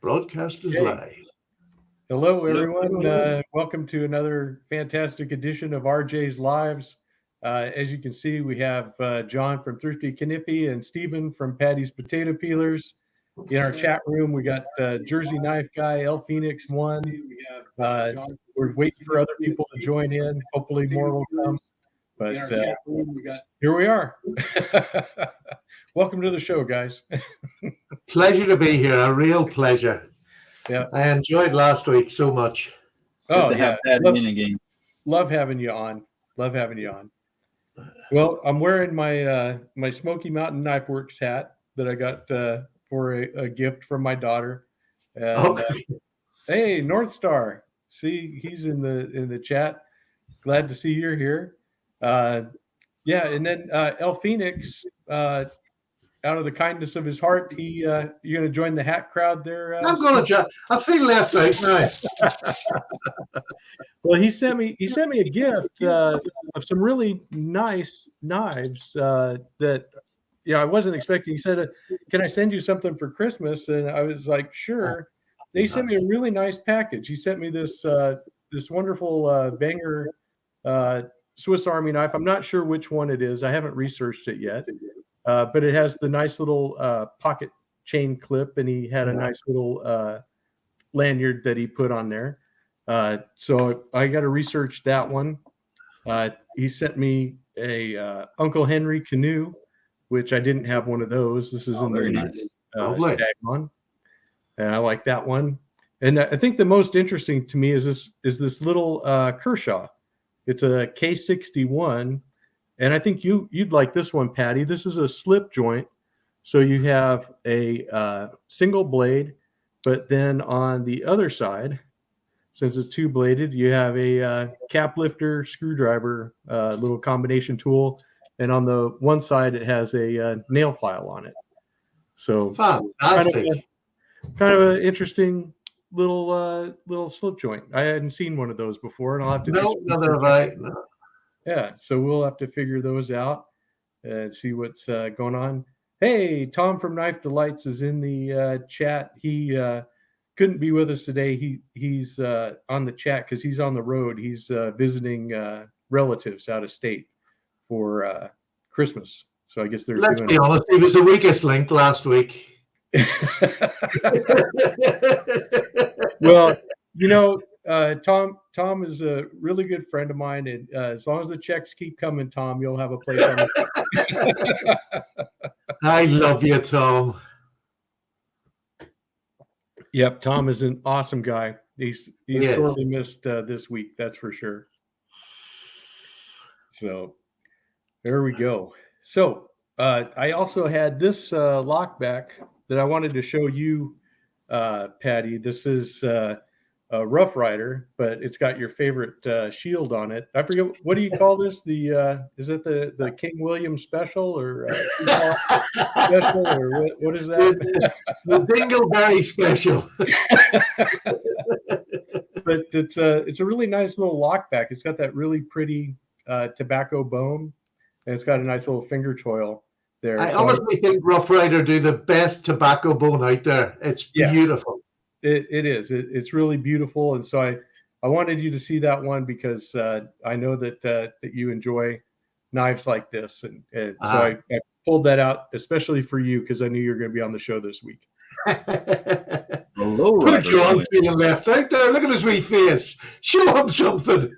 Broadcast is Hey. live. Hello, everyone. Welcome to another fantastic edition of RJ's Lives. As you can see, we have John from Thrifty Kniffy and Stephen from Patty's Potato Peelers. In our chat room, we got Jersey Knife Guy, El Phoenix 1. We're waiting for other people to join in. Hopefully more will come. But here we are. Welcome to the show, guys. Pleasure to be here. A real pleasure. Yeah, I enjoyed last week so much. Oh, Good to have that in again. Love having you on. Love having you on. Well, I'm wearing my my Smoky Mountain Knife Works hat that I got for a gift from my daughter. And, hey, North Star. See, he's in the chat. Glad to see you're here. Yeah, and then El Phoenix, out of the kindness of his heart, you're going to join the hat crowd there. I'm going to join. I feel left out now. Well, he sent me a gift of some really nice knives that I wasn't expecting. He said, "Can I send you something for Christmas?" And I was like, "Sure." He sent me a really nice package. He sent me this this wonderful Wenger Swiss Army knife. I'm not sure which one it is. I haven't researched it yet. But it has the nice little pocket chain clip, and he had a nice little lanyard that he put on there. So I got to research that one. He sent me a Uncle Henry canoe, which I didn't have one of those. This is in very the nice. Stagmon, and I like that one. And I think the most interesting to me is this little Kershaw. It's a K61. And I think you'd like this one, Patty. This is a slip joint. So you have a single blade, but then on the other side, since it's two bladed, you have a cap lifter screwdriver little combination tool. And on the one side, it has a nail file on it. So kind of an interesting little slip joint. I hadn't seen one of those before, and I'll have to neither have I. No. Yeah, so we'll have to figure those out and see what's going on. Hey, Tom from Knife Delights is in the chat. He couldn't be with us today. He's on the chat because he's on the road. He's visiting relatives out of state for Christmas. So I guess they're Let's be honest, he was the weakest link last week. Well, Tom is a really good friend of mine, and as long as the checks keep coming, Tom, you'll have a place on the I love you, Tom. Yep, Tom is an awesome guy. He's sorely missed this week, that's for sure. So there we go. So I also had this lockback that I wanted to show you, Patty. This is a Rough Rider, but it's got your favorite shield on it. I forget, what do you call this? Is it the King William special or special, or what is that? The Dingleberry special. But it's a really nice little lockback. It's got that really pretty tobacco bone, and it's got a nice little finger choil there. I honestly think Rough Rider do the best tobacco bone out there. It's beautiful. It is. It's really beautiful, and so I wanted you to see that one because I know that you enjoy knives like this, and so I pulled that out especially for you because I knew you were going to be on the show this week. Hello, Look at John feeling left out there. Look at his wee face. Show him something.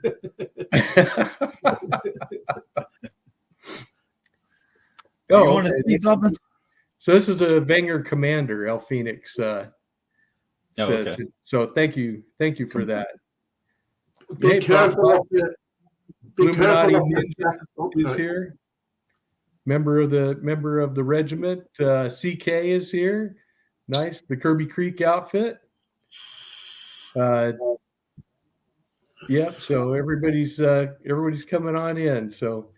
You want to see something? So this is a Wenger Commander, El Phoenix. Okay. So thank you for that. Be careful. Illuminati Ninja is here. Member of the regiment. CK is here. Nice. The Kirby Creek outfit. Yep. So everybody's coming on in. So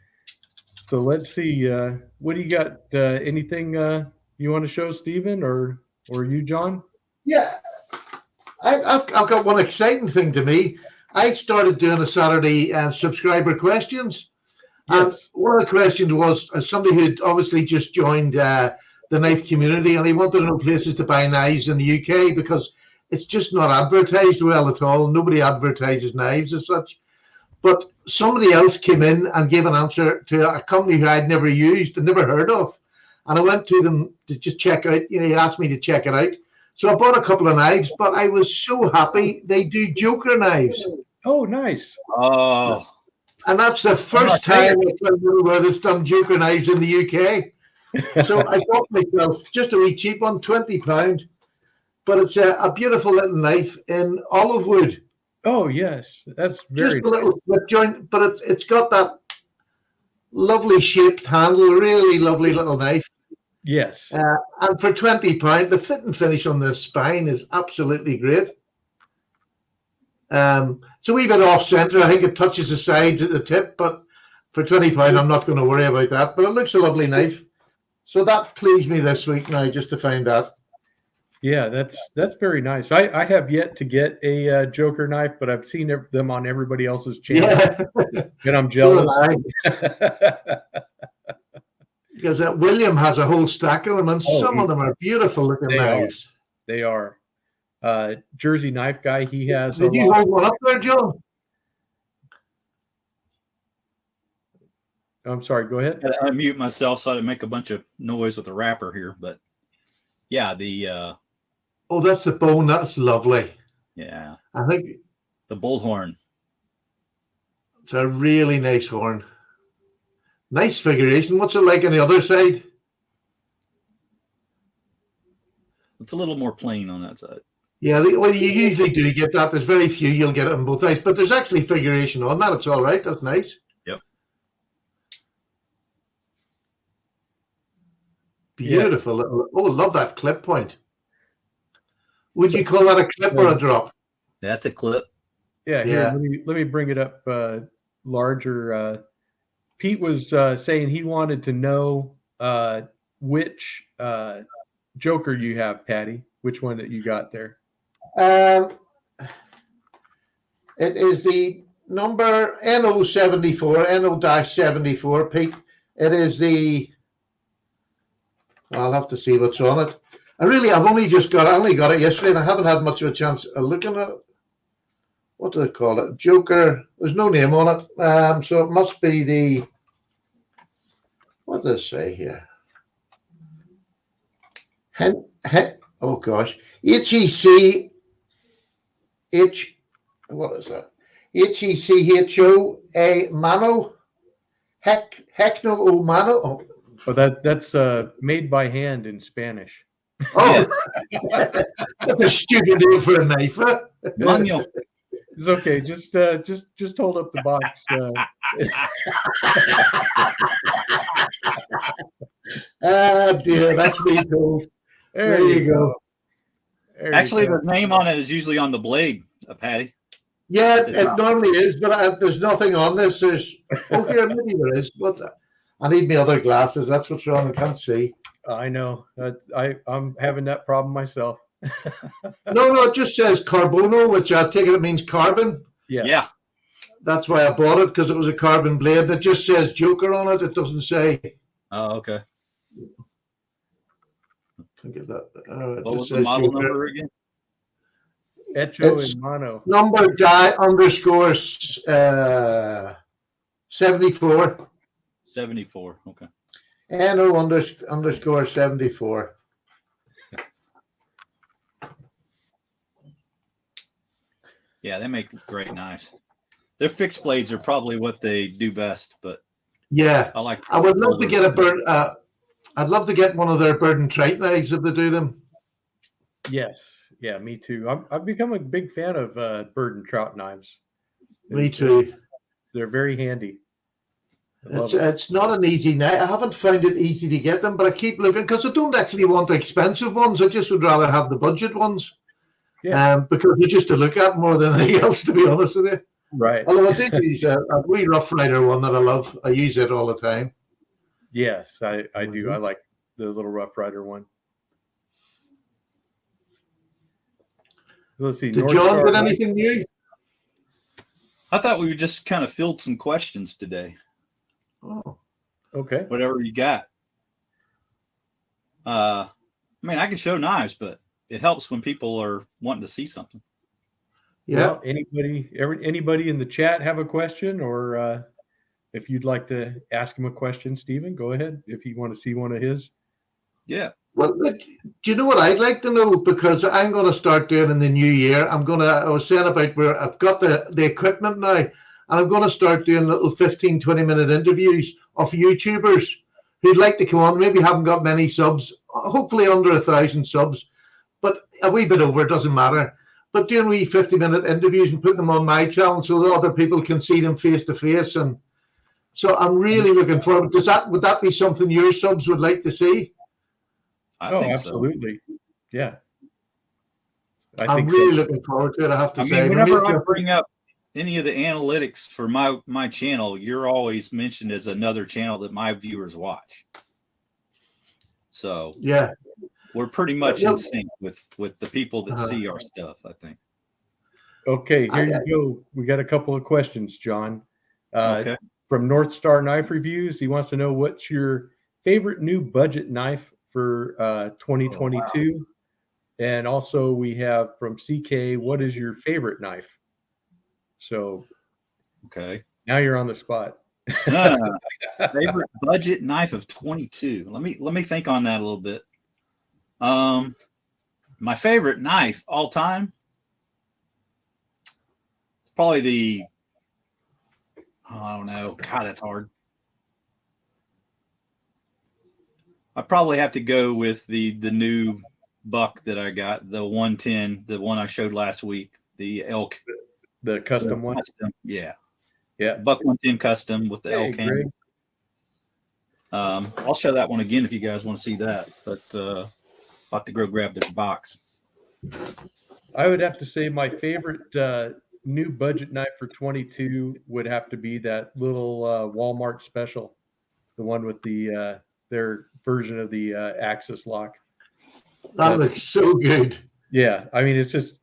let's see. What do you got? Anything you want to show, Stephen, or you, John? Yeah. I've got one exciting thing to me. I started doing a Saturday subscriber questions. Yes. One of the questions was somebody who'd obviously just joined the knife community, and he wanted to know places to buy knives in the UK because it's just not advertised well at all. Nobody advertises knives as such. But somebody else came in and gave an answer to a company who I'd never used and never heard of. And I went to them to just check out, he asked me to check it out. So I bought a couple of knives, but I was so happy. They do Joker knives. Oh, nice. Oh, And that's the first time where they've done Joker knives in the UK. So I bought myself just a wee cheap one, £20. But it's a beautiful little knife in olive wood. Oh, yes. That's very just a little slip joint, but it's got that lovely shaped handle, really lovely little knife. Yes. And for £20, the fit and finish on the spine is absolutely great. It's a wee bit off center. I think it touches the sides at the tip, but for £20, I'm not going to worry about that. But it looks a lovely knife. So that pleased me this week now, just to find out. Yeah, that's very nice. I have yet to get a Joker knife, but I've seen them on everybody else's channel, and I'm jealous. Because William has a whole stack of them, and some of them are beautiful looking knives. They are. Jersey Knife Guy, he has. Did you hold one up there, John? I'm sorry, go ahead. I mute myself so I didn't make a bunch of noise with the wrapper here, but yeah, the oh, that's the bone. That's lovely. Yeah, I think the bullhorn. It's a really nice horn. Nice figuration. What's it like on the other side? It's a little more plain on that side. Yeah, well, you usually do get that. There's very few you'll get it on both sides, but there's actually figuration on that. It's all right. That's nice. Yep. Beautiful. Yeah. Oh, love that clip point. Would you call that a clip or a drop? That's a clip. Yeah. Here, let me bring it up larger. Pete was saying he wanted to know which Joker you have, Patty. Which one that you got there? It is the number NO74, NO-74, Pete. It is the. I'll have to see what's on it. I only got it yesterday, and I haven't had much of a chance of looking at it. What do they call it? Joker. There's no name on it, so it must be the. What does it say here? Oh gosh, HEC. What is that? HECHO a mano. Hecno o mano. Oh, that's made by hand in Spanish. Oh, that's a stupid name for a knife. Huh? Manual. It's okay. Just hold up the box. Ah, dear, that's me told. There you go. Actually, the name on it is usually on the blade, Patty. Yeah, it normally is, but there's nothing on this. Here, maybe there is. I need my other glasses. That's what's wrong. I can't see. I know. I'm having that problem myself. No, it just says carbono, which I take it means carbon. Yeah. That's why I bought it, because it was a carbon blade. It just says Joker on it. It doesn't say. Oh, okay. Get that. What was the model number again? Echo in mono. Number _74. 74. Okay. NO_74. Yeah, they make great knives. Their fixed blades are probably what they do best, but yeah, I would love to get I'd love to get one of their bird and trite knives if they do them. Yes, yeah, me too. I've become a big fan of bird and trout knives. Me too. They're very handy. It's not an easy knife. I haven't found it easy to get them, but I keep looking because I don't actually want the expensive ones. I just would rather have the budget ones. Yeah. Because they're just to look at more than anything else, to be honest with you. Right. Although I do use a wee Rough Rider one that I love. I use it all the time. Yes, I do. I like the little Rough Rider one. Let's see. Did John get anything new? I thought we just kind of filled some questions today. Oh, okay. Whatever you got. I mean, I can show knives, but it helps when people are wanting to see something. Yeah. Well, anybody in the chat have a question, or if you'd like to ask him a question, Stephen, go ahead. If you want to see one of his. Yeah. Well, look, do you know what I'd like to know? Because I'm going to start doing in the new year. I was saying about where I've got the equipment now, and I'm going to start doing little 15, 20-minute interviews of YouTubers who'd like to come on, maybe haven't got many subs, hopefully under 1,000 subs, but a wee bit over, it doesn't matter. But doing wee 50-minute interviews and putting them on my channel so that other people can see them face to face. And so I'm really looking forward. Would that be something your subs would like to see? I think absolutely. so. Yeah. I'm really looking forward to it, I have to say. I mean, whenever I bring up any of the analytics for my channel, you're always mentioned as another channel that my viewers watch. So yeah, we're pretty much in sync with the people that see our stuff, I think. Okay, here you go. We got a couple of questions, John. Okay. From North Star Knife Reviews, he wants to know what's your favorite new budget knife for 2022. Oh, wow. And also we have from CK, what is your favorite knife? So okay, now you're on the spot. Favorite budget knife of 22. Let me think on that a little bit. My favorite knife all time, probably I don't know. God, that's hard. I probably have to go with the new buck that I got, the 110, the one I showed last week, the elk, the custom one. Yeah, yeah, buck 110 custom with the elk handle. I'll show that one again if you guys want to see that, but I'll have to go grab the box. I would have to say my favorite new budget knife for 22 would have to be that little Walmart special, the one with the their version of the Axis lock. That looks so good. Yeah, I mean, it's just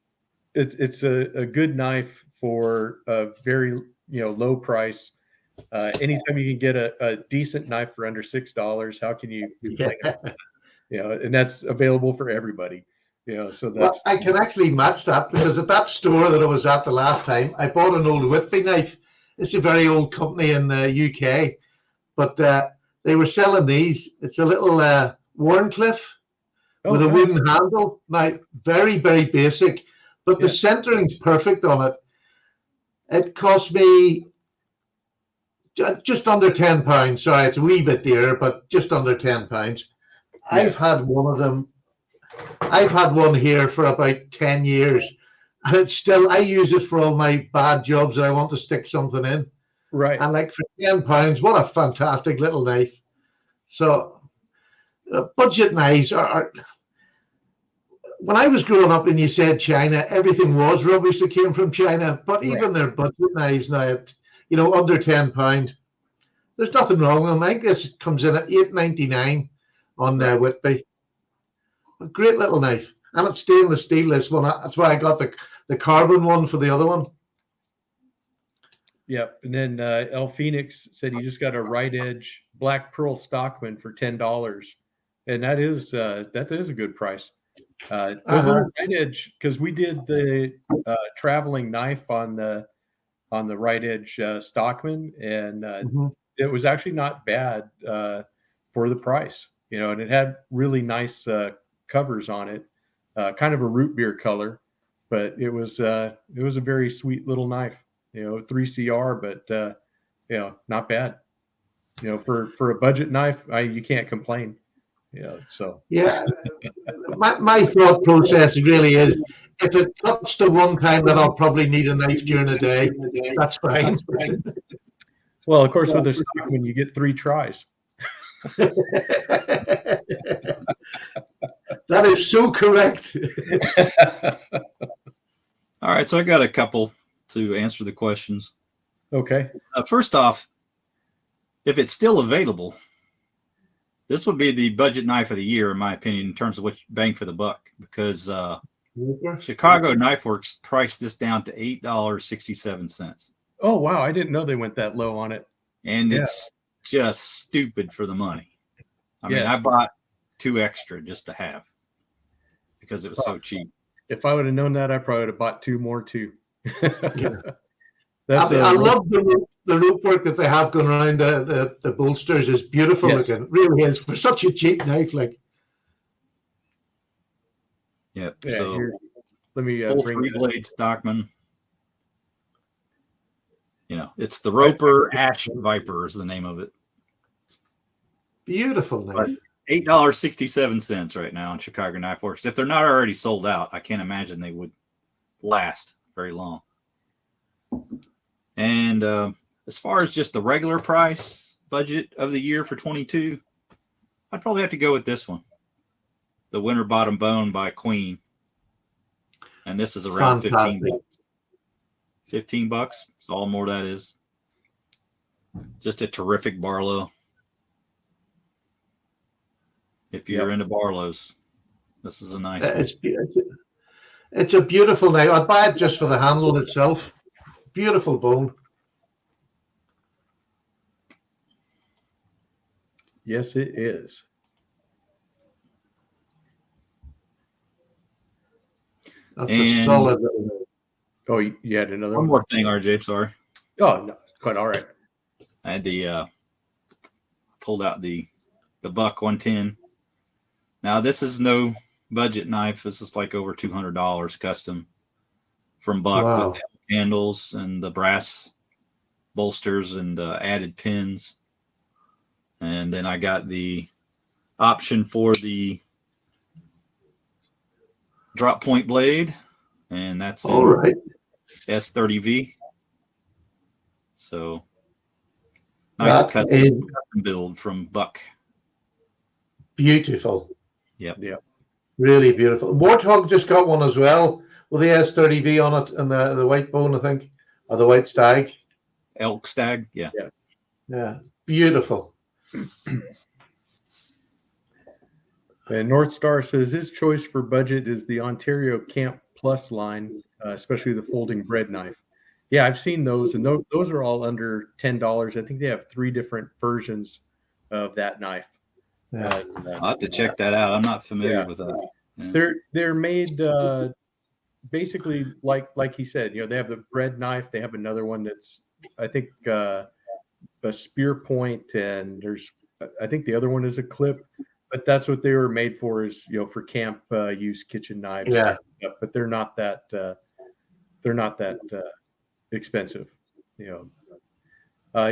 it's a good knife for a very low price. Anytime you can get a decent knife for under $6, how can you complain about that? And that's available for everybody. So that's. Well, I can actually match that because at that store that I was at the last time, I bought an old Whitby knife. It's a very old company in the UK, but they were selling these. It's a little Warncliffe with a wooden handle. Now, very, very basic, but the centering's perfect on it. It cost me just under £10. Sorry, it's a wee bit dearer, but just under £10. Yeah. I've had one of them. I've had one here for about 10 years. And it's still, I use it for all my bad jobs that I want to stick something in. Right. And like for £10, what a fantastic little knife. So budget knives are when I was growing up and you said China, everything was rubbish that came from China. But even their budget knives now at under £10, there's nothing wrong with them. I think this comes in at $8.99 on Whitby. A great little knife, and it's stainless steel. This one, that's why I got the carbon one for the other one. Yep, and then El Phoenix said he just got a right edge black pearl Stockman for $10, and that is a good price. Those little right edge, because we did the traveling knife on the right edge Stockman, and it was actually not bad for the price, and it had really nice covers on it, kind of a root beer color, but it was a very sweet little knife, 3CR, but not bad, for a budget knife. You can't complain, so yeah. my thought process really is, if it touched the one time that I'll probably need a knife during the day, that's fine. Well, of course, with a Stockman you get 3 tries. That is so correct. All right, so I got a couple to answer the questions. Okay. First off, if it's still available, this would be the budget knife of the year, in my opinion, in terms of what bang for the buck, because Chicago Knife Works priced this down to $8.67. Oh, wow. I didn't know they went that low on it. And it's just stupid for the money. I mean, I bought 2 extra just to have because it was so cheap. If I would have known that, I probably would have bought 2 more too. Yeah. That's I love the rope work that they have going around the bolsters. Is beautiful Yes. looking. It really is for such a cheap knife. Like, Yep. Yeah, So here, let me full bring 3-blade Stockman. You know, it's the Roper Ash Viper is the name of it. beautiful knife. $8.67 right now in Chicago Knife Works. If they're not already sold out, I can't imagine they would last very long. And as far as just the regular price budget of the year for 22, I'd probably have to go with this one, the Winter Bottom Bone by Queen. And this is around Fantastic. $15. $15. That's all more that is. Just a terrific Barlow. If you're into Barlows, this is a nice one. It's a beautiful knife. I'd buy it just for the handle itself. Beautiful bone. Yes, it is. That's a And- solid little knife. Oh, you had another One one? more thing, RJ, sorry. Oh, no, quite all right. I had the pulled out the Buck 110. Now this is no budget knife. This is like over $200 custom from Buck Wow. with the handles and the brass bolsters and added pins. And then I got the option for the drop point blade, and that's All right. S30V. So nice That is custom build from Buck. beautiful. Yep. Really beautiful. Warthog just got one as well with the S30V on it and the white bone, I think, or the white stag. Elk Stag. Yeah. Yeah, beautiful. And North Star says his choice for budget is the Ontario Camp Plus line, especially the folding bread knife. Yeah, I've seen those, and those are all under $10. I think they have 3 different versions of that knife. Yeah. And, I'll have to check that out. I'm not familiar with that. Yeah. they're made basically like he said. They have the bread knife. They have another one that's I think a spear point, and I think the other one is a clip. But that's what they were made for, is for camp use kitchen knives. Yeah. But they're not that expensive.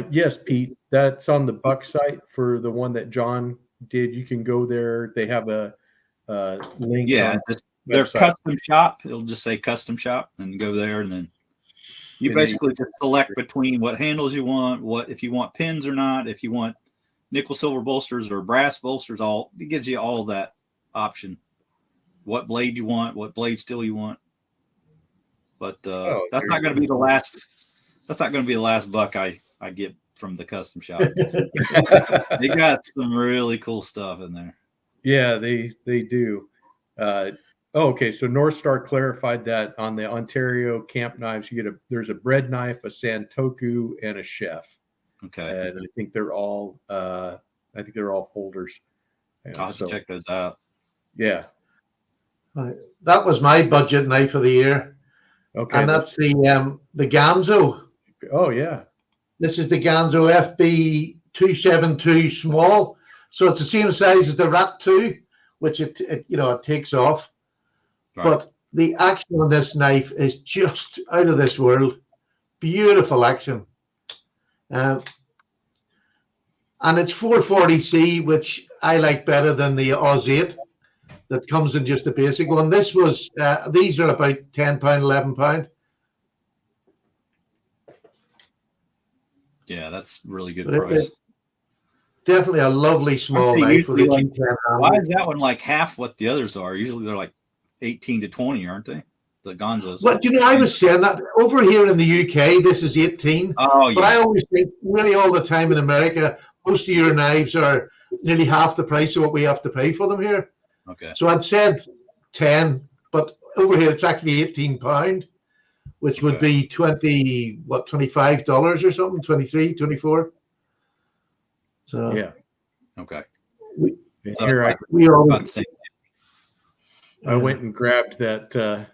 Yes, Pete, that's on the Buck site for the one that John did. You can go there. They have a link. Yeah, on their website. custom shop. It'll just say custom shop, and go there, and then you basically just select between what handles you want, if you want pins or not, if you want nickel silver bolsters or brass bolsters. It gives you all that option. What blade you want, what blade steel you want. But that's not going to be the last. That's not going to be the last buck I get from the custom shop. They got some really cool stuff in there. Yeah, they do. Okay, so North Star clarified that on the Ontario camp knives, there's a bread knife, a Santoku, and a chef. Okay, And I think they're all folders. I'll have to check those out. Yeah. Right. That was my budget knife of the year. Okay. And that's the Ganzo. Oh yeah. This is the Ganzo FB 272 small. So it's the same size as the Rat 2, which it takes off. Right. But the action on this knife is just out of this world. Beautiful action. And it's 440C, which I like better than the Oz 8 that comes in just a basic one. This was, these are about £10, £11. Yeah, that's really good But price. Definitely a lovely small Aren't they knife with a usually G10 Why handle. is that one like half what the others are? Usually they're like 18 to 20, aren't they? The Gonzos. Well, I was saying that over here in the UK, this is 18. Oh, But I yeah. always think, really, all the time in America, most of your knives are nearly half the price of what we have to pay for them here. Okay. So I'd said 10, but over here it's actually £18, which would be $25 or something, 23, 24. So Yeah. Okay. And So here We about the always, same. I went and grabbed that the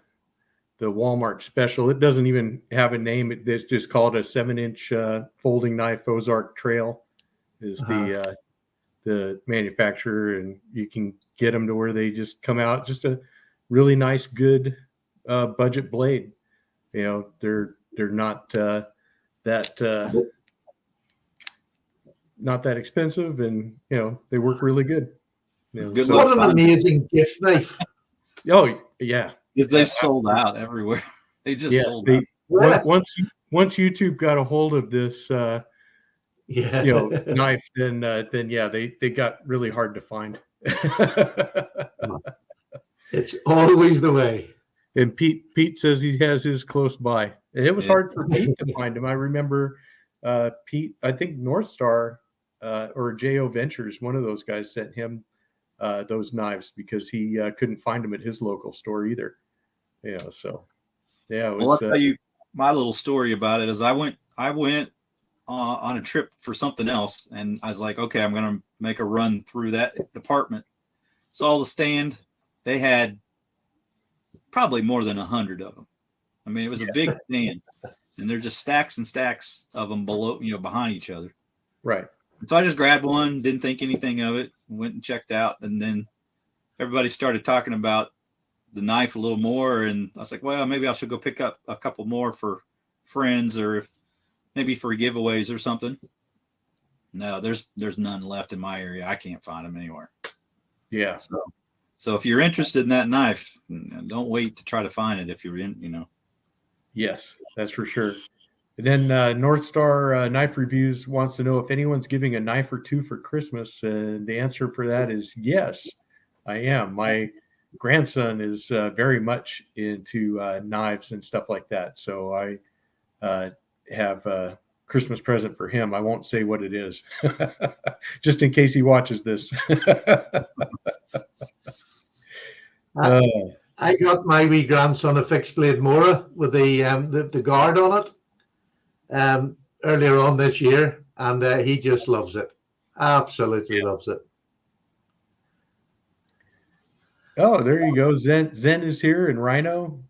Walmart special. It doesn't even have a name. It's just called a 7-inch folding knife. Ozark Trail is the manufacturer, and you can get them to where they just come out just a really nice, good budget blade. You know, they're not not that expensive, and you know they work really good. You know, Good so, luck. what an amazing gift knife. oh yeah, Because they sold out everywhere. They just yes. sold out. Yeah. Once YouTube got a hold of this, Yeah. you know, knife, then yeah, they got really hard to find. It's always the way. And Pete says he has his close by. And it was Yeah. hard for Pete to find him. I remember Pete, I think North Star or JO Ventures, one of those guys sent him those knives because he couldn't find them at his local store either. You know, so yeah, it was. Well, I'll tell you my little story about it. Is I went on a trip for something else, and I was like, okay, I'm gonna make a run through that department. Saw the stand. They had probably more than 100 of them. I mean, it was a big stand, and they're just stacks and stacks of them below, behind each other. Right. And so I just grabbed one, didn't think anything of it, went and checked out, and then everybody started talking about the knife a little more, and I was like, well, maybe I should go pick up a couple more for friends, or maybe for giveaways or something. No, there's none left in my area. I can't find them anywhere. Yeah. So if you're interested in that knife, don't wait to try to find it if you're in. Yes, that's for sure. And then North Star Knife Reviews wants to know if anyone's giving a knife or two for Christmas. And the answer for that is yes, I am. My grandson is very much into knives and stuff like that. So I have a Christmas present for him. I won't say what it is, just in case he watches this. I got my wee grandson a fixed blade Mora with the guard on it earlier on this year, and he just loves it. Absolutely loves it. Oh, there you go. Zen is here, and Rhino.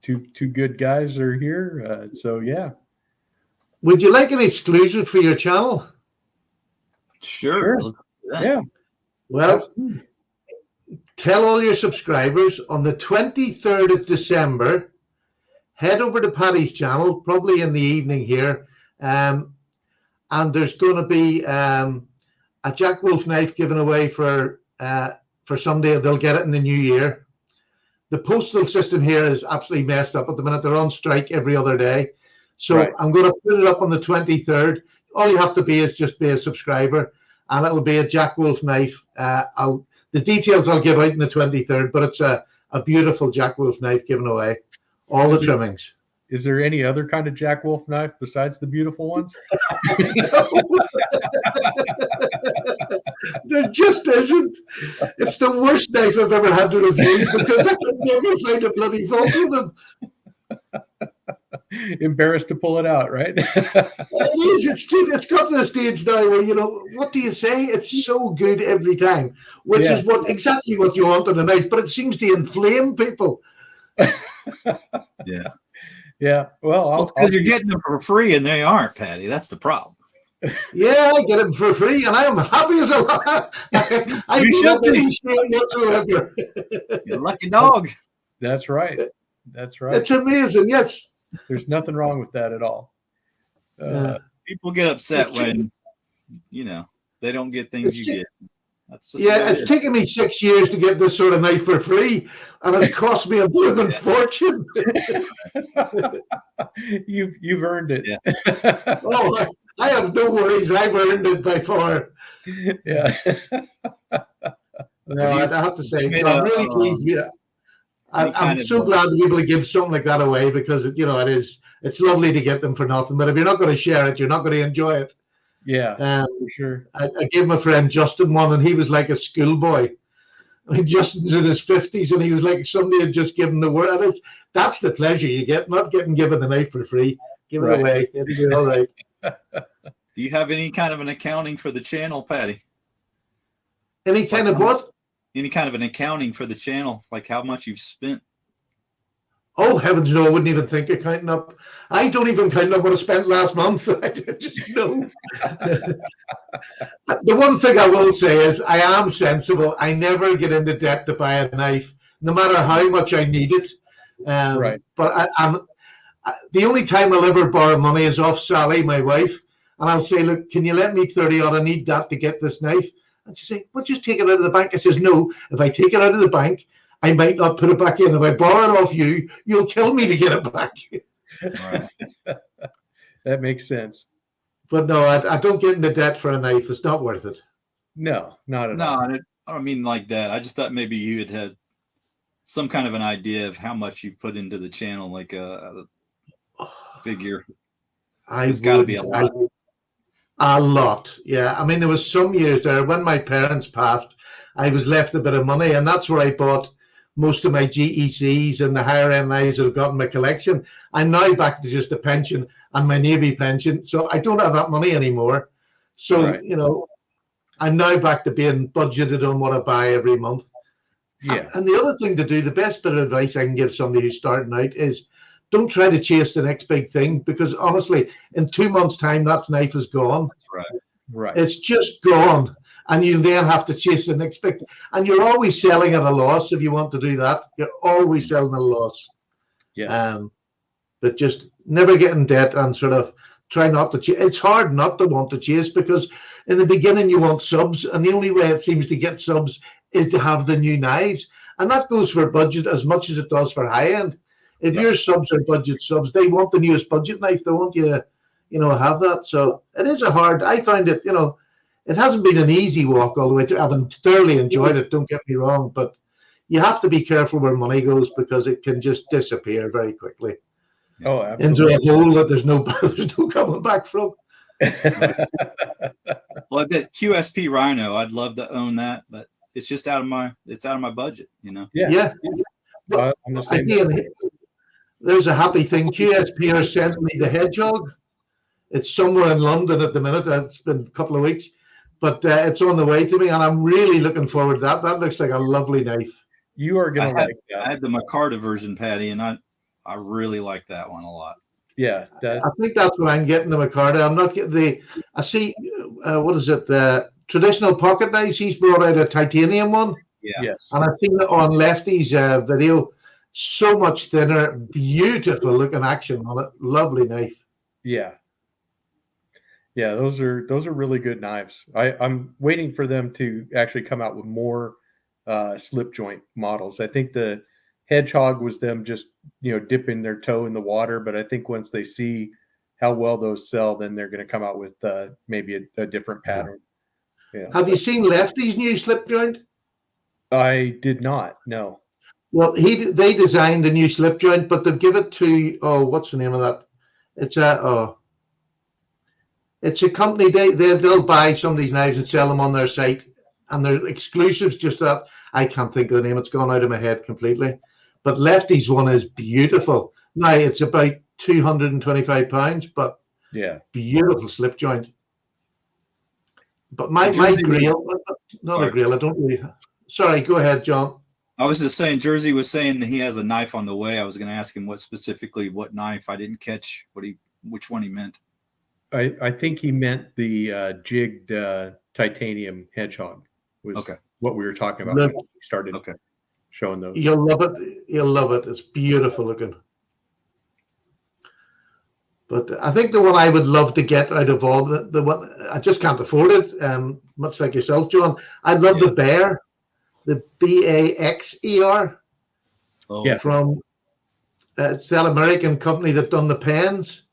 Two good guys are here. So yeah. Would you like an exclusive for your channel? Sure. Yeah. Well, tell all your subscribers on the 23rd of December, head over to Paddy's channel, probably in the evening here, and there's going to be a Jack Wolf knife given away for someday. They'll get it in the new year. The postal system here is absolutely messed up at the minute. They're on strike every other day. So right. I'm going to put it up on the 23rd. All you have to be is just be a subscriber, and it'll be a Jack Wolf knife. The details I'll give out on the 23rd, but it's a beautiful Jack Wolf knife given away. All the trimmings. Is there any other kind of Jack Wolf knife besides the beautiful ones? There just isn't. It's the worst knife I've ever had to review because I could never find a bloody fault with them. Embarrassed to pull it out, right? It is. It's got to the stage now where, what do you say? It's so good every time, which is exactly what you want on a knife, but it seems to inflame people. Yeah. Yeah. Well, because you're getting them for free and they aren't, Patty. That's the problem. Yeah, I get them for free, and I am happy as a lot. I should be whatsoever. You're a lucky dog. That's right. That's right. It's amazing. Yes. There's nothing wrong with that at all. People get upset when, they don't get things you get. That's just it's taken me 6 years to get this sort of knife for free, and it's cost me a blooming fortune. You've earned it. Yeah. Oh, I have no worries. I've earned it by far. Yeah. No, I have to say, I'm really pleased with it. I'm so glad to be able to give something like that away because it's lovely to get them for nothing. But if you're not going to share it, you're not going to enjoy it. Yeah, for sure. I gave my friend Justin one, and he was like a schoolboy. I mean, Justin's in his 50s, and he was like somebody had just given the word. And that's the pleasure you get, not getting given the knife for free. Give it away. It'll be all right. Do you have any kind of an accounting for the channel, Patty? Any kind of what? Any kind of an accounting for the channel, like how much you've spent. Oh, heavens no, I wouldn't even think of counting up. I don't even count up what I spent last month. I just know. The one thing I will say is I am sensible. I never get into debt to buy a knife, no matter how much I need it. Right. But the only time I'll ever borrow money is off Sally, my wife, and I'll say, look, can you lend me 30 odd? I need that to get this knife. And she say, well, just take it out of the bank. I says, no, if I take it out of the bank, I might not put it back in. If I borrow it off you, you'll kill me to get it back. Right. That makes sense. But no, I don't get into debt for a knife. It's not worth it. No, not at all. No, I don't mean like that. I just thought maybe you had some kind of an idea of how much you put into the channel, like a figure. It's got to be a lot. A lot, yeah. I mean, there was some years there when my parents passed, I was left a bit of money, and that's where I bought most of my GECs and the higher end knives that I've got in my collection. I'm now back to just a pension and my Navy pension, so I don't have that money anymore. So, Right. you know, I'm now back to being budgeted on what I buy every month. Yeah. And the other thing to do, the best bit of advice I can give somebody who's starting out is don't try to chase the next big thing, because honestly, in 2 months' time, that knife is gone. Right. Right. It's just gone. And you then have to chase the next big thing. And you're always selling at a loss if you want to do that. You're always selling at a loss. Yeah. But just never get in debt and sort of try not to chase. It's hard not to want to chase, because in the beginning you want subs, and the only way it seems to get subs is to have the new knives. And that goes for budget as much as it does for high end. If your subs are budget subs, they want the newest budget knife. They want you to, have that. So it is I find it, it hasn't been an easy walk all the way through. I've thoroughly enjoyed it, don't get me wrong, but you have to be careful where money goes, because it can just disappear very quickly Oh, into absolutely. a hole that there's no coming back from. Well, that QSP Rhino, I'd love to own that, but it's just out of my budget, Yeah. But I'm the same. again, there's a happy thing. QSP are sent me the Hedgehog. It's somewhere in London at the minute. It's been a couple of weeks, but it's on the way to me, and I'm really looking forward to that. That looks like a lovely knife. You are gonna like that. I had the Micarta version, Patty, and I really like that one a lot. Yeah. I think that's what I'm getting, the Micarta. I'm not getting I see, what is it? The traditional pocket knives. He's brought out a titanium one. Yeah. Yes. And I've seen it on Lefty's video. So much thinner, beautiful looking action on it. Lovely knife. Yeah. Yeah, those are really good knives. I'm waiting for them to actually come out with more slip joint models. I think the Hedgehog was them just dipping their toe in the water, but I think once they see how well those sell, then they're going to come out with maybe a different pattern. Yeah. Have you seen Lefty's new slip joint? I did not. No. Well, they designed the new slip joint, but they've given it to what's the name of that? It's a company. They'll buy some of these knives and sell them on their site, and they're exclusives. Just that I can't think of the name. It's gone out of my head completely. But Lefty's one is beautiful. Now it's about £225, but Yeah. beautiful slip joint. But my grill, not a grill. I don't really. Sorry, go ahead, John. I was just saying, Jersey was saying that he has a knife on the way. I was going to ask him what knife. I didn't catch which one he meant. I think he meant the jigged titanium Hedgehog was what we were talking about when he started showing those. You'll love it. You'll love it. It's beautiful looking. But I think the one I would love to get out of all the one, I just can't afford it. Much like yourself, John. I love the Bear, the BAXER. Oh, yeah. From it's that American company that done the pens.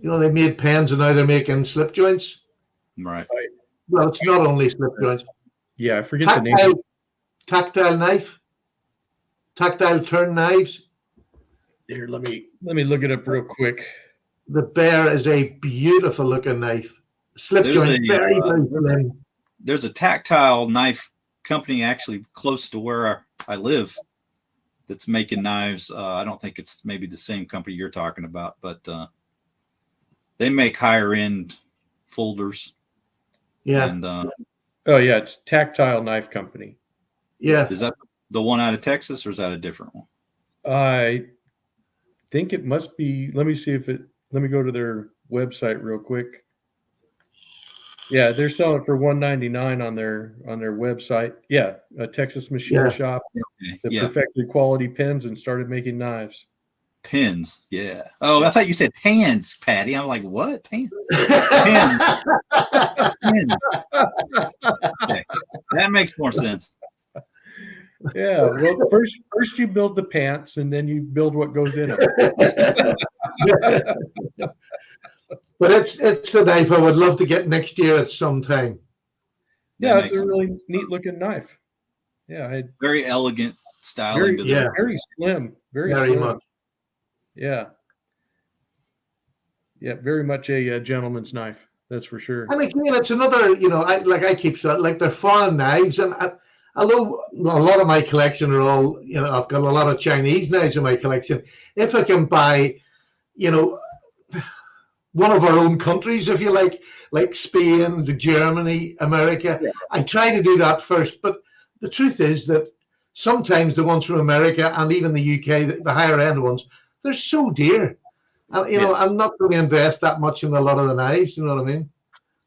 They made pens and now they're making slip joints. Right. Well, it's not only slip joints. Yeah, I forget the name. Tactile knife. Tactile turn knives. Here, let me look it up real quick. The Bear is a beautiful looking knife. Slip joint, very, very thin. There's a tactile knife company actually close to where I live that's making knives. I don't think it's maybe the same company you're talking about, but they make higher end folders. Yeah. And Oh yeah, it's Tactile Knife Company. Yeah. Is that the one out of Texas, or is that a different one? I think it must be. Let me see if it. Let me go to their website real quick. Yeah, they're selling it for $199 on their website. Yeah, a Texas Machine Yeah. Shop Okay. that Yeah, perfected quality pens and started making knives. pins. Yeah. Oh, I thought you said pans, Patty. I'm like, what? Pans? Pins. Pins. Okay. That makes more sense. Yeah, well, first you build the pants, and then you build what goes in them. But it's a knife I would love to get next year at some time. Yeah, That it's a makes really neat looking knife. Yeah, very elegant styling to the very slim, very Very slim. much. Yeah, yeah, very much a gentleman's knife. That's for sure. And again, it's another, I keep saying, like they're foreign knives. And although a lot of my collection are all, I've got a lot of Chinese knives in my collection. If I can buy, one of our own countries, if you like Spain, Germany, America, I try to do that first. But the truth is that sometimes the ones from America and even the UK, the higher end ones, they're so dear. I'm not going to invest that much in a lot of the knives. You know what I mean?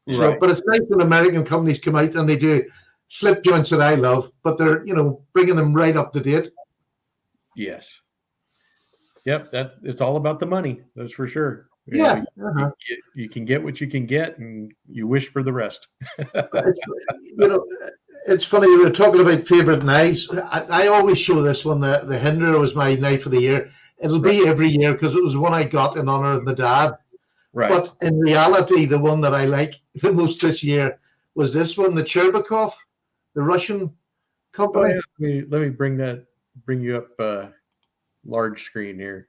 So, Right. but it's nice when American companies come out and they do slip joints that I love, but they're bringing them right up to date. Yes. Yep. It's all about the money. That's for sure. Yeah. You can get what you can get, and you wish for the rest. It's funny, we were talking about favorite knives. I always show this one. The Hinder was my knife of the year. It'll be every year because it was the one I got in honor of my dad. Right. But in reality, the one that I like the most this year was this one, the Cherbakov, the Russian company. Oh, yeah. Let me bring you up large screen here.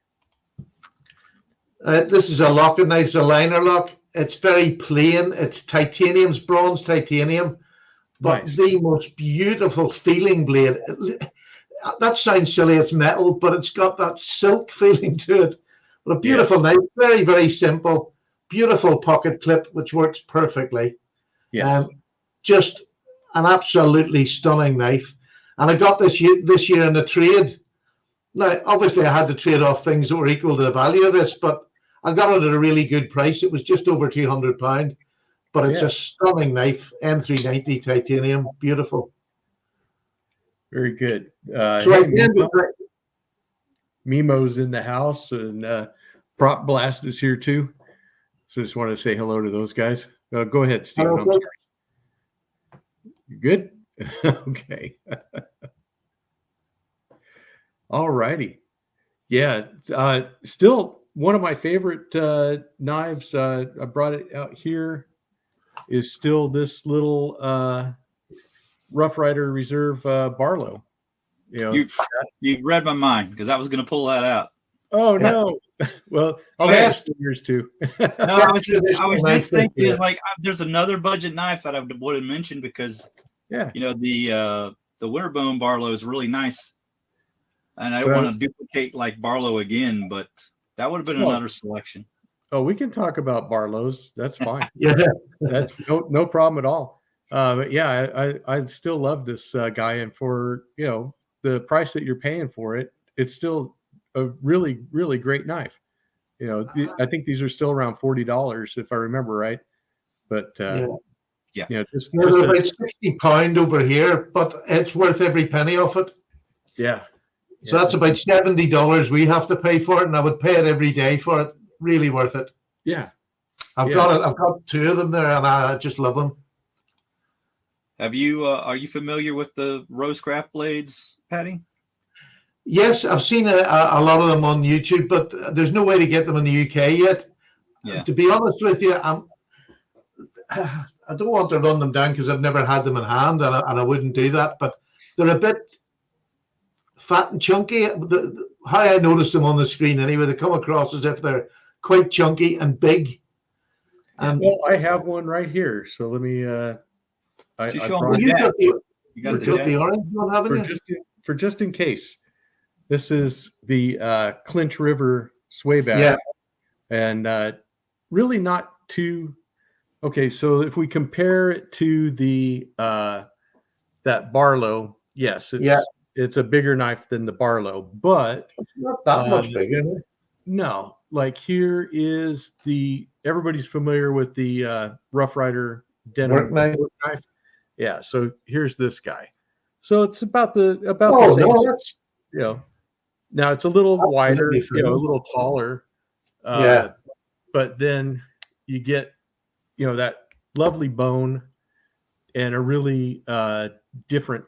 This is a locking knife, a liner lock. It's very plain. It's titanium's bronze titanium, but Nice. the most beautiful feeling blade. That sounds silly, it's metal, but it's got that silk feeling to it. But a beautiful knife, very, very simple, beautiful pocket clip, which works perfectly. Yes. Just an absolutely stunning knife. And I got this year in a trade. Now, obviously, I had to trade off things that were equal to the value of this, but I got it at a really good price. It was just over £200, but it's a stunning knife, M390 titanium, beautiful. Very good. So Mimo's in the house, and Prop Blast is here too. So just want to say hello to those guys. Go ahead, Stephen. I'm sorry. You good? Okay. All righty. Yeah. Still one of my favorite knives. I brought it out here. Is still this little Rough Rider Reserve Barlow. You read my mind because I was going to pull that out. Oh no! Well, I'll have yours too. No, I was just thinking, is like there's another budget knife that I would have mentioned because the Winterbone Barlow is really nice, and I don't want to duplicate like Barlow again, but that would have been another selection. Oh, we can talk about Barlows. That's fine. Yeah, that's no problem at all. But yeah, I still love this guy, and for the price that you're paying for it, it's still a really, really great knife. I think these are still around $40 if I remember right. But just about £60 over here, but it's worth every penny of it. Yeah. So that's about $70 we have to pay for it, and I would pay it every day for it. Really worth it. Yeah. I've got it. I've got two of them there, and I just love them. Have you? Are you familiar with the Rosecraft Blades, Patty? Yes, I've seen a lot of them on YouTube, but there's no way to get them in the UK yet. Yeah. To be honest with you, I don't want to run them down because I've never had them in hand, and I wouldn't do that. But they're a bit fat and chunky. How I notice them on the screen anyway, they come across as if they're quite chunky and big. And well, I have one right here, so let me. You got the orange one, haven't you? For just in case. This is the Clinch River swayback, and really not too Okay, so if we compare it to the that Barlow, yes, it's a bigger knife than the Barlow, but It's not that much bigger. no, like here is everybody's familiar with the Rough Rider denim Work knife. Yeah, so here's this guy. So it's about the Oh same, no, that's you know. Now it's a little wider, absolutely a fine. little taller. Yeah. But then you get, that lovely bone and a really different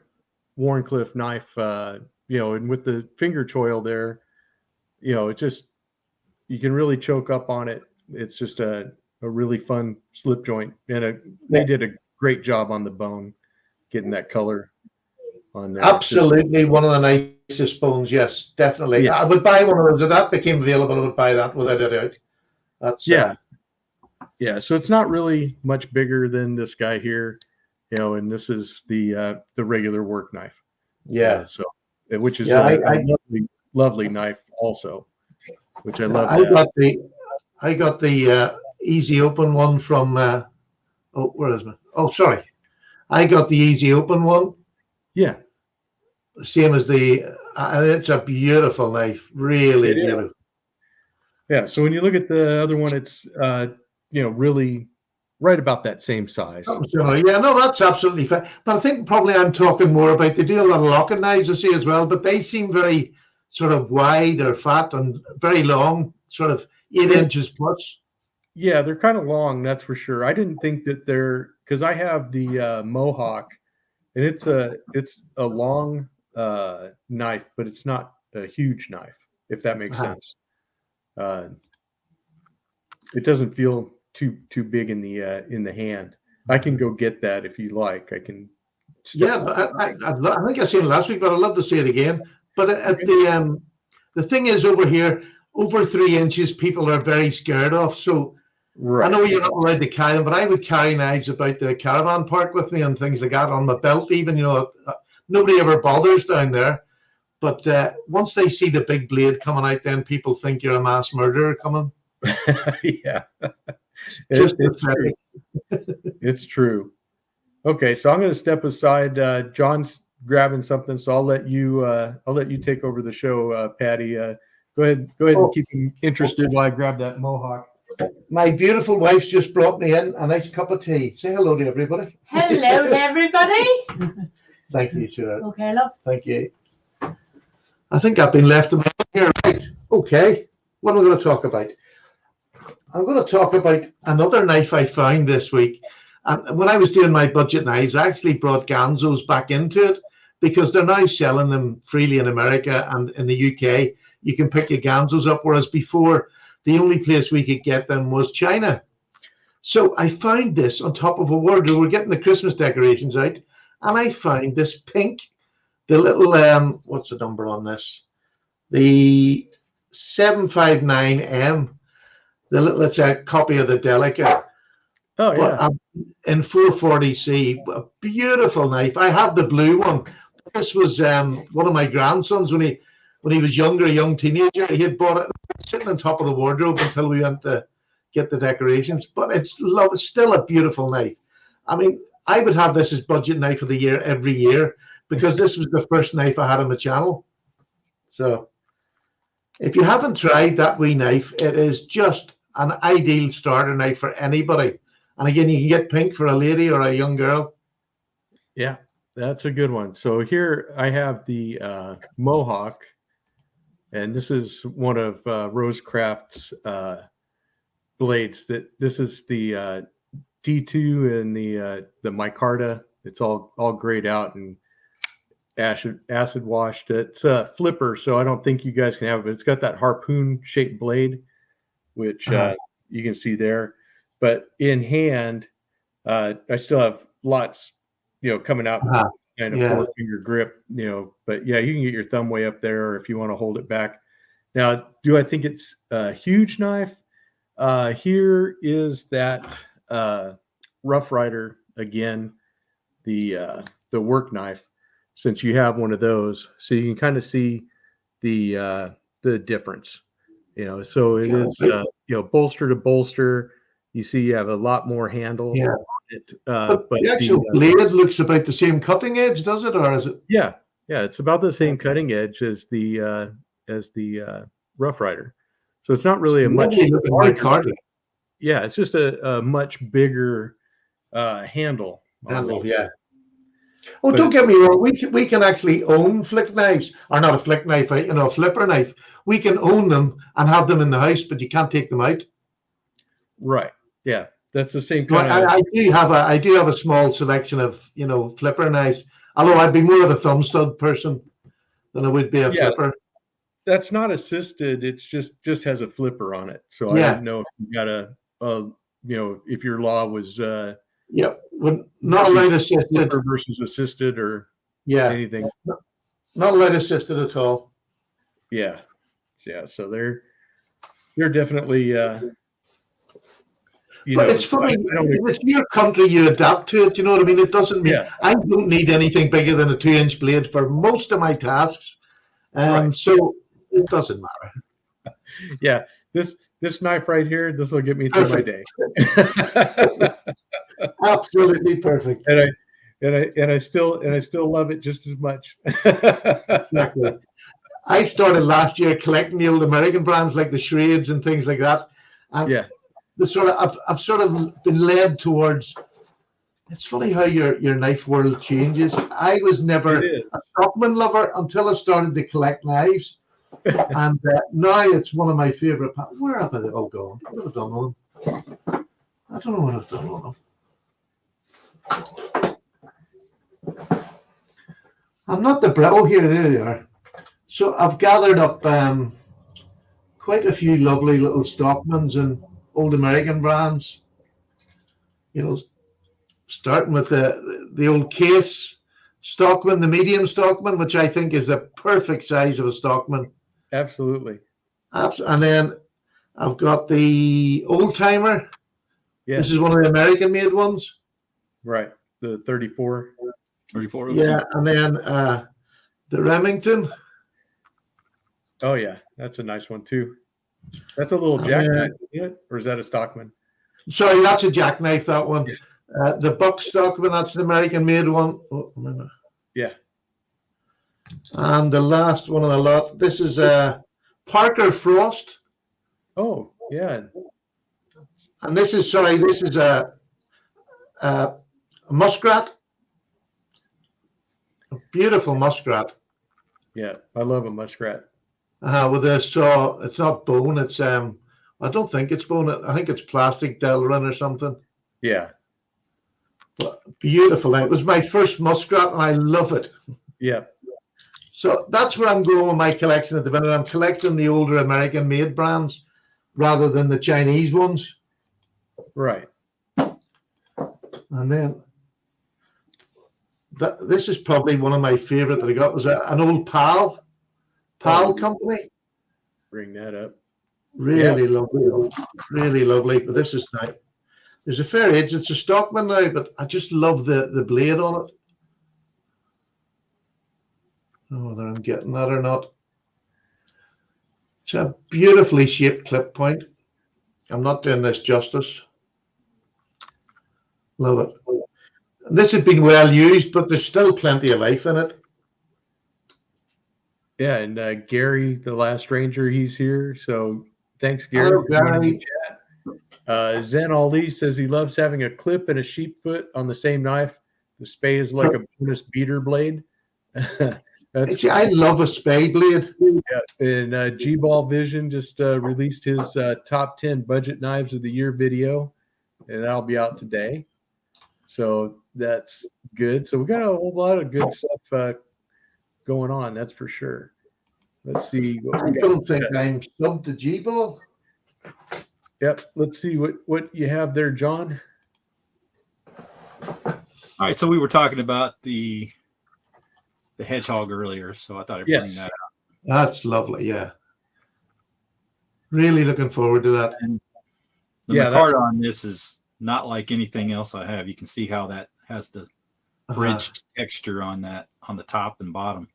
Warncliffe knife, and with the finger choil there, it just, you can really choke up on it. It's just a really fun slip joint, and they did a great job on the bone, getting that color on there. Absolutely one of the nicest bones. Yes, definitely. Yeah. I would buy one of those. If that became available, I would buy that without a doubt. That's Yeah. So it's not really much bigger than this guy here, and this is the regular work knife. Yeah. Which is Yeah, a lovely, lovely knife also, which I love. I got the easy open one from. Where is it? Oh, sorry. I got the easy open one. Yeah. Same as and it's a beautiful knife. Really beautiful. Yeah. So when you look at the other one, it's really right about that same size. Yeah, no, that's absolutely fine. But I think probably I'm talking more about, they do a lot of locking knives, I see, as well, but they seem very sort of wide or fat and very long, sort of 8 inches plus. Yeah, they're kind of long, that's for sure. I didn't think that because I have the Mohawk, and it's a long knife, but it's not a huge knife, if that makes sense. It doesn't feel too big in the hand. I can go get that if you like. I can. Yeah, I think I seen it last week, but I'd love to see it again. But the thing is, over here, over 3 inches, people are very scared of. So right. I know you're not allowed to carry them, but I would carry knives about the caravan park with me and things like that on my belt. Even nobody ever bothers down there. But once they see the big blade coming out, then people think you're a mass murderer coming. Yeah, it's true. It's true. Okay, so I'm going to step aside. John's grabbing something, so I'll let you take over the show, Patty. Go ahead and keep him interested while I grab that Mohawk. My beautiful wife's just brought me in a nice cup of tea. Say hello to everybody. Hello to everybody. Thank you, sir. Okay, love. Thank you. I think I've been left here. Right. Okay. What am I going to talk about? I'm going to talk about another knife I found this week. And when I was doing my budget knives, I actually brought Ganzos back into it because they're now selling them freely in America, and in the UK, you can pick your Ganzos up, whereas before, the only place we could get them was China. So I found this on top of a wardrobe. We're getting the Christmas decorations out, and I found this pink, the little, what's the number on this? The 759M, the little, it's a copy of the Delica. Oh, yeah. But in 440C, a beautiful knife. I have the blue one. This was one of my grandsons when he was younger, a young teenager. He had bought it, sitting on top of the wardrobe until we went to get the decorations. But it's still a beautiful knife. I mean, I would have this as budget knife of the year every year because this was the first knife I had on my channel. So if you haven't tried that wee knife, it is just an ideal starter knife for anybody. And again, you can get pink for a lady or a young girl. Yeah, that's a good one. So here I have the Mohawk, and this is one of Rosecraft's blades. This is the D2 and the micarta. It's all grayed out and acid washed. It's a flipper, so I don't think you guys can have it. But it's got that harpoon shaped blade, which you can see there. But in hand, I still have lots, coming out kind of 4-finger grip, But yeah, you can get your thumb way up there, or if you want to hold it back. Now, do I think it's a huge knife? Here is that Rough Rider again, the work knife. Since you have one of those, so you can kind of see the difference. So it is bolster to bolster. You see, you have a lot more handle. Yeah. On it, But but the actual blade looks about the same cutting edge, does it, or is it? yeah, it's about the same cutting edge as the Rough Rider. So it's not really a much Lovely looking white card. Yeah, it's just a much bigger handle. Handle, yeah. Oh, But don't get me wrong. We can actually own flick knives, or not a flick knife, a flipper knife. We can own them and have them in the house, but you can't take them out. Right. Yeah, that's the same So kind of. I do have a small selection of flipper knives. Although I'd be more of a thumb stud person than I would be a flipper. That's not assisted. It's just has a flipper on it. So Yeah. I didn't know if you got if your law was Yep, not allowed assisted versus assisted or anything. Not allowed assisted at all. Yeah. So they're definitely. But it's funny. If it's your country, you adapt to it. You know what I mean? It doesn't mean I don't need anything bigger than a 2-inch blade for most of my tasks. So it doesn't matter. Yeah, this knife right here, this will get me through my day. Absolutely perfect. And I still love it just as much. Exactly. I started last year collecting the old American brands like the Shreds and things like that. And I've sort of been led towards. It's funny how your knife world changes. I was never a Stockman lover until I started to collect knives, and now it's one of my favorite. Where have they all gone? What have I done on them? I don't know what I've done on them. I'm not the bro here. There they are. So I've gathered up quite a few lovely little Stockmans and old American brands. Starting with the old case Stockman, the medium Stockman, which I think is the perfect size of a Stockman. Absolutely. And then I've got the old timer. Yeah. This is one of the American made ones. Right. The 34. 34. Yeah. And then the Remington. Oh, yeah. That's a nice one, too. That's a little jackknife, isn't it? Or is that a Stockman? Sorry, that's a jackknife, that one. Yeah. The Buck Stockman, that's the American made one. Oh, yeah. And the last one of the lot, this is Parker Frost. Oh, yeah. And this is a Muskrat. A beautiful Muskrat. Yeah, I love a Muskrat. With a saw, it's not bone, it's I don't think it's bone, I think it's plastic Delrin or something. Yeah. But beautiful. It was my first Muskrat and I love it. Yeah. So that's where I'm going with my collection at the minute. I'm collecting the older American made brands rather than the Chinese ones. Right. And then this is probably one of my favorite that I got was an old PAL company. Bring that up. Really lovely. Really lovely. But this is nice. There's a fair edge. It's a Stockman now, but I just love the blade on it. I don't know whether I'm getting that or not. It's a beautifully shaped clip point. I'm not doing this justice. Love it. And this has been well used, but there's still plenty of life in it. Yeah, and Gary, the last ranger, he's here. So thanks, Gary. Hello, Gary. Zen Ali says he loves having a clip and a sheep foot on the same knife. The spay is like a bonus beater blade. I love a spay blade. Yeah, and G-Ball Vision just released his top 10 budget knives of the year video, and that'll be out today. So that's good. So we got a whole lot of good stuff going on, that's for sure. Let's see. I don't think I'm subbed to G-Ball. Yep. Let's see what you have there, John. All right. So we were talking about the hedgehog earlier, so I thought I'd bring that out. That's lovely. Yeah. Really looking forward to that. And the micarta on this is not like anything else I have. You can see how that has the bridged texture on that, on the top and bottom.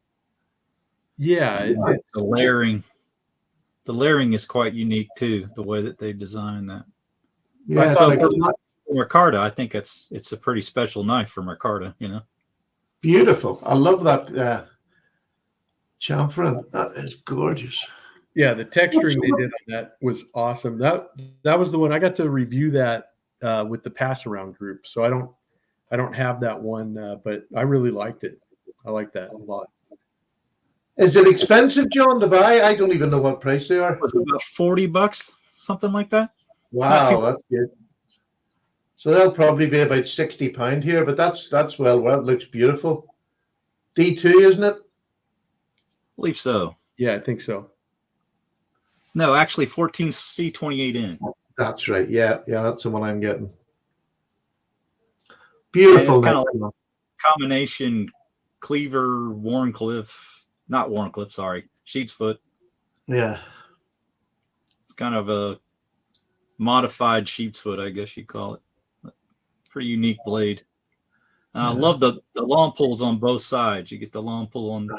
Yeah. The layering is quite unique too, the way that they designed that. Yeah, So it's not Ricardo, I think it's a pretty special knife from Ricardo. You know. beautiful. I love that chamfer. That is gorgeous. Yeah, the texturing they did on that was awesome. That was the one I got to review that with the pass around group. So I don't have that one, but I really liked it. I like that a lot. Is it expensive, John, to buy? I don't even know what price they are. Was it about $40, something like that? Wow, that's good. So they'll probably be about £60 here, but that's well, it looks beautiful. D2, isn't it? I believe so. Yeah, I think so. No, actually 14C28N. That's right. Yeah, that's the one I'm getting. Beautiful. It's kind of like a combination cleaver, not Warncliffe, sorry, sheep's foot. Yeah. It's kind of a modified sheep's foot, I guess you'd call it. Pretty unique blade. I love the long pulls on both sides. You get the long pull on.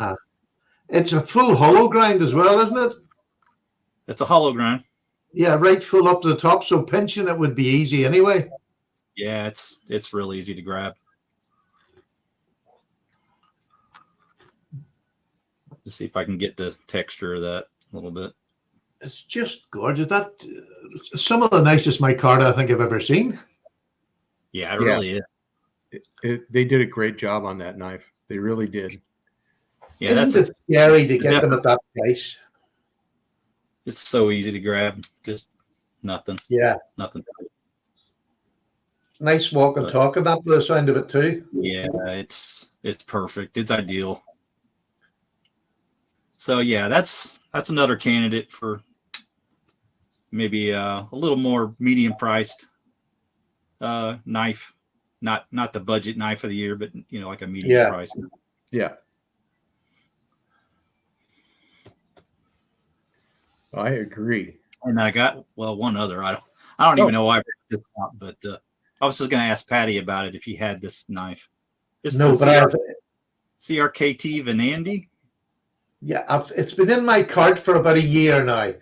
It's a full hollow grind as well, isn't it? It's a hollow grind. Yeah, right full up to the top. So pinching it would be easy anyway. Yeah, it's real easy to grab. Let's see if I can get the texture of that a little bit. It's just gorgeous. That some of the nicest micarta I think I've ever seen. Yeah, it really is. They did a great job on that knife. They really did. Yeah, Isn't it scary to get them at that price? It's so easy to grab. Just nothing. Yeah. Nothing. Nice walk and talk, and that by the sound of it too. Yeah, it's perfect. It's ideal. So yeah, that's another candidate for maybe a little more medium priced knife. Not the budget knife of the year, but like a medium price. Yeah. I agree. And I got one other. I don't even know why I brought this up, but I was just going to ask Patty about it if he had this knife. It's no, but CRKT Venandi. Yeah, it's been in my cart for about a year now.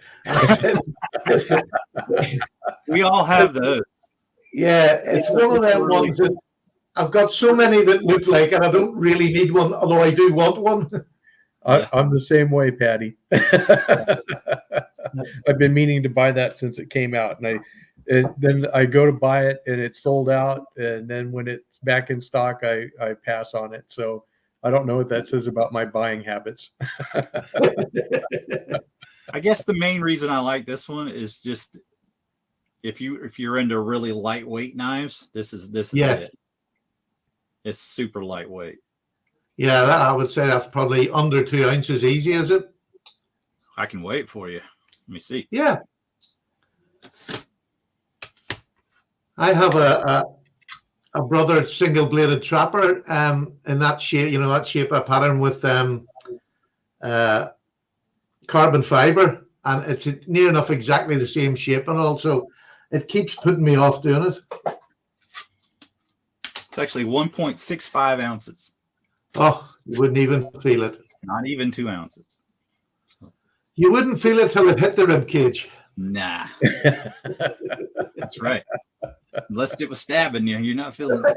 We all have those. Yeah, it's one of them ones that I've got so many that look like, and I don't really need one, although I do want one. I'm the same way, Patty. I've been meaning to buy that since it came out, and then I go to buy it and it's sold out, and then when it's back in stock, I pass on it. So I don't know what that says about my buying habits. I guess the main reason I like this one is just if you're into really lightweight knives, this is yes. it. It's super lightweight. Yeah, I would say that's probably under 2 ounces easy, is it? I can wait for you. Let me see. Yeah. I have a brother single bladed trapper in that shape, that shape of pattern with carbon fiber, and it's near enough exactly the same shape, and also it keeps putting me off doing it. It's actually 1.65 ounces. Oh, you wouldn't even feel it. Not even 2 ounces. You wouldn't feel it till it hit the rib cage. Nah. That's right. Unless it was stabbing you, you're not feeling it.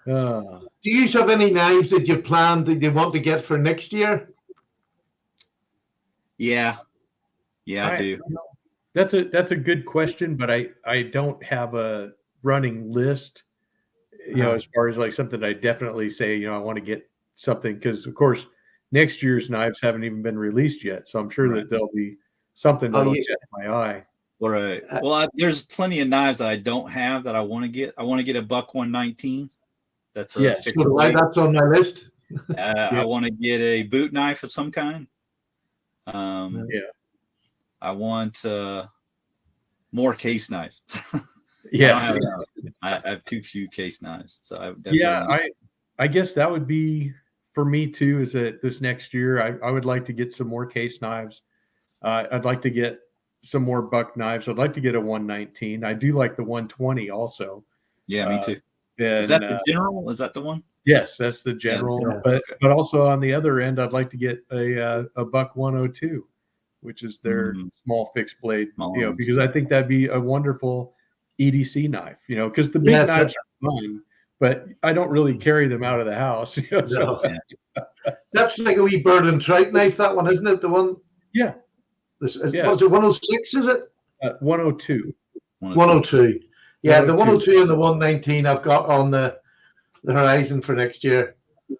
Do you have any knives that you planned that you want to get for next year? Yeah, I do. That's a good question, but I don't have a running list. As far as like something I definitely say, I want to get something, because of course next year's knives haven't even been released yet, so I'm sure that there'll be something that'll catch my eye. Right. Well, there's plenty of knives that I don't have that I want to get. I want to get a Buck 119. That's a that's on my list. I want to get a boot knife of some kind. I want more case knives. I have too few case knives, so I guess that would be for me too. Is that this next year I would like to get some more case knives. I'd like to get some more Buck knives. I'd like to get a 119. I do like the 120 also. Yeah, me too. Is that the General? Is that the one? Yes, that's the General. But also on the other end, I'd like to get a Buck 102. which is their Mhm. small fixed blade. Small You know, ones. because I think that'd be a wonderful EDC knife. You know, because the big Yes, knives are fun, but I don't really carry them out of the house. You know, so, no. That's like a wee bird and trout knife, that one, isn't it? The one, yeah, what is it, 106, is it? 102. 102. Yeah, the 102. 102 and the 119 I've got on the horizon for next year.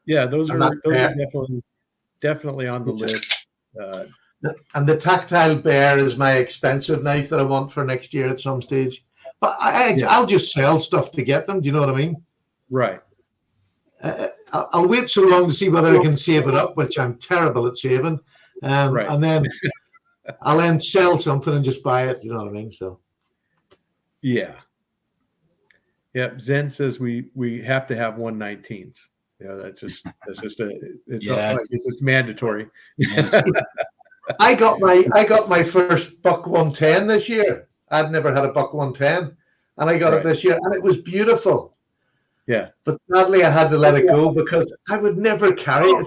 Yeah, those And are that definitely on the list. And the tactile bear is my expensive knife that I want for next year at some stage. But I'll just sell stuff to get them. Do you know what I mean? Right. I'll wait so long to see whether I can save it up, which I'm terrible at saving. Right. And then I'll then sell something and just buy it. You know what I mean? So Yeah. Yeah. Zen says we have to have 119s. Yeah, that's just it's mandatory. I got my first buck 110 this year. I'd never had a buck 110, and I got it this year, and it was beautiful. Yeah. But sadly, I had to let it go because I would never carry it.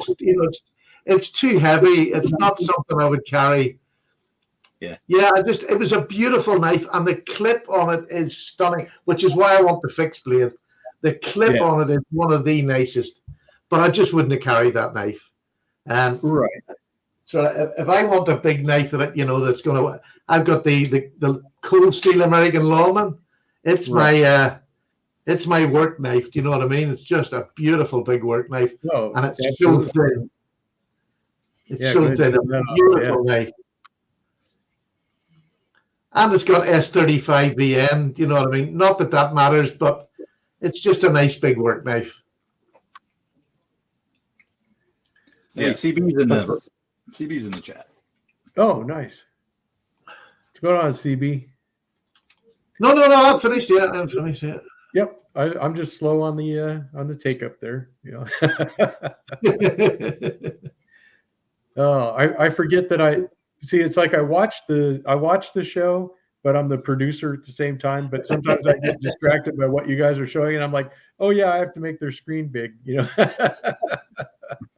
It's too heavy. It's not something I would carry. Yeah. Yeah. It was a beautiful knife, and the clip on it is stunning, which is why I want the fixed blade. The clip on it is one of the nicest, but I just wouldn't have carried that knife. Right. So if I want a big knife that that's going to, I've got the Cold Steel American Lawman. It's my work knife. Do you know what I mean? It's just a beautiful big work knife, and it's so thin. It's so thin. A beautiful knife, and it's got S35 BN. Do you know what I mean? Not that matters, but it's just a nice big work knife. Hey, CB's in the chat. Oh, nice. What's going on, CB? No, I'm finished yet. I'm finished yet. Yep. I'm just slow on the take up there. You know. Oh, I forget that I see. It's like I watch the show, but I'm the producer at the same time. But sometimes I get distracted by what you guys are showing, and I'm like, oh yeah, I have to make their screen big. You know.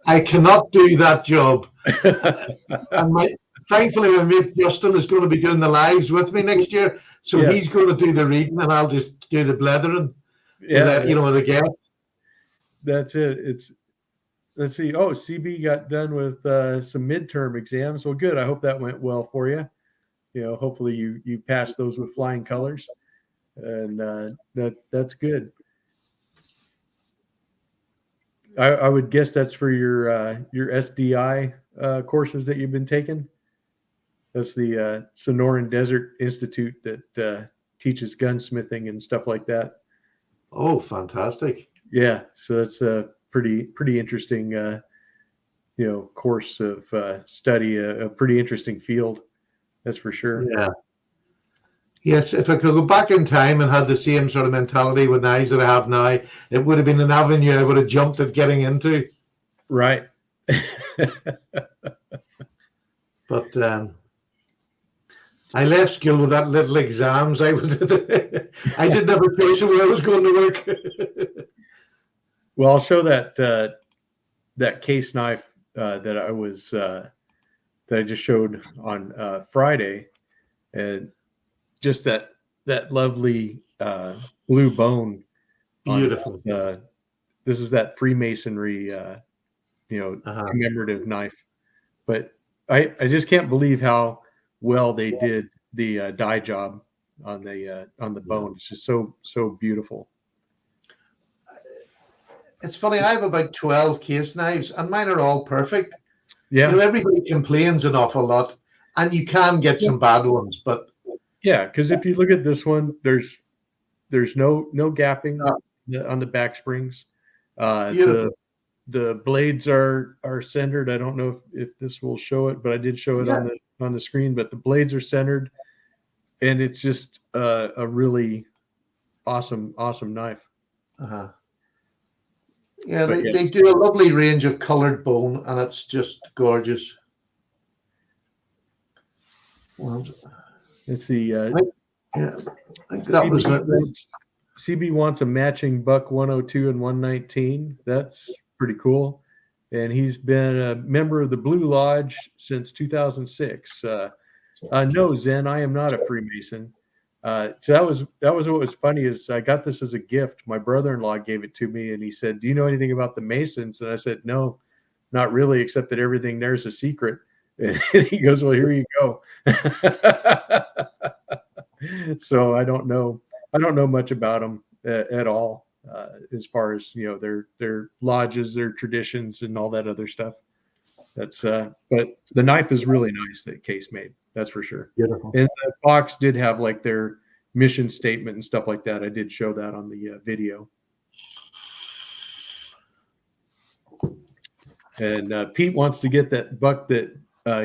I cannot do that job. And thankfully, my mate Justin is going to be doing the lives with me next year, so he's going to do the reading, and I'll just do the blethering. Yeah, with the guest. That's it. Let's see. Oh, CB got done with some midterm exams. Well, good. I hope that went well for you. You know, hopefully you passed those with flying colors, and that's good. I would guess that's for your SDI courses that you've been taking. That's the Sonoran Desert Institute that teaches gunsmithing and stuff like that. Oh, fantastic! Yeah, so it's a pretty interesting, course of study. A pretty interesting field, that's for sure. Yeah. Yes, if I could go back in time and had the same sort of mentality with knives that I have now, it would have been an avenue I would have jumped at getting into. Right. But I left school with that little exams. I didn't have a choice of where I was going to work. Well, I'll show that case knife that I just showed on Friday, and just that lovely blue bone. Beautiful. This is that Freemasonry, commemorative knife. But I just can't believe how well they did the dye job on the bone. It's just so beautiful. It's funny. I have about 12 case knives, and mine are all perfect. Yeah. Everybody complains an awful lot, and you can get some bad ones, but yeah, because if you look at this one, there's no gapping on the back springs. The blades are centered. I don't know if this will show it, but I did show it on the screen. But the blades are centered, and it's just a really awesome knife. Yeah, they do a lovely range of colored bone, and it's just gorgeous. Well, Let's see. I think that was it. CB wants a matching buck 102 and 119. That's pretty cool. and he's been a member of the Blue Lodge since 2006. No, Zen, I am not a Freemason. So that was what was funny is I got this as a gift. My brother-in-law gave it to me, and he said, "Do you know anything about the Masons?" And I said, "No, not really, except that everything there's a secret." And he goes, "Well, here you go." So I don't know much about them at all, as far as their lodges, their traditions, and all that other stuff. That's but the knife is really nice that Case made. That's for sure. Beautiful. And the box did have like their mission statement and stuff like that. I did show that on the video. And Pete wants to get that buck that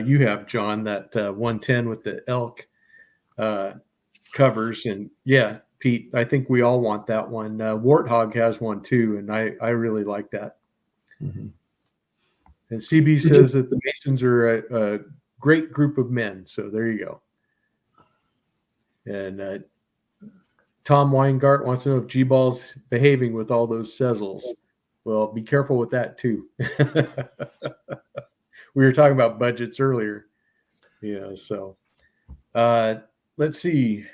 you have, John, that 110 with the elk covers. And yeah, Pete, I think we all want that one. Warthog has one too, and I really like that. Mm-hmm. And CB says that the Masons are a great group of men. So there you go. And Tom Weingart wants to know if G-Ball's behaving with all those sezzles. Well, be careful with that too. We were talking about budgets earlier. So let's see.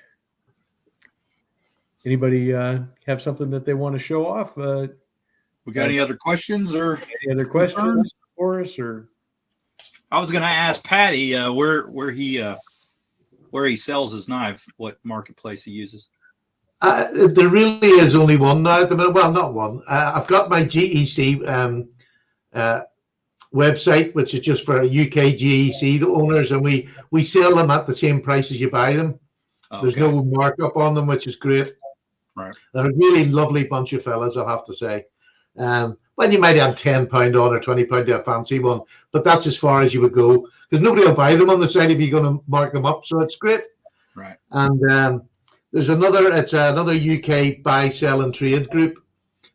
Anybody have something that they want to show off? We got any other questions or any other questions for us? Or I was going to ask Patty where he sells his knife, what marketplace he uses. There really is only one now at the minute. Well, not one. I've got my GEC website, which is just for UK GEC owners, and we sell them at the same price as you buy them. Okay. There's no markup on them, which is great. Right. They're a really lovely bunch of fellas, I'll have to say. Well, you might have £10 on or £20 to a fancy one, but that's as far as you would go because nobody will buy them on the site if you're going to mark them up. So it's great. Right. And there's another UK buy, sell, and trade group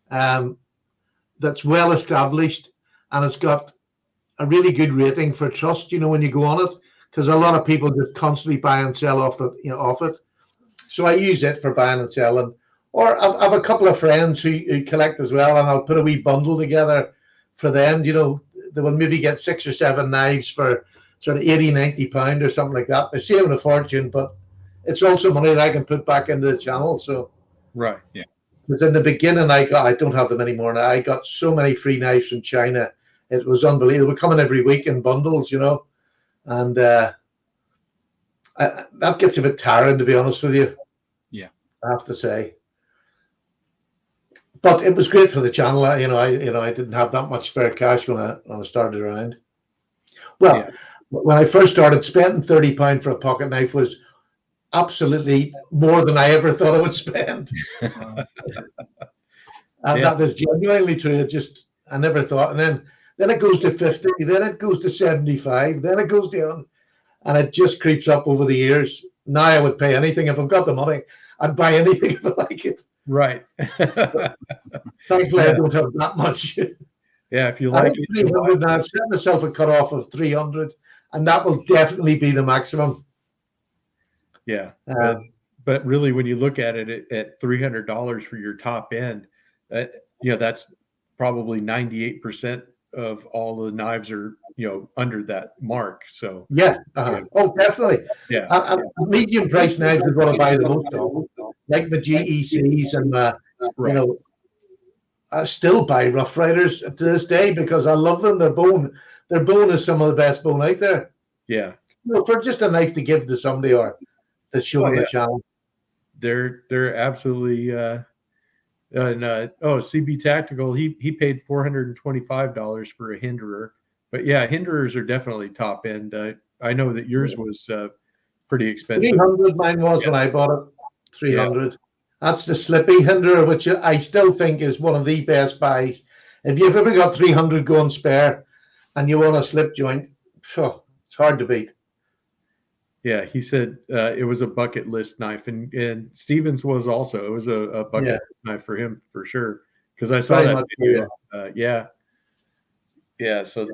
that's well established, and it's got a really good rating for trust. When you go on it, because a lot of people just constantly buy and sell off it. So I use it for buying and selling. Or I have a couple of friends who collect as well, and I'll put a wee bundle together for them. They will maybe get 6 or 7 knives for sort of £80-90 or something like that. They're saving a fortune, but it's also money that I can put back into the channel. So right, yeah. Because in the beginning, I don't have them anymore now. I got so many free knives from China. It was unbelievable. They were coming every week in bundles, and that gets a bit tiring, to be honest with you. Yeah, I have to say. But it was great for the channel. I didn't have that much spare cash when I started around. Well, yeah. When I first started, spending £30 for a pocket knife was absolutely more than I ever thought I would spend. And that is genuinely true. I never thought. And then it goes to 50, then it goes to 75, then it goes down, and it just creeps up over the years. Now I would pay anything if I've got the money. I'd buy anything if I like it. Right. Thankfully, I don't have that much. Yeah, if you like it. 300 now. I've set myself a cutoff of 300, and that will definitely be the maximum. Yeah. But really, when you look at it at $300 for your top end, that's probably 98% of all the knives are, under that mark. So yeah. Oh, definitely. Yeah. Medium price knives is what I buy the most of, like the GECs and I still buy Rough Riders to this day because I love them. Their bone is some of the best bone out there. Yeah. For just a knife to give to somebody or to show on the channel. They're absolutely CB Tactical, he paid $425 for a Hinderer. But yeah, Hinderers are definitely top end. I know that yours was pretty expensive. 300 mine was when I bought it. 300. Yeah. That's the Slippy Hinderer, which I still think is one of the best buys. If you've ever got 300 going spare and you want a slip joint, it's hard to beat. Yeah, he said it was a bucket list knife, and Stevens was also. It was a bucket list knife for him for sure, because I saw that video. Yeah. So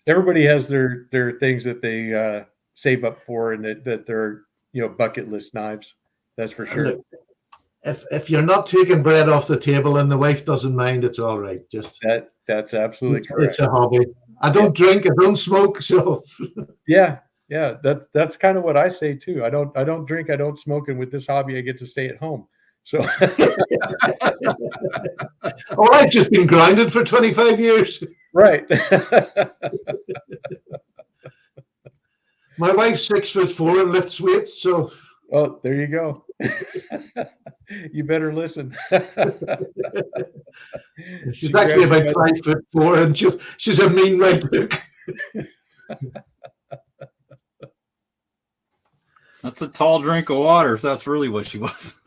everybody has their things that they save up for, and that they're bucket list knives. That's for sure. Look, if you're not taking bread off the table and the wife doesn't mind, it's all right. Just That's absolutely It's correct. a hobby. I don't drink, I don't smoke, so Yeah, yeah, that's kind of what I say too. I don't drink, I don't smoke, and with this hobby, I get to stay at home. So oh, I've just been grounded for 25 years. right. My wife's 6'4" and lifts weights, so Oh, there you go. You better listen. she's She actually grabs you about by 5'4", and she's a mean right hook. That's a tall drink of water, if that's really what she was.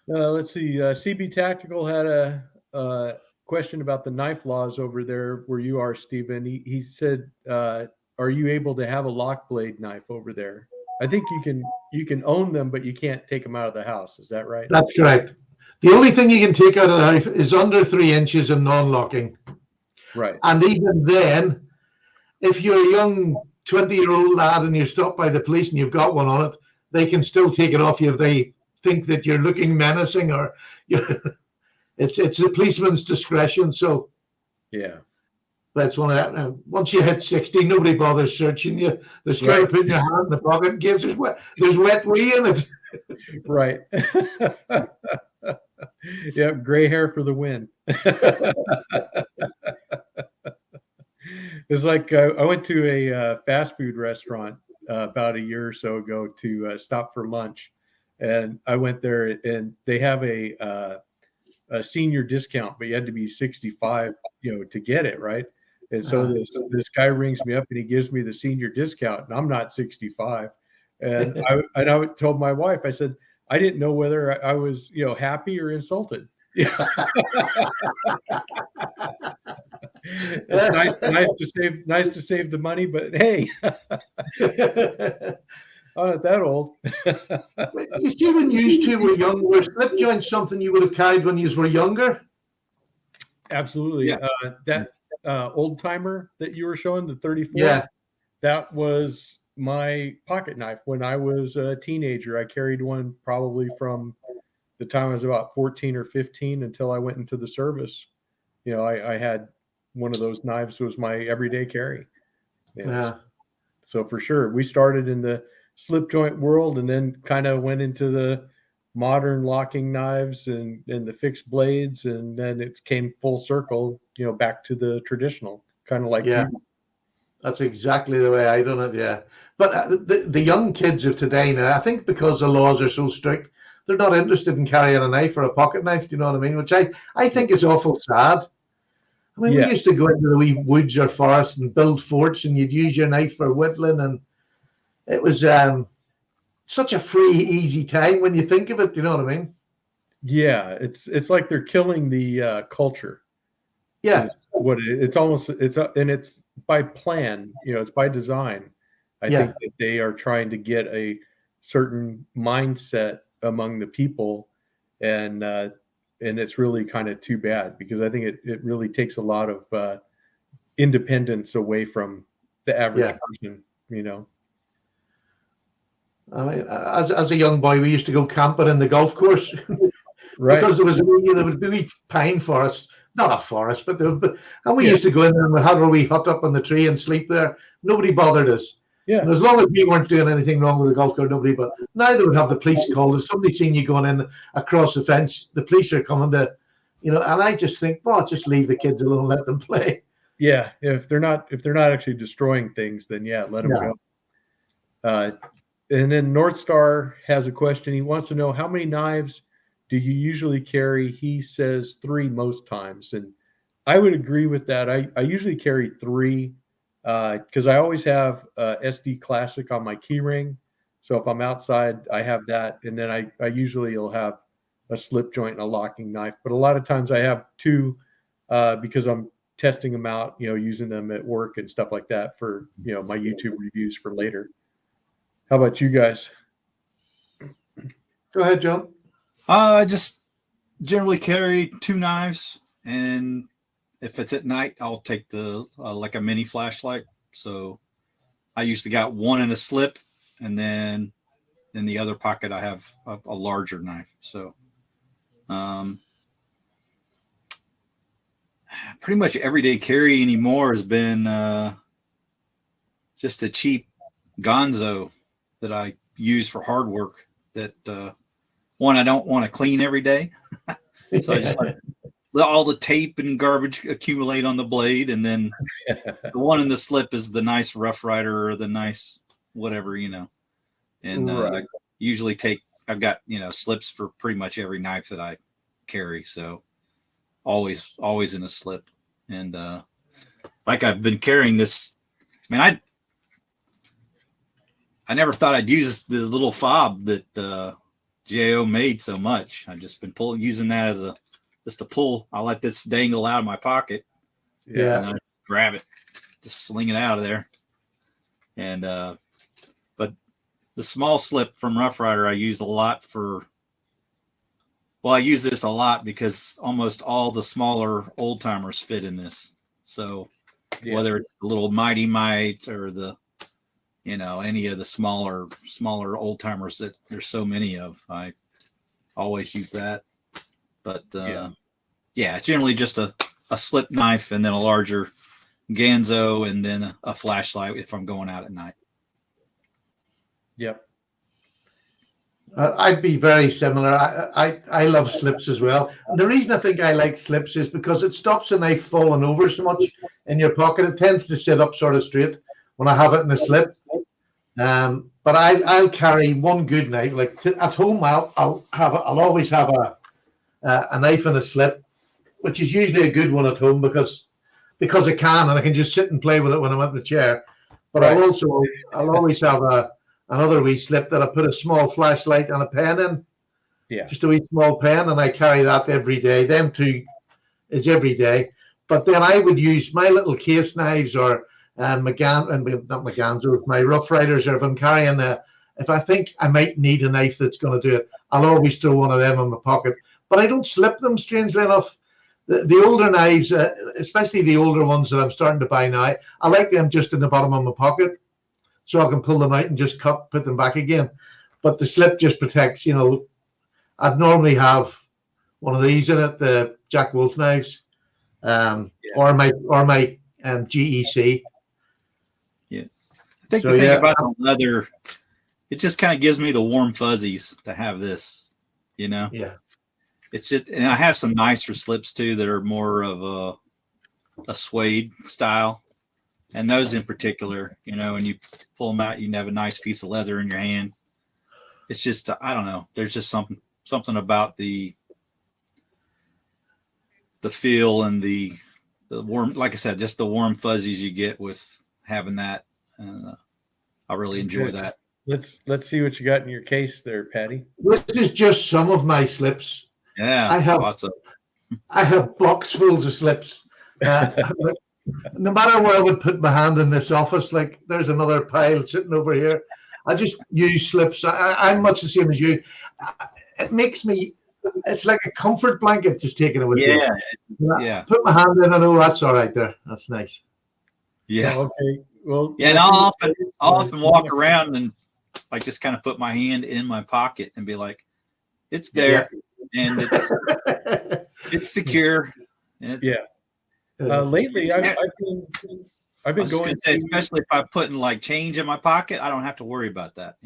let's see. CB Tactical had a question about the knife laws over there where you are, Stephen. He said, "Are you able to have a lock blade knife over there?" I think you can own them, but you can't take them out of the house. Is that right? That's correct. The only thing you can take out of the knife is under 3 inches and non-locking. Right. And even then, if you're a young 20-year-old lad and you're stopped by the police and you've got one on it, they can still take it off you if they think that you're looking menacing or you're, it's a policeman's discretion. So Yeah. that's one of that. Once you hit 60, nobody bothers searching you. They're scared of putting your hand in the pocket in case there's wet wee in it. Right. Yeah, gray hair for the win. It's like I went to a fast food restaurant about a year or so ago to stop for lunch, and I went there, and they have a senior discount, but you had to be 65, to get it, right? And so this guy rings me up and he gives me the senior discount, and I'm not 65, and I told my wife, I said, I didn't know whether I was happy or insulted. Yeah. It's nice to save the money, but hey, I'm not that old. You see, when you two were young, were slip joints something you would have carried when you were younger? Absolutely. Yeah. That old timer that you were showing, the 34, Yeah. that was my pocket knife when I was a teenager. I carried one probably from the time I was about 14 or 15 until I went into the service. I had one of those knives was my everyday carry. Yeah. So for sure, we started in the slip joint world and then kind of went into the modern locking knives and the fixed blades, and then it came full circle, back to the traditional, kind of like Yeah. you. That's exactly the way I done it. Yeah. But the young kids of today now, I think because the laws are so strict, they're not interested in carrying a knife or a pocket knife. Do you know what I mean? Which I think is awful sad. I mean, Yeah. we used to go into the wee woods or forest and build forts, and you'd use your knife for whittling, and it was such a free, easy time when you think of it. Do you know what I mean? Yeah, it's like they're killing the culture. Yeah. Is what it's by plan, it's by design. I Yeah. think that they are trying to get a certain mindset among the people, and it's really kind of too bad because I think it really takes a lot of independence away from the average person. I mean, as a young boy, we used to go camping in the golf course Right. because there would be wee pine forest, not a forest, but and we Yeah. used to go in there and we had our wee hut up on the tree and sleep there. Nobody bothered us. Yeah. And as long as we weren't doing anything wrong with the golf course, nobody. But now they would have the police called. If somebody seen you going in across the fence, the police are coming to, and I just think, well, just leave the kids alone, let them play. Yeah. If they're not actually destroying things, then let them go. And then North Star has a question. He wants to know, how many knives do you usually carry? He says 3 most times. And I would agree with that. I usually carry 3 because I always have SD Classic on my key ring. So if I'm outside, I have that. And then I usually will have a slip joint and a locking knife. But a lot of times I have 2 because I'm testing them out, using them at work and stuff like that for, my YouTube reviews for later. How about you guys? Go ahead, John. I just generally carry 2 knives, and if it's at night, I'll take the like a mini flashlight. So I used to got one in a slip, and then in the other pocket, I have a larger knife. So, pretty much everyday carry anymore has been just a cheap Gonzo that I use for hard work. That one I don't want to clean every day, so I just let all the tape and garbage accumulate on the blade, and then the one in the slip is the nice Rough Rider or the nice whatever, And Right. usually I've got slips for pretty much every knife that I carry, so always in a slip. And like I've been carrying this. I mean, I never thought I'd use the little fob that Jo made so much. I've just been using that as just a pull. I let this dangle out of my pocket. Yeah. And then I grab it, just sling it out of there. And but the small slip from Rough Rider I use a lot I use this a lot because almost all the smaller old timers fit in this. So whether it's the little Mighty Might or the any of the smaller old timers that there's so many of, I always use that. But it's generally just a slip knife and then a larger Ganzo and then a flashlight if I'm going out at night. Yep. I'd be very similar. I love slips as well. And the reason I think I like slips is because it stops a knife falling over so much in your pocket. It tends to sit up sort of straight when I have it in a slip. But I'll carry one good knife. Like at home, I'll always have a knife in a slip, which is usually a good one at home because I can, and I can just sit and play with it when I'm up in the chair. But Right. I'll always have another wee slip that I put a small flashlight and a pen in. Yeah. Just a wee small pen, and I carry that every day. Them two is every day. But then I would use my little case knives or not my Ganzo, my Rough Riders, or if I'm carrying if I think I might need a knife that's going to do it, I'll always throw one of them in my pocket. But I don't slip them, strangely enough. The older knives, especially the older ones that I'm starting to buy now, I like them just in the bottom of my pocket, so I can pull them out and just put them back again. But the slip just protects, I'd normally have one of these in it, the Jack Wolf knives, or my GEC. Yeah, I think So, the thing yeah. about the leather, it just kind of gives me the warm fuzzies to have this. Yeah. It's just, and I have some nicer slips too that are more of a suede style, and those in particular, when you pull them out, you can have a nice piece of leather in your hand. It's just, I don't know. There's just something about the feel and the warm, like I said, just the warm fuzzies you get with having that. I really enjoy that. Let's see what you got in your case there, Patty. This is just some of my slips. Yeah, I have lots of. I have box fulls of slips. No matter where I would put my hand in this office, like there's another pile sitting over here. I just use slips. I'm much the same as you. It makes me. It's like a comfort blanket just taking it with you. Yeah. Put my hand in. I know that's all right there. That's nice. Yeah. Oh, okay. Well. Yeah, and I'll often walk around and like just kind of put my hand in my pocket and be like, it's there, and it's secure. And Lately, I've been going, especially if I'm putting like change in my pocket, I don't have to worry about that.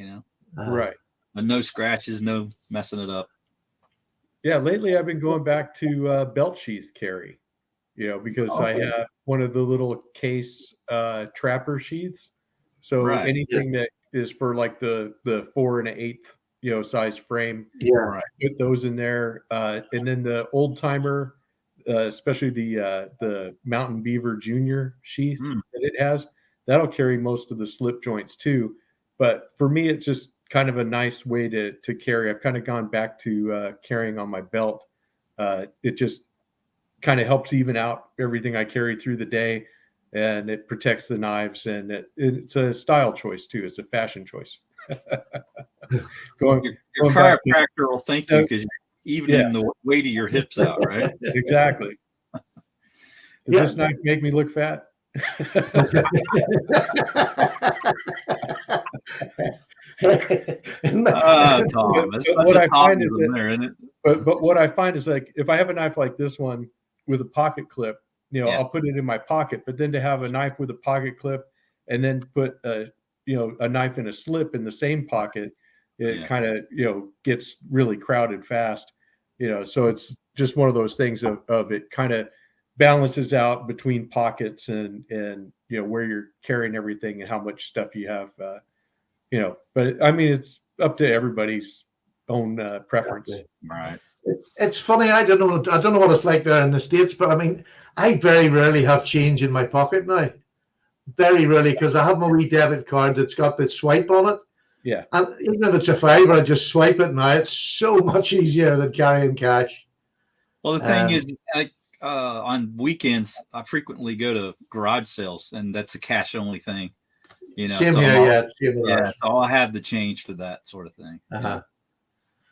Right. And no scratches, no messing it up. Yeah, lately I've been going back to belt sheath carry, because I have one of the little case trapper sheaths. So anything that is for like the 4 1/8, size frame, put those in there. And then the old timer, especially the Mountain Beaver Junior sheath that it has, that'll carry most of the slip joints too. But for me, it's just kind of a nice way to carry. I've kind of gone back to carrying on my belt. It just kind of helps even out everything I carry through the day, and it protects the knives, and it's a style choice too. It's a fashion choice. Your chiropractor will thank you because you're evening the weight of your hips out, right? Exactly. Does this knife make me look fat? Tom, But that's what a I find is Tomism that- there, isn't it? But what I find is like if I have a knife like this one with a pocket clip, Yeah. I'll put it in my pocket. But then to have a knife with a pocket clip and then put a knife in a slip in the same pocket, it kind of gets really crowded fast. So it's just one of those things of it kind of balances out between pockets and where you're carrying everything and how much stuff you have. But I mean it's up to everybody's own preference. Right. It's funny. I don't know what it's like there in the States, but I mean, I very rarely have change in my pocket now. Very rarely, because I have my wee debit card that's got the swipe on it. Yeah. And even if it's a $5, I just swipe it now. It's so much easier than carrying cash. Well, the thing is, on weekends, I frequently go to garage sales, and that's a cash only thing. Same so here, same with us. So I'll have the change for that sort of thing.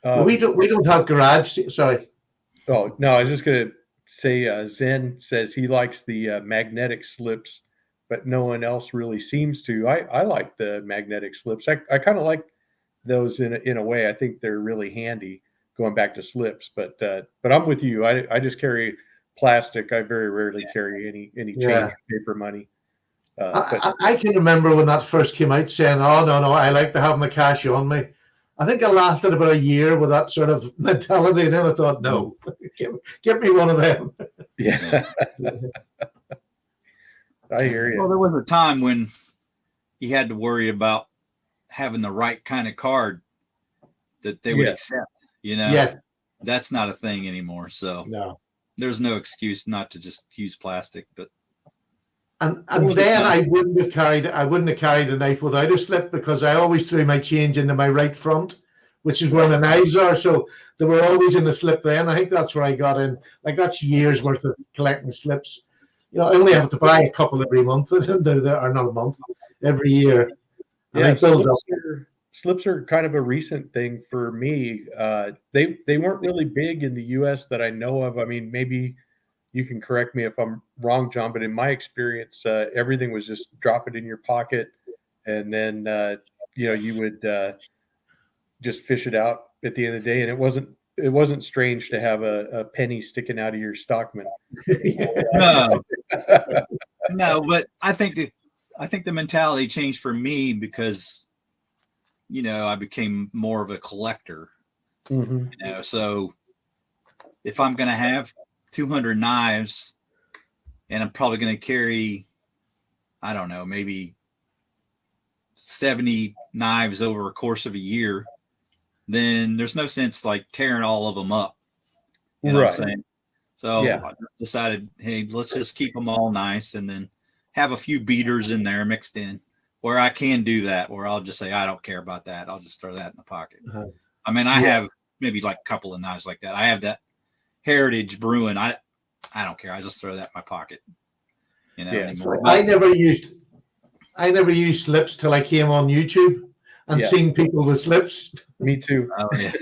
Well, we don't have garage. Sorry. Oh no, I was just gonna say Zen says he likes the magnetic slips, but no one else really seems to. I like the magnetic slips. I kind of like those in a way. I think they're really handy going back to slips. But I'm with you. I just carry plastic. I very rarely carry any change paper money. I can remember when that first came out saying, "Oh no, I like to have my cash on me." I think I lasted about a year with that sort of mentality, and then I thought, "No, get me one of them." Yeah, I hear you. Well, there was a time when you had to worry about having the right kind of card that they would accept. Yes, that's not a thing anymore. So there's no excuse not to just use plastic. But and then I wouldn't have carried the knife without a slip, because I always threw my change into my right front, which is where the knives are. So they were always in the slip then. I think that's where I got in. Like, that's years worth of collecting slips. I only have to buy a couple every month, or not a month, every year. And I build up. Slips are kind of a recent thing for me. They weren't really big in the U.S. that I know of. I mean, maybe you can correct me if I'm wrong, John, but in my experience, everything was just drop it in your pocket, and then you would just fish it out at the end of the day. And it wasn't strange to have a penny sticking out of your Stockman. No, but I think the mentality changed for me because I became more of a collector. Mm-hmm. So if I'm going to have 200 knives and I'm probably going to carry, I don't know, maybe 70 knives over a course of a year, then there's no sense like tearing all of them up. You know what I'm saying? So I decided, hey, let's just keep them all nice and then have a few beaters in there mixed in where I can do that, where I'll just say, I don't care about that. I'll just throw that in the pocket. I mean, I have maybe like a couple of knives like that. I have that Heritage Bruin. I don't care. I just throw that in my pocket. Anymore. I never used slips till I came on YouTube and seen people with slips. Me too. Oh, yeah.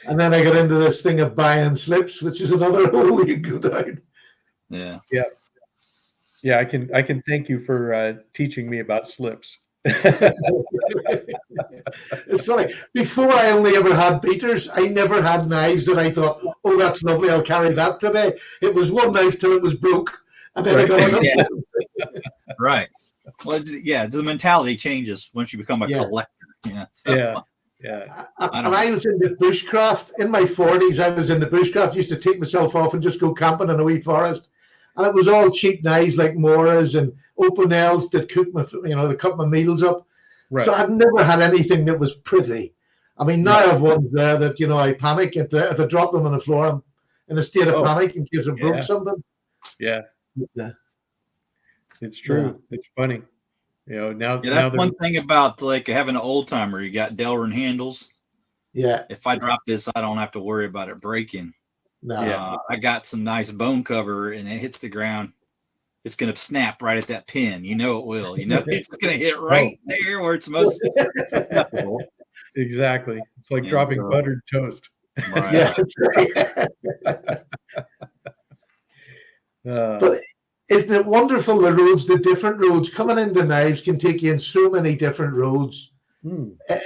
And then I got into this thing of buying slips, which is another hole you go down. Yeah. I can thank you for teaching me about slips. It's funny. Before, I only ever had beaters. I never had knives that I thought, "Oh, that's lovely. I'll carry that today." It was one knife till it was broke, and then I got another. Right. Well, the mentality changes once you become a collector. And I was in the bushcraft in my 40s. I was in the bushcraft. Used to take myself off and just go camping in a wee forest, and it was all cheap knives like Moras and Opinels that cook to cut my meals up. Right. So I've never had anything that was pretty. I mean, now I have ones there that I panic if I drop them on the floor. I'm in a state of panic in case I broke something. Yeah, it's true. It's funny. Now that's one thing about like having an old timer. You got Delrin handles. Yeah. If I drop this, I don't have to worry about it breaking. No. I got some nice bone cover, and it hits the ground. It's going to snap right at that pin. It will. It's going to hit right there where it's most susceptible. Exactly. It's like dropping buttered toast. Right. But isn't it wonderful, the different roads coming into knives can take you in so many different roads.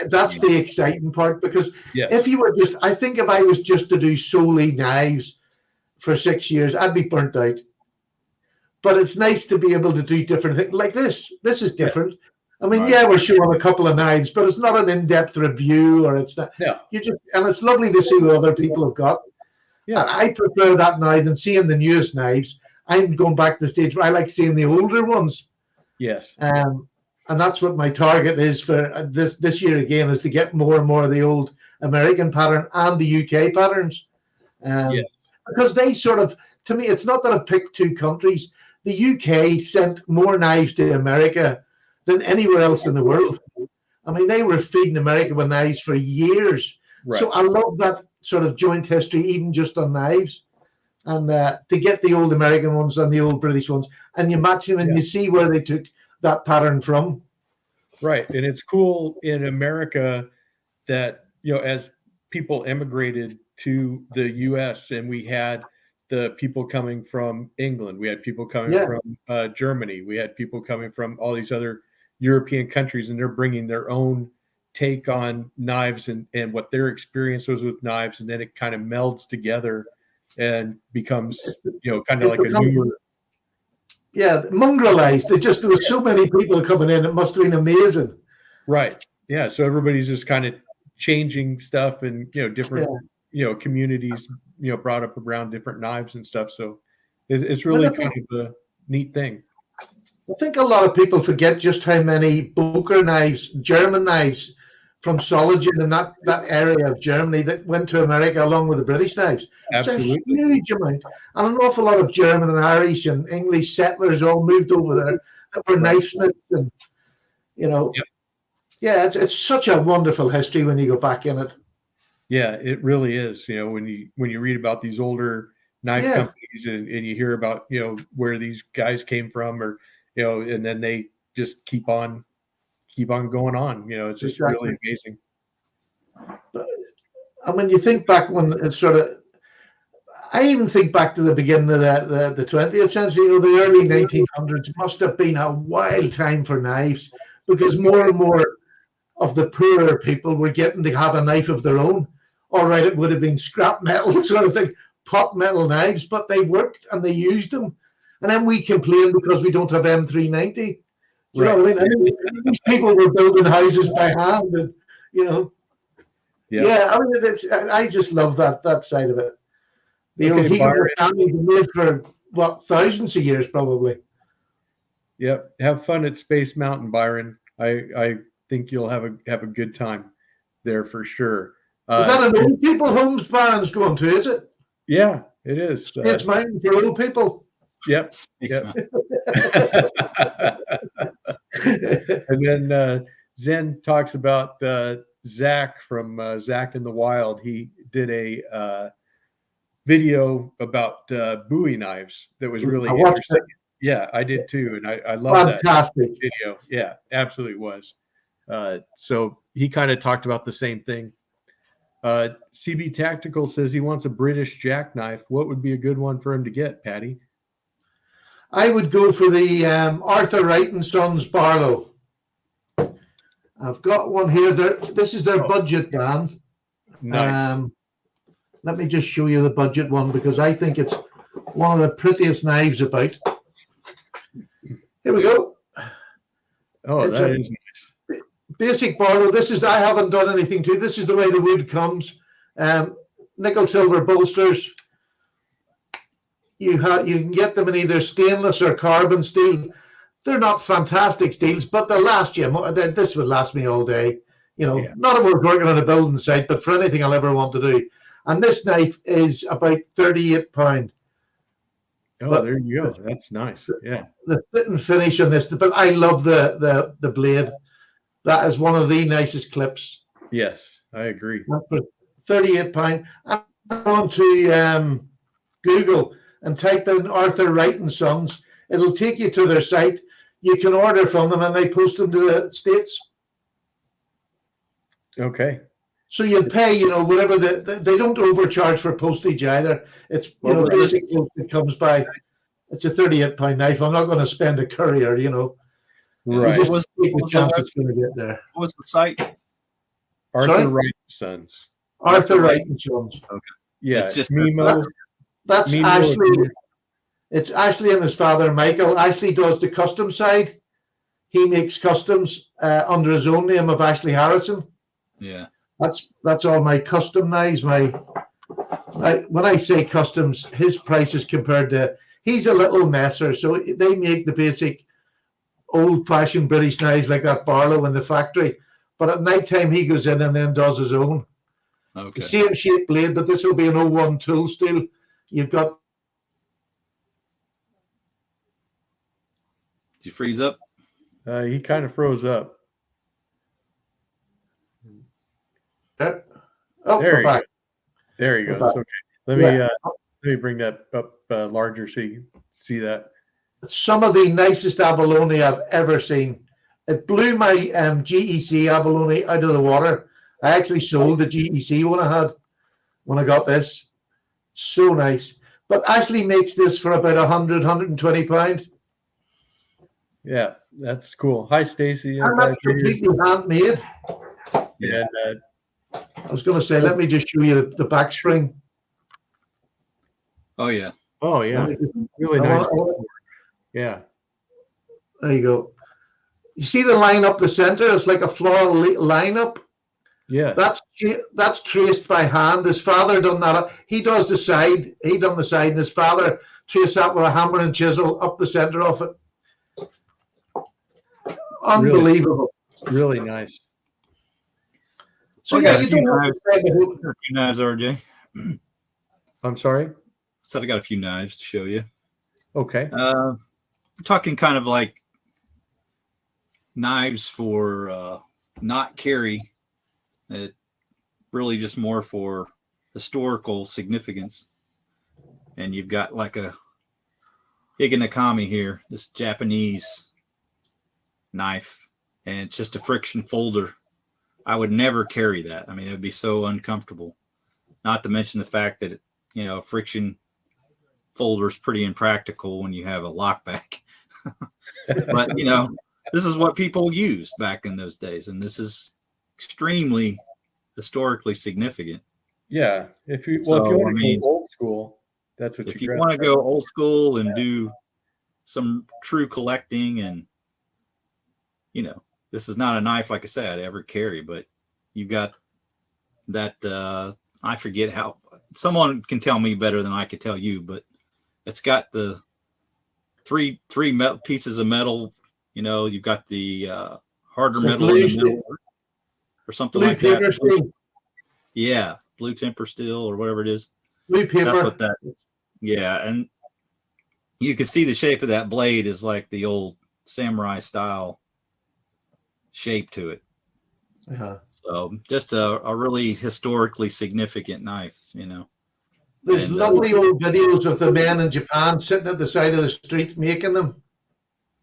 That's the exciting part, because Yes. if you were just, I think if I was just to do solely knives for 6 years, I'd be burnt out. But it's nice to be able to do different things like this. This is different. I mean, Right. yeah, we're showing a couple of knives, but it's not an in-depth review, or it's not. Yeah. You just, and it's lovely to see what other people have got. Yeah. And I prefer that now than seeing the newest knives. I'm going back to the stage where I like seeing the older ones. Yes. And that's what my target is for this year again, is to get more and more of the old American pattern and the UK patterns. Yes. Because they sort of, to me, it's not that I've picked two countries. The UK sent more knives to America than anywhere else in the world. I mean, they were feeding America with knives for years. Right. So I love that sort of joint history, even just on knives. And to get the old American ones and the old British ones, and you match them and you see where they took that pattern from. Right. And it's cool in America that, as people immigrated to the US, and we had the people coming from England, we had people coming from Germany, we had people coming from all these other European countries, and they're bringing their own take on knives and what their experience was with knives. And then it kind of melds together and becomes, kind of like a newer. Yeah, mongrelized. There were so many people coming in. It must have been amazing. Right. Yeah. So everybody's just kind of changing stuff, and different communities brought up around different knives and stuff. So it's really kind of a neat thing. I think a lot of people forget just how many Boker knives, German knives from Solingen and that area of Germany that went to America along with the British knives. Absolutely. It's a huge amount. And an awful lot of German and Irish and English settlers all moved over there that were knifesmiths, and yeah, it's such a wonderful history when you go back in it. Yeah, it really is. When you read about these older knife companies, and you hear about where these guys came from, or and then they just keep on going on. It's just really amazing. And when you think back, when it's sort of, I even think back to the beginning of the 20th century, the early 1900s must have been a wild time for knives, because more and more of the poorer people were getting to have a knife of their own. All right, it would have been scrap metal sort of thing, pot metal knives, but they worked and they used them. And then we complain because we don't have M390. Do you know what I mean? These people were building houses by hand, and I just love that side of it. The old families lived for thousands of years probably. Yep. Have fun at Space Mountain, Byron. I think you'll have a good time there for sure. Is that an old people homes Byron's going to, is it? Yeah, it is. It's Mountain for old people. Yep. And then Zen talks about Zach from Zach in the Wild. He did a video about Bowie knives that was really interesting. Yeah, I did too, and I love that video. Yeah, absolutely was. So he kind of talked about the same thing. CB Tactical says he wants a British jackknife. What would be a good one for him to get, Patty? I would go for the Arthur Wright and Sons Barlow. I've got one here. This is their budget brand. Nice. Let me just show you the budget one, because I think it's one of the prettiest knives about. Here we go. Oh, that is nice. Basic Barlow. I haven't done anything to. This is the way the wood comes. Nickel silver bolsters. You can get them in either stainless or carbon steel. They're not fantastic steels, but they'll last you. This would last me all day. Not if we're working on a building site, but for anything I'll ever want to do. And this knife is about £38. Oh, there you go. That's nice. Yeah. The fit and finish on this, but I love the blade. That is one of the nicest clips. Yes, I agree. £38. I'm on to Google and type in Arthur Wright and Sons. It'll take you to their site. You can order from them, and they post them to the States. Okay. So you pay, whatever they don't overcharge for postage either. It's basic it comes by. It's a £38 knife. I'm not going to spend a courier, Right. You just What's, take the what's chance the, it's going to get there. what's the site? Arthur Sorry? Wright and Sons. Arthur Wright and Sons. Yeah, It's just Mimo. That's Mimo Ashley. It's Ashley and his father, Michael. Ashley does the custom side. He makes customs under his own name of Ashley Harrison. Yeah. That's all my custom knives. When I say customs, his prices compared to, he's a little messer, so they make the basic old-fashioned British knives like that Barlow in the factory. But at night time, he goes in and then does his own. Okay. The same shape blade, but this will be an 01 tool steel. You've got. Did you freeze up? He kind of froze up. Oh, There we're you back. go. There he We're goes. back. Okay. Let me bring that up larger so you can see that. Some of the nicest abalone I've ever seen. It blew my GEC abalone out of the water. I actually sold the GEC one I had when I got this. So nice. But Ashley makes this for about 100, 120 pounds. Yeah, that's cool. Hi, Stacy. And that's completely handmade. Yeah. And I was going to say, let me just show you the back spring. Oh yeah. oh yeah, really nice. Yeah. There you go. You see the line up the center? It's like a floral line up. Yeah. That's traced by hand. His father done that. He does the side. He done the side, and his father traced that with a hammer and chisel up the center of it. Unbelievable. Really nice. So I yeah, got a you few don't have to say the whole. Got a few knives, RJ. I'm sorry. Said I got a few knives to show you. Okay. We're talking kind of like knives for not carry. It really just more for historical significance. And you've got like a Higanakami here, this Japanese knife, and it's just a friction folder. I would never carry that. I mean, it would be so uncomfortable. Not to mention the fact that a friction folder is pretty impractical when you have a lockback. But this is what people used back in those days, and this is extremely historically significant. Yeah. If you want to go old school, that's what if you want to go old school and do some true collecting, and this is not a knife, like I said, I'd ever carry, but you've got that I forget how, someone can tell me better than I could tell you, but it's got the three pieces of metal. You've got the harder metal in the middle or something like that. Steel. Yeah, blue temper steel or whatever it is. Blue paper. That's what that is. Yeah, and you can see the shape of that blade is like the old samurai style shape to it. Uh-huh. So just a really historically significant knife, There's lovely old videos of the men in Japan sitting at the side of the street making them.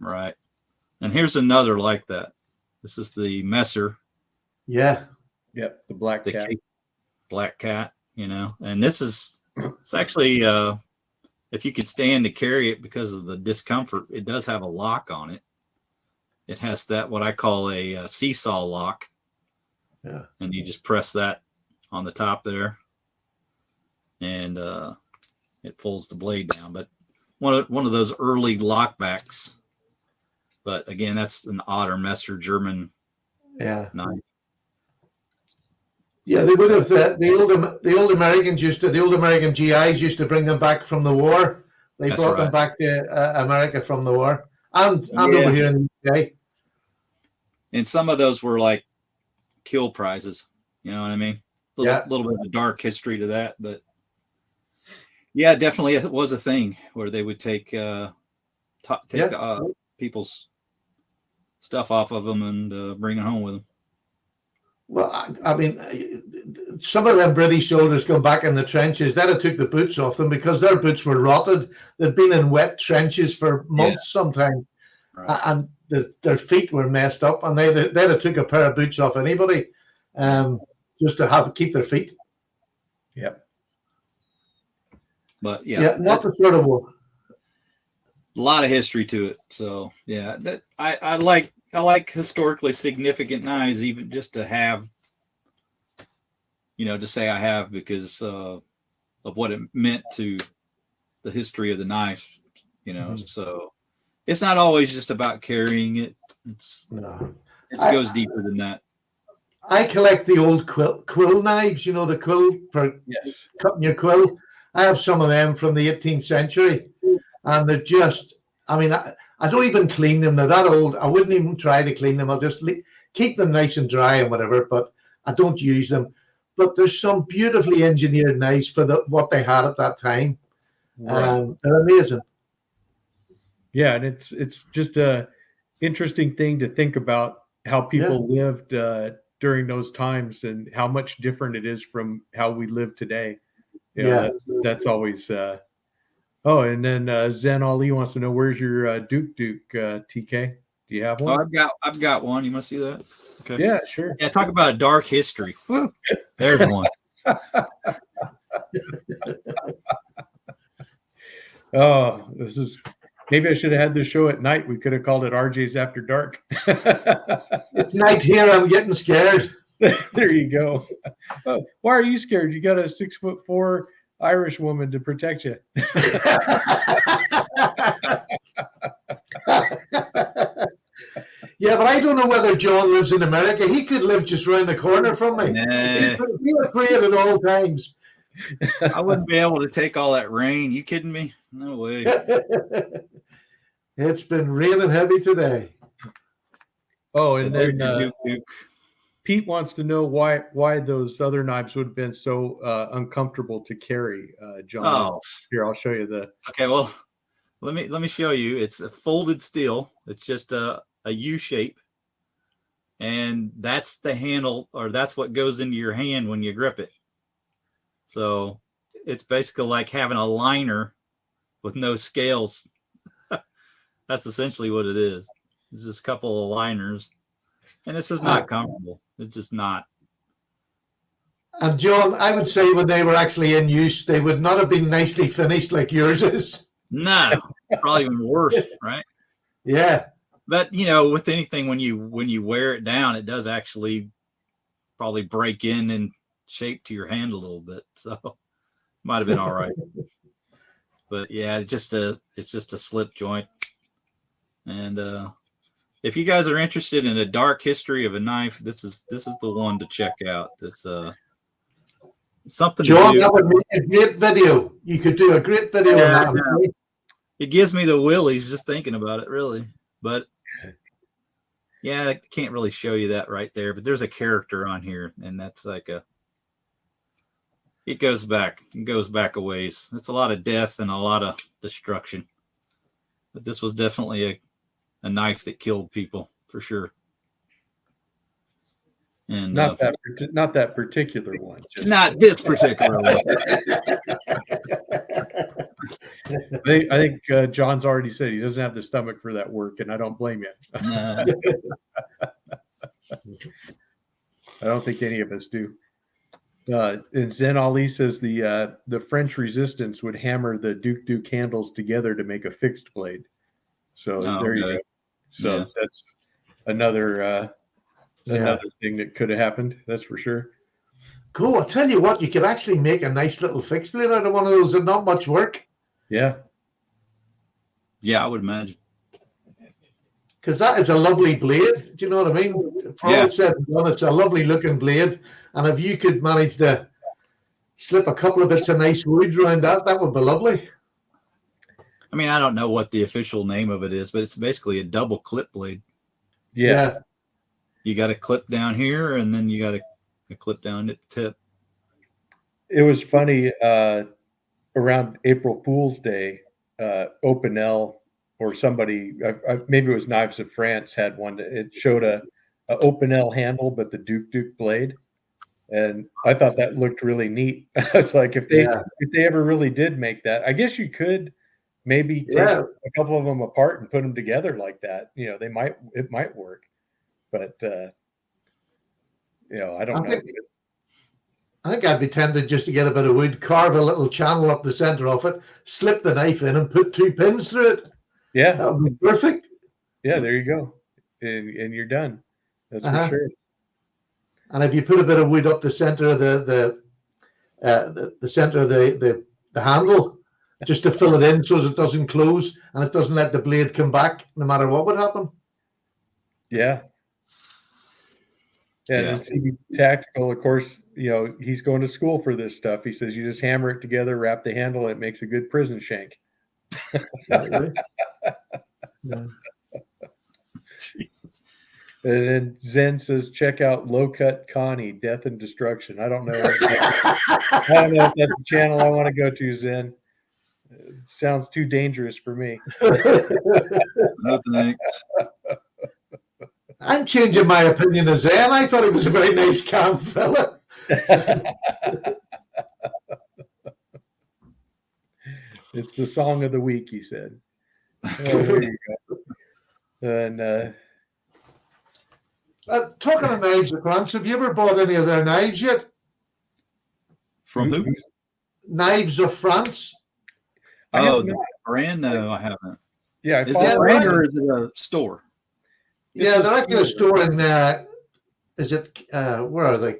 Right. And here's another like that. This is the Messer. Yeah. Yep. The black cat. Black cat, and it's actually, if you can stand to carry it because of the discomfort, it does have a lock on it. It has that, what I call a seesaw lock. Yeah. And you just press that on the top there, and it folds the blade down. But one of those early lockbacks. But again, that's an Otter Messer German knife. Yeah, they would have. The old Americans the old American GIs used to bring them back from the war. They brought them back to America from the war, and over here in the UK. And some of those were like kill prizes. You know what I mean? Little bit of a dark history to that, but yeah, definitely it was a thing where they would take people's stuff off of them and bring it home with them. Well, I mean, some of them British soldiers come back in the trenches. That have took the boots off them because their boots were rotted. They'd been in wet trenches for months sometimes, right. And their feet were messed up, and they'd have took a pair of boots off anybody, just to keep their feet. Yep. But not the sort of war. lot of history to it. So yeah, that I like historically significant knives, even just to have, to say I have, because of what it meant to the history of the knife. So it's not always just about carrying it. It goes deeper than that. I collect the old quill knives, the quill for cutting your quill. I have some of them from the 18th century, and they're just, I don't even clean them. They're that old. I wouldn't even try to clean them. I'll just keep them nice and dry and whatever, but I don't use them. But there's some beautifully engineered knives for what they had at that time. Right. They're amazing. Yeah, and it's just a interesting thing to think about how people lived during those times and how much different it is from how we live today. That's always. And then Zen Ali wants to know, where's your Duke TK? Do you have one? Oh, I've got one. You must see that. Okay. Yeah, sure. Yeah, talk about a dark history. Woo. There's one. Oh, this is. Maybe I should have had this show at night. We could have called it RJ's After Dark. It's night here. I'm getting scared. There you go. Why are you scared? You got a 6'4" Irish woman to protect you. Yeah, but I don't know whether John lives in America. He could live just round the corner from me. Nah. He's afraid at all times. I wouldn't be able to take all that rain. You kidding me? No way. It's been raining heavy today. Oh, and then Duke. Pete wants to know why those other knives would have been so uncomfortable to carry, John. Oh, here, I'll show you the. Okay, well, let me show you. It's a folded steel. It's just a U shape, and that's the handle, or that's what goes into your hand when you grip it. So it's basically like having a liner with no scales. That's essentially what it is. It's just a couple of liners, and it's just not comfortable. It's just not. And John, I would say when they were actually in use, they would not have been nicely finished like yours is. No, probably even worse, right? Yeah. But with anything, when you wear it down, it does actually probably break in and shape to your hand a little bit. So might have been all right. But yeah, it's just a slip joint. And if you guys are interested in a dark history of a knife, this is the one to check out. It's something. John, that would be a great video. You could do a great video on that. Yeah. It gives me the willies just thinking about it, really. But yeah, I can't really show you that right there. But there's a character on here, and that's like it goes back a ways. It's a lot of death and a lot of destruction. But this was definitely a knife that killed people for sure. And not that particular one. Not this particular one. I think John's already said he doesn't have the stomach for that work, and I don't blame you. Nah. I don't think any of us do. And Zen Ali says the French resistance would hammer the Duke handles together to make a fixed blade. So there you go. So that's another thing that could have happened. That's for sure. Cool. I'll tell you what, you could actually make a nice little fixed blade out of one of those and not much work. Yeah. Yeah, I would imagine. Because that is a lovely blade. Do you know what I mean? For all it's said and done, it's a lovely looking blade. And if you could manage to slip a couple of bits of nice wood around that would be lovely. I mean, I don't know what the official name of it is, but it's basically a double clip blade. Yeah. You got a clip down here, and then you got a clip down at the tip. It was funny. Around April Fool's Day, Opinel or somebody, maybe it was Knives of France, had one. It showed a Opinel handle, but the Duke blade. And I thought that looked really neat. It's like if they ever really did make that, I guess you could maybe take a couple of them apart and put them together like that. It might work, but I don't know. I think I'd be tempted just to get a bit of wood, carve a little channel up the center of it, slip the knife in, and put 2 pins through it. Yeah. That would be perfect. Yeah, there you go. And you're done. That's Uh-huh. for sure. And if you put a bit of wood up the center of the center of the handle, just to fill it in so it doesn't close and it doesn't let the blade come back, no matter what would happen. Yeah. And Yeah. it's tactical. Of course, he's going to school for this stuff. He says you just hammer it together, wrap the handle, and it makes a good prison shank. Yeah. Jesus. And then Zen says, check out Low Cut Connie, Death and Destruction. I don't know. I don't know if that's the channel I want to go to, Zen. It sounds too dangerous for me. No thanks. I'm changing my opinion of Zen. I thought he was a very nice, calm fella. It's the song of the week, he said. Oh, there you go. And Talking of knives at France, have you ever bought any of their knives yet? From who? Knives of France. Oh, the brand? No, I haven't. Yeah, Is it a brand or is it a store? Yeah, they're actually a store in, is it, where are they?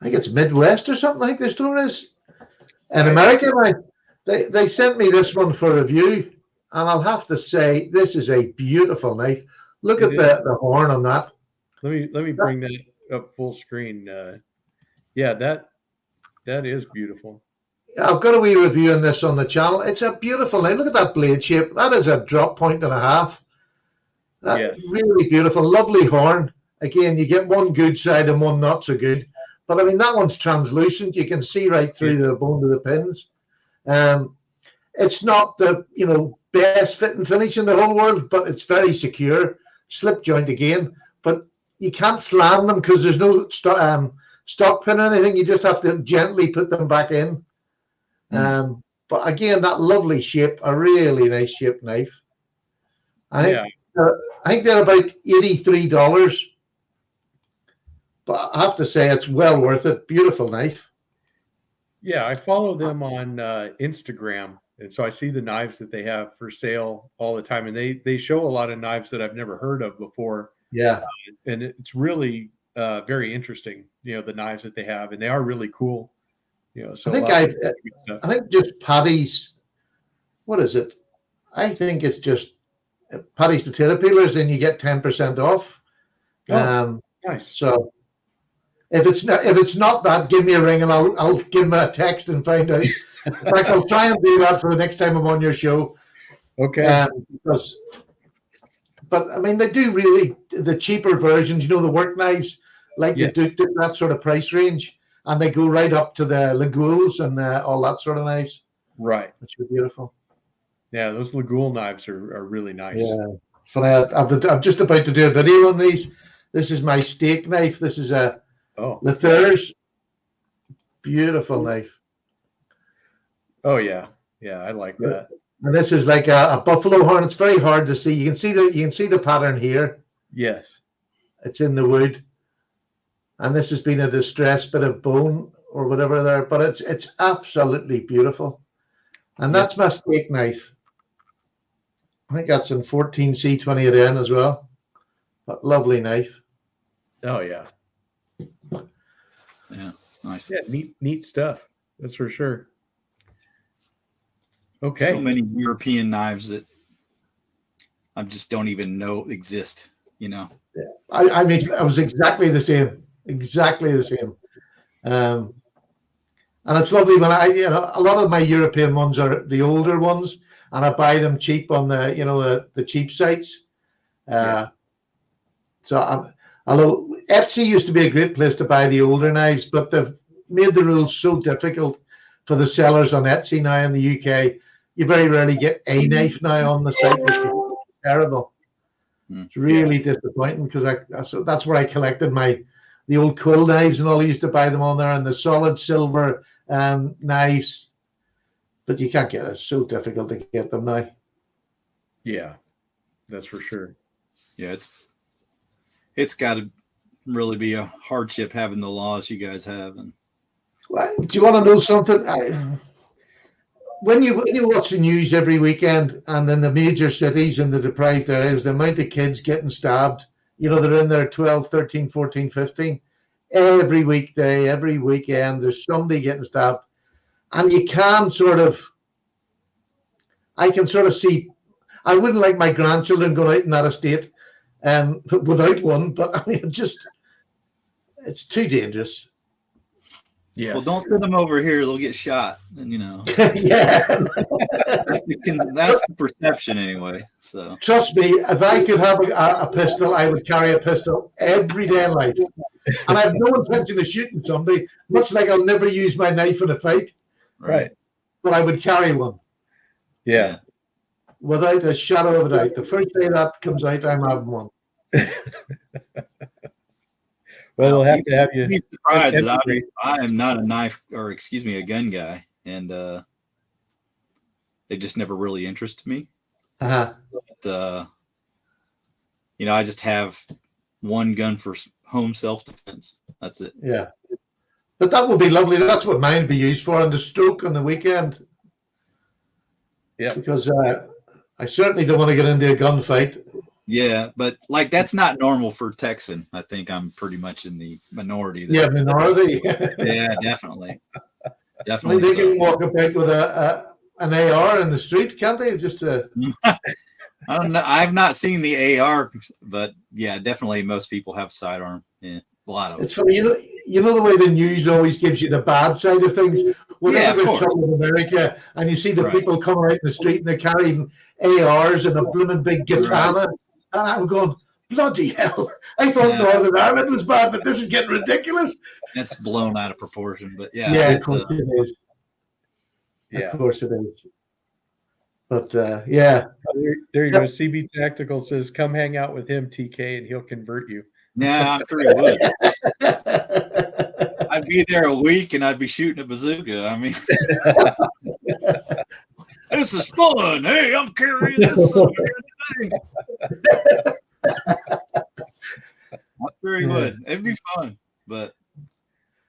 I think it's Midwest or something like the store is. In America, they sent me this one for review, and I'll have to say, this is a beautiful knife. Look at the horn on that. Let me bring that up full screen. Yeah, that is beautiful. I've got a wee review on this on the channel. It's a beautiful knife. Look at that blade shape. That is a drop point and a half. That's really beautiful. Lovely horn. Again, you get one good side and one not so good. But I mean, that one's translucent. You can see right through the bone of the pins. It's not the best fit and finish in the whole world, but it's very secure. Slip joint again, but you can't slam them because there's no stock pin or anything. You just have to gently put them back in. But again, that lovely shape, a really nice shaped knife. I think they're about $83, but I have to say it's well worth it. Beautiful knife. Yeah, I follow them on Instagram, and so I see the knives that they have for sale all the time, and they show a lot of knives that I've never heard of before. Yeah, and it's really very interesting. The knives that they have, and they are really cool. So I think just Paddy's. What is it? I think it's just Paddy's potato peelers, and you get 10% off. Nice. So if it's not that, give me a ring and I'll give him a text and find out. In fact, I'll try and do that for the next time I'm on your show. Okay. But I mean, they do really the cheaper versions. The work knives, like the Duke, that sort of price range, and they go right up to the Legouls and all that sort of knives. Right. Which are beautiful. Yeah, those Legoul knives are really nice. Yeah. Funny, I'm just about to do a video on these. This is my steak knife. This is a Lethers. Beautiful knife. Oh yeah, I like that. And this is like a buffalo horn. It's very hard to see. You can see the pattern here. Yes. It's in the wood. And this has been a distressed bit of bone or whatever there, but it's absolutely beautiful. And that's my steak knife. I think that's in 14C28N as well. But lovely knife. Oh yeah. Yeah, it's nice. Yeah, neat stuff. That's for sure. Okay. So many European knives that I just don't even know exist. Yeah. I was exactly the same. Exactly the same. And it's lovely when a lot of my European ones are the older ones, and I buy them cheap on the cheap sites. So although Etsy used to be a great place to buy the older knives, but they've made the rules so difficult for the sellers on Etsy now in the UK. You very rarely get a knife now on the site, which is terrible. It's really disappointing because that's where I collected the old quill knives and all. I used to buy them on there, and the solid silver knives. But you can't get it. It's so difficult to get them now. Yeah, that's for sure. Yeah, it's got to really be a hardship having the laws you guys have. And Well, do you want to know something? when you watch the news every weekend, and in the major cities in the deprived areas, the amount of kids getting stabbed, they're in their 12, 13, 14, 15. Every weekday, every weekend, there's somebody getting stabbed. And I can sort of see, I wouldn't like my grandchildren going out in that estate without one, but I mean, it's too dangerous. Yes. Well, don't send them over here; they'll get shot. And Yeah. that's the perception anyway. So Trust me, if I could have a pistol, I would carry a pistol every day in life. And I have no intention of shooting somebody, much like I'll never use my knife in a fight. Right. But I would carry one. Yeah. Without a shadow of a doubt. The first day that comes out, I'm having one. Well, we'll have to have you. Be surprised that I am not a gun guy, and they just never really interested me. Uh-huh. But, I just have one gun for home self-defense. That's it. Yeah. But that would be lovely. That's what mine would be used for on the stroke on the weekend. Yeah. Because I certainly don't want to get into a gunfight. Yeah, but that's not normal for Texan. I think I'm pretty much in the minority there. Yeah, minority. Yeah, definitely. I mean, Definitely. they can walk about with an AR in the street, can't they? Just I don't know. I've not seen the AR, but yeah, definitely most people have sidearm. Yeah, a lot of them. It's funny, you know the way the news always gives you the bad side of things. Whenever there's trouble in America, and you see the people coming out in the street and they're carrying ARs and a blooming big katana, and I'm going, bloody hell! I thought Northern Ireland was bad, but this is getting ridiculous. It's blown out of proportion, but yeah, of course it is. Yeah, of course it is. But yeah, there you go. CB Tactical says, "Come hang out with him, TK, and he'll convert you." Yeah, I'm sure he would. I'd be there a week and I'd be shooting a bazooka. I mean, this is fun. Hey, I'm carrying this over here today. I'm sure he would. It'd be fun, but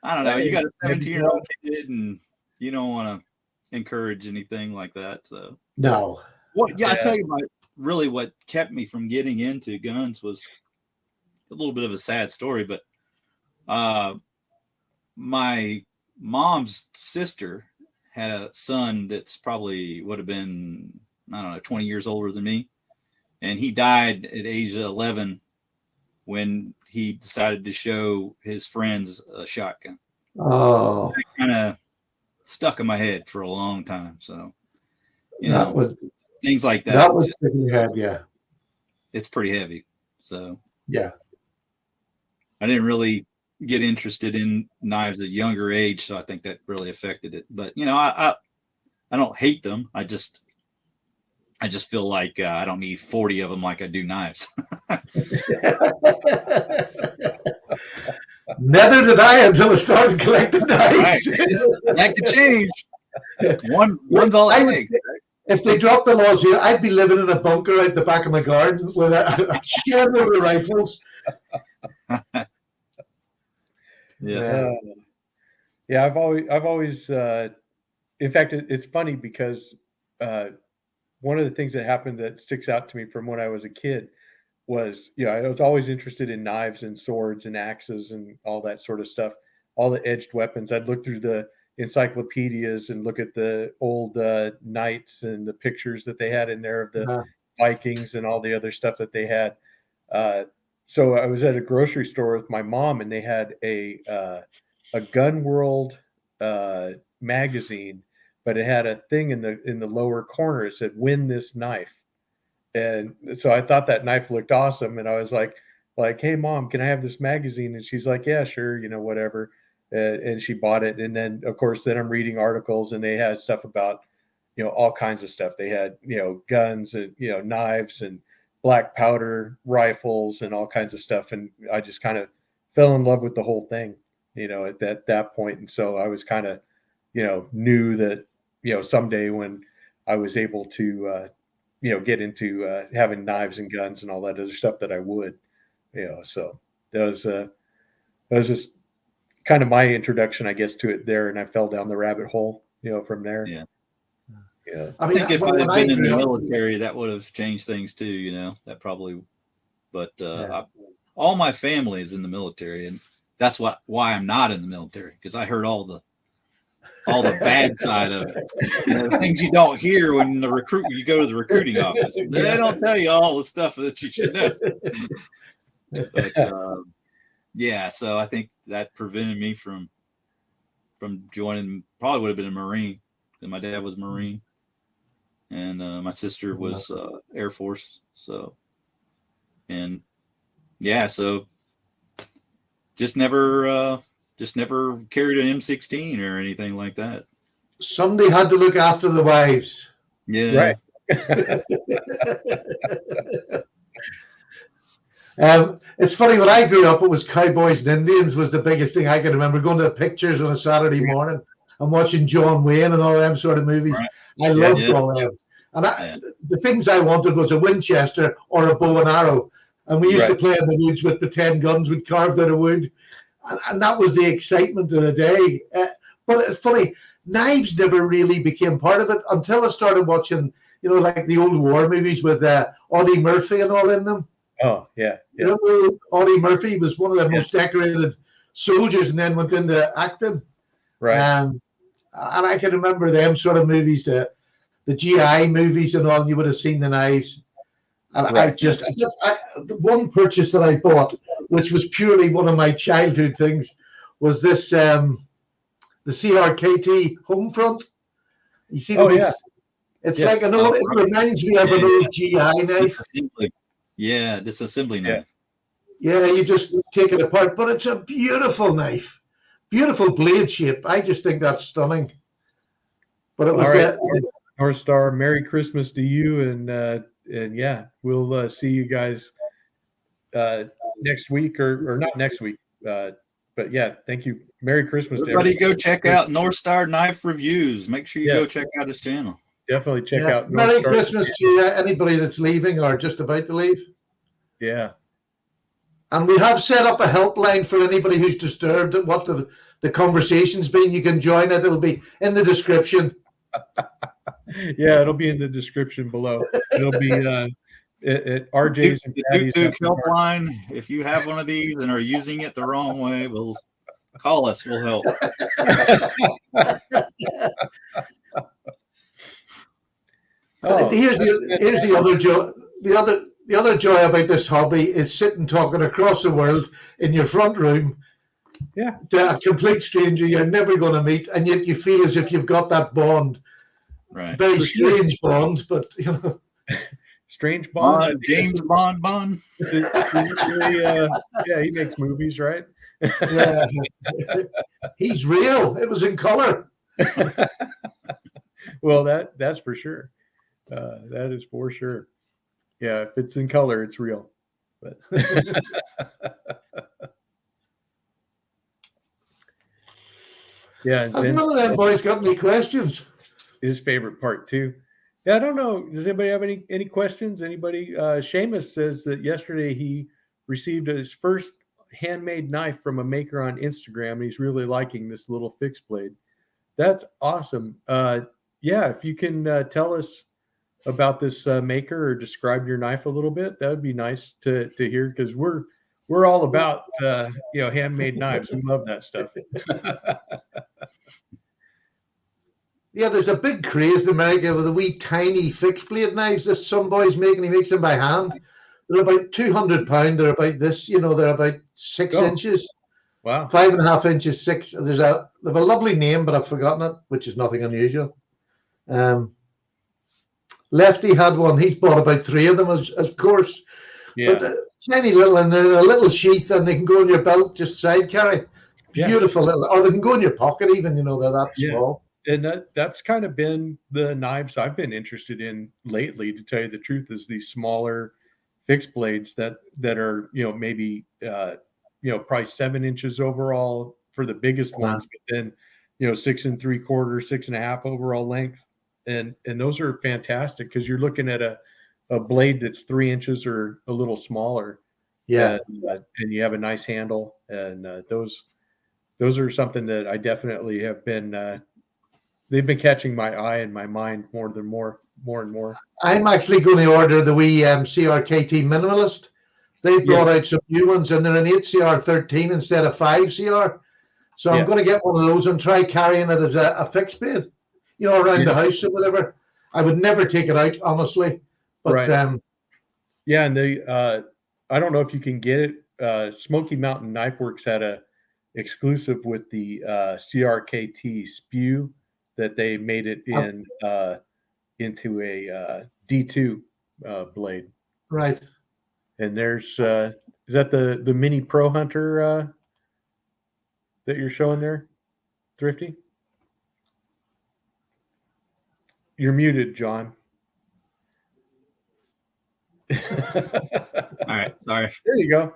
I don't know. You got a 17-year-old kid, and you don't want to encourage anything like that. So no. Well, yeah, I tell you, what kept me from getting into guns was a little bit of a sad story, but my mom's sister had a son that's probably would have been, I don't know, 20 years older than me. And he died at age 11 when he decided to show his friends a shotgun. Oh. That kind of stuck in my head for a long time. So, things like that. That was sticking in your head, yeah. It's pretty heavy. So, yeah. I didn't really get interested in knives at a younger age, so I think that really affected it. But I don't hate them. I just feel like I don't need 40 of them like I do knives. Neither did I until I started collecting knives. Right. That could change. One's all I take. If they dropped the laws here, I'd be living in a bunker out the back of my garden with a shed load of rifles. Yeah. I've always. In fact, it's funny because one of the things that happened that sticks out to me from when I was a kid was, I was always interested in knives and swords and axes and all that sort of stuff, all the edged weapons. I'd look through the encyclopedias and look at the old knights and the pictures that they had in there of the Vikings and all the other stuff that they had. So I was at a grocery store with my mom, and they had a Gun World magazine, but it had a thing in the lower corner. It said, "Win this knife." And so I thought that knife looked awesome. And I was like, "Hey Mom, can I have this magazine?" And she's like, "Yeah, sure. Whatever." And she bought it. And then of course, then I'm reading articles, and they had stuff about, all kinds of stuff. They had, guns and, knives and black powder rifles and all kinds of stuff. And I just kind of fell in love with the whole thing, at that point. And so I was kind of, knew that, someday when I was able to, get into having knives and guns and all that other stuff, that I would, so that was just kind of my introduction, I guess, to it there. And I fell down the rabbit hole, from there. Yeah. Yeah. I I mean, think if I when had I been in the grew up, military, that would have changed things too. That probably. But Yeah. all my family is in the military, and that's why I'm not in the military, because I heard all the bad side of it. The things you don't hear when you go to the recruiting office. They don't tell you all the stuff that you should know. But yeah, so I think that prevented me from joining. Probably would have been a Marine, because my dad was a Marine, and my sister was Air Force. So, and yeah, so just never carried an M16 or anything like that. somebody had to look after the wives. Yeah, Right. It's funny, when I grew up, it was cowboys and Indians was the biggest thing I can remember. Going to the pictures on a Saturday morning and watching John Wayne and all them sort of movies. Right. I loved Yeah. all them. And Yeah. the things I wanted was a Winchester or a bow and arrow. And we used to Right. play in the woods with pretend guns we'd carved out of wood. And that was the excitement of the day. But it's funny, knives never really became part of it until I started watching, like the old war movies with Audie Murphy and all in them. Oh, yeah. You know, Audie Murphy was one of the most decorated soldiers and then went into acting. Right. And I can remember them sort of movies, the GI movies and all, and you would have seen the knives. And Right. the one purchase that I bought, which was purely one of my childhood things, was this, the CRKT Homefront. You see the big, it's like an old, it reminds me of an old GI knife. Disassembly. Yeah, disassembly knife. Yeah, you just take it apart, but it's a beautiful knife, beautiful blade shape. I just think that's stunning. But it was all right, North Star. Merry Christmas to you, and yeah, we'll see you guys next week or not next week. But yeah, thank you. Merry Christmas Everybody to everybody. go check out North Star Knife Reviews. Make sure you go check out his channel. Definitely check out North Merry Star. Christmas to anybody that's leaving or just about to leave. Yeah. And we have set up a helpline for anybody who's disturbed at what the conversation's been. You can join it. It'll be in the description. Yeah, it'll be in the description below. It'll be at RJ's and Patty's helpline. If you have one of these and are using it the wrong way, we'll call us. We'll help. Here's the other joy. The other joy about this hobby is sitting talking across the world in your front room. Yeah. To a complete stranger you're never going to meet, and yet you feel as if you've got that bond. Right. Very strange bond, but strange bond. James Bond. Yeah, he makes movies, right? Yeah. He's real. It was in color. Well, that's for sure. That is for sure. Yeah, if it's in color, it's real. But yeah, Has none of them boys got any questions? His favorite part too. Yeah, I don't know. Does anybody have any questions? Anybody? Seamus says that yesterday he received his first handmade knife from a maker on Instagram, and he's really liking this little fixed blade. That's awesome. Yeah, if you can tell us about this maker or describe your knife a little bit, that would be nice to hear, because we're all about handmade knives. We love that stuff. Yeah, there's a big craze in America with the wee tiny fixed blade knives that some boys make, and he makes them by hand. They're about £200. They're about this, they're about 6 inches. Wow. 5.5 inches, 6. They have a lovely name, but I've forgotten it, which is nothing unusual. Lefty had one. He's bought about 3 of them, of course. Yeah. But tiny little, and they're in a little sheath, and they can go in your belt, just side carry. Beautiful little, or they can go in your pocket even, they're that small. And that's kind of been the knives I've been interested in lately, to tell you the truth, is these smaller fixed blades that are, maybe, probably 7 inches overall for the biggest ones, but then, 6 3/4, 6.5 overall length. And those are fantastic, because you're looking at a blade that's 3 inches or a little smaller. Yeah. And you have a nice handle. And those are something that I definitely have been they've been catching my eye and my mind more and more. I'm actually going to order the wee CRKT Minimalist. They brought out some new ones, and they're an 8CR13 instead of 5CR. So I'm going to get one of those and try carrying it as a fixed blade, around the house or whatever. I would never take it out, honestly. But and they, I don't know if you can get it. Smoky Mountain Knife Works had a exclusive with the CRKT Spew that they made it into a D2 blade. Right. And there's is that the Mini Pro Hunter that you're showing there, Thrifty? You're muted, John. All right, sorry. There you go.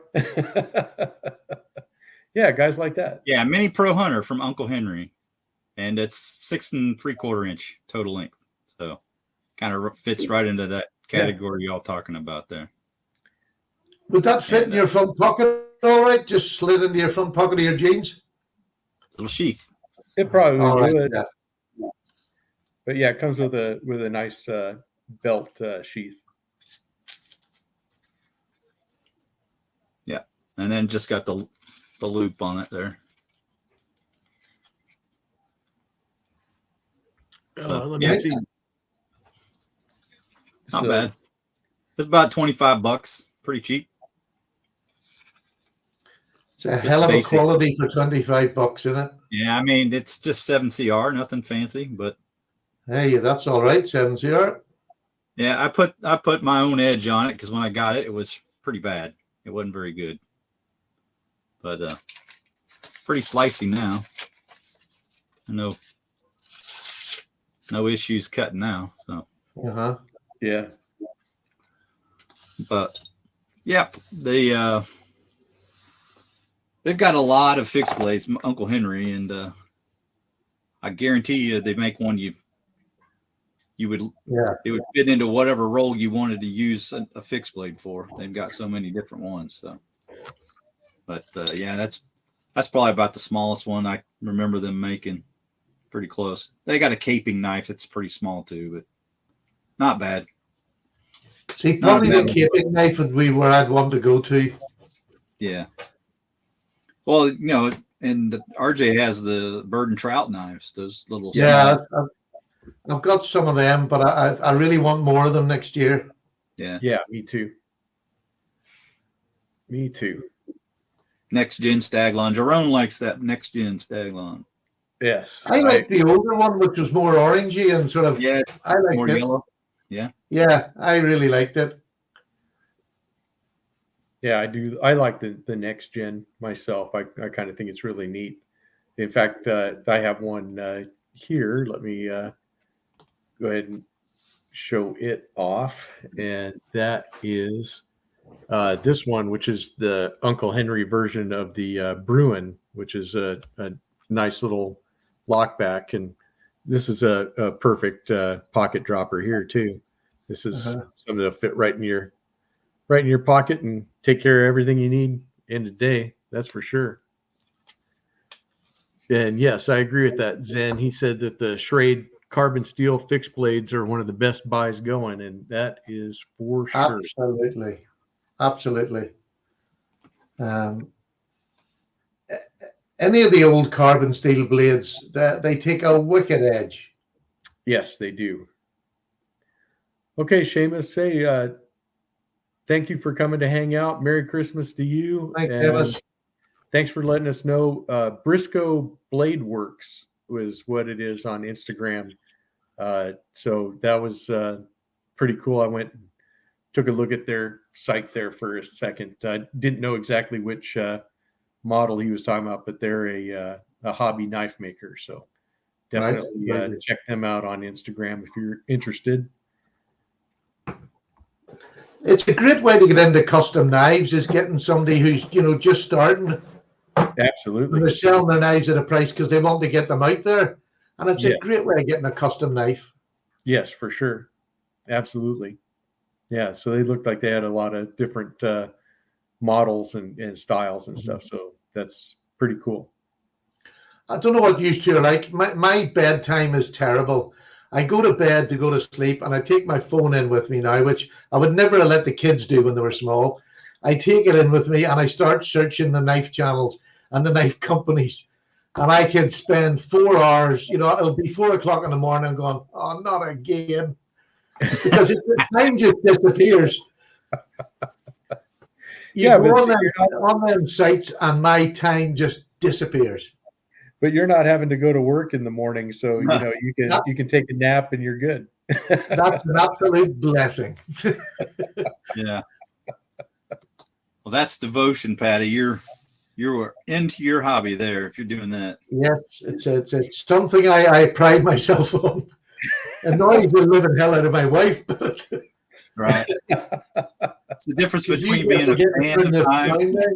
Yeah, guys like that. Yeah, Mini Pro Hunter from Uncle Henry, and it's 6 3/4 inch total length. So, kind of fits right into that category y'all talking about there. Would that fit in your front pocket all right? Just slid into your front pocket of your jeans? Little sheath. It probably would. Yeah. But yeah, it comes with a nice belt sheath. Yeah, and then just got the loop on it there. Let me see. Not bad. It's about $25. Pretty cheap. It's a hell of a quality for $25, isn't it? Yeah, I mean, it's just 7CR, nothing fancy, but hey, that's all right, 7CR. Yeah, I put my own edge on it because when I got it, it was pretty bad. It wasn't very good, but pretty slicey now. No issues cutting now. So yeah, but yeah, they've got a lot of fixed blades, Uncle Henry, and I guarantee you they make one it would fit into whatever role you wanted to use a fixed blade for. They've got so many different ones. So, but yeah, that's probably about the smallest one I remember them making. Pretty close. They got a caping knife that's pretty small too, but not bad. See, probably the caping knife would be where I'd want to go to. Yeah. Well, and RJ has the bird and trout knives. Those little. Yeah, I've got some of them, but I really want more of them next year. Yeah. Yeah, me too. Me too. Next gen Staglon. Jerome likes that next gen Staglon. Yes. I like the older one, which was more orangey and sort of. Yeah. I like more it. yellow. Yeah. Yeah, I really liked it. Yeah, I do. I like the next gen myself. I kind of think it's really neat. In fact, I have one here. Let me go ahead and show it off. And that is this one, which is the Uncle Henry version of the Bruin, which is a nice little lockback. And this is a perfect pocket dropper here too. This is something that'll fit right in your pocket and take care of everything you need in a day. That's for sure. And yes, I agree with that, Zen. He said that the Schrade carbon steel fixed blades are one of the best buys going, and that is for sure. Absolutely. Any of the old carbon steel blades, they take a wicked edge. Yes, they do. Okay, Seamus, say thank you for coming to hang out. Merry Christmas to you. Thanks, thanks for letting us know. Briscoe Blade Works was what it is on Instagram. So that was pretty cool. I went and took a look at their site there for a second. I didn't know exactly which model he was talking about, but they're a hobby knife maker. So definitely check them out on Instagram if you're interested. It's a great way to get into custom knives, is getting somebody who's, just starting. Absolutely. And they're selling their knives at a price because they want to get them out there. And it's a great way of getting a custom knife. Yes, for sure. Absolutely. Yeah. So they looked like they had a lot of different models and styles and stuff. So that's pretty cool. I don't know what used to like. My bedtime is terrible. I go to bed to go to sleep, and I take my phone in with me now, which I would never have let the kids do when they were small. I take it in with me, and I start searching the knife channels and the knife companies, and I can spend 4 hours. It'll be 4 o'clock in the morning, going, "Oh, not again," because the time just disappears. You Yeah, go but on see, on them sites, and my time just disappears. but you're not having to go to work in the morning, so you know That- you can take a nap and you're good. That's an absolute blessing. Yeah. Well, that's devotion, Patty. You're into your hobby there if you're doing that. Yes, it's something I pride myself on. Annoys the living hell out of my wife, but Right. It's the difference you between have being to a get fan through of this knives. line there.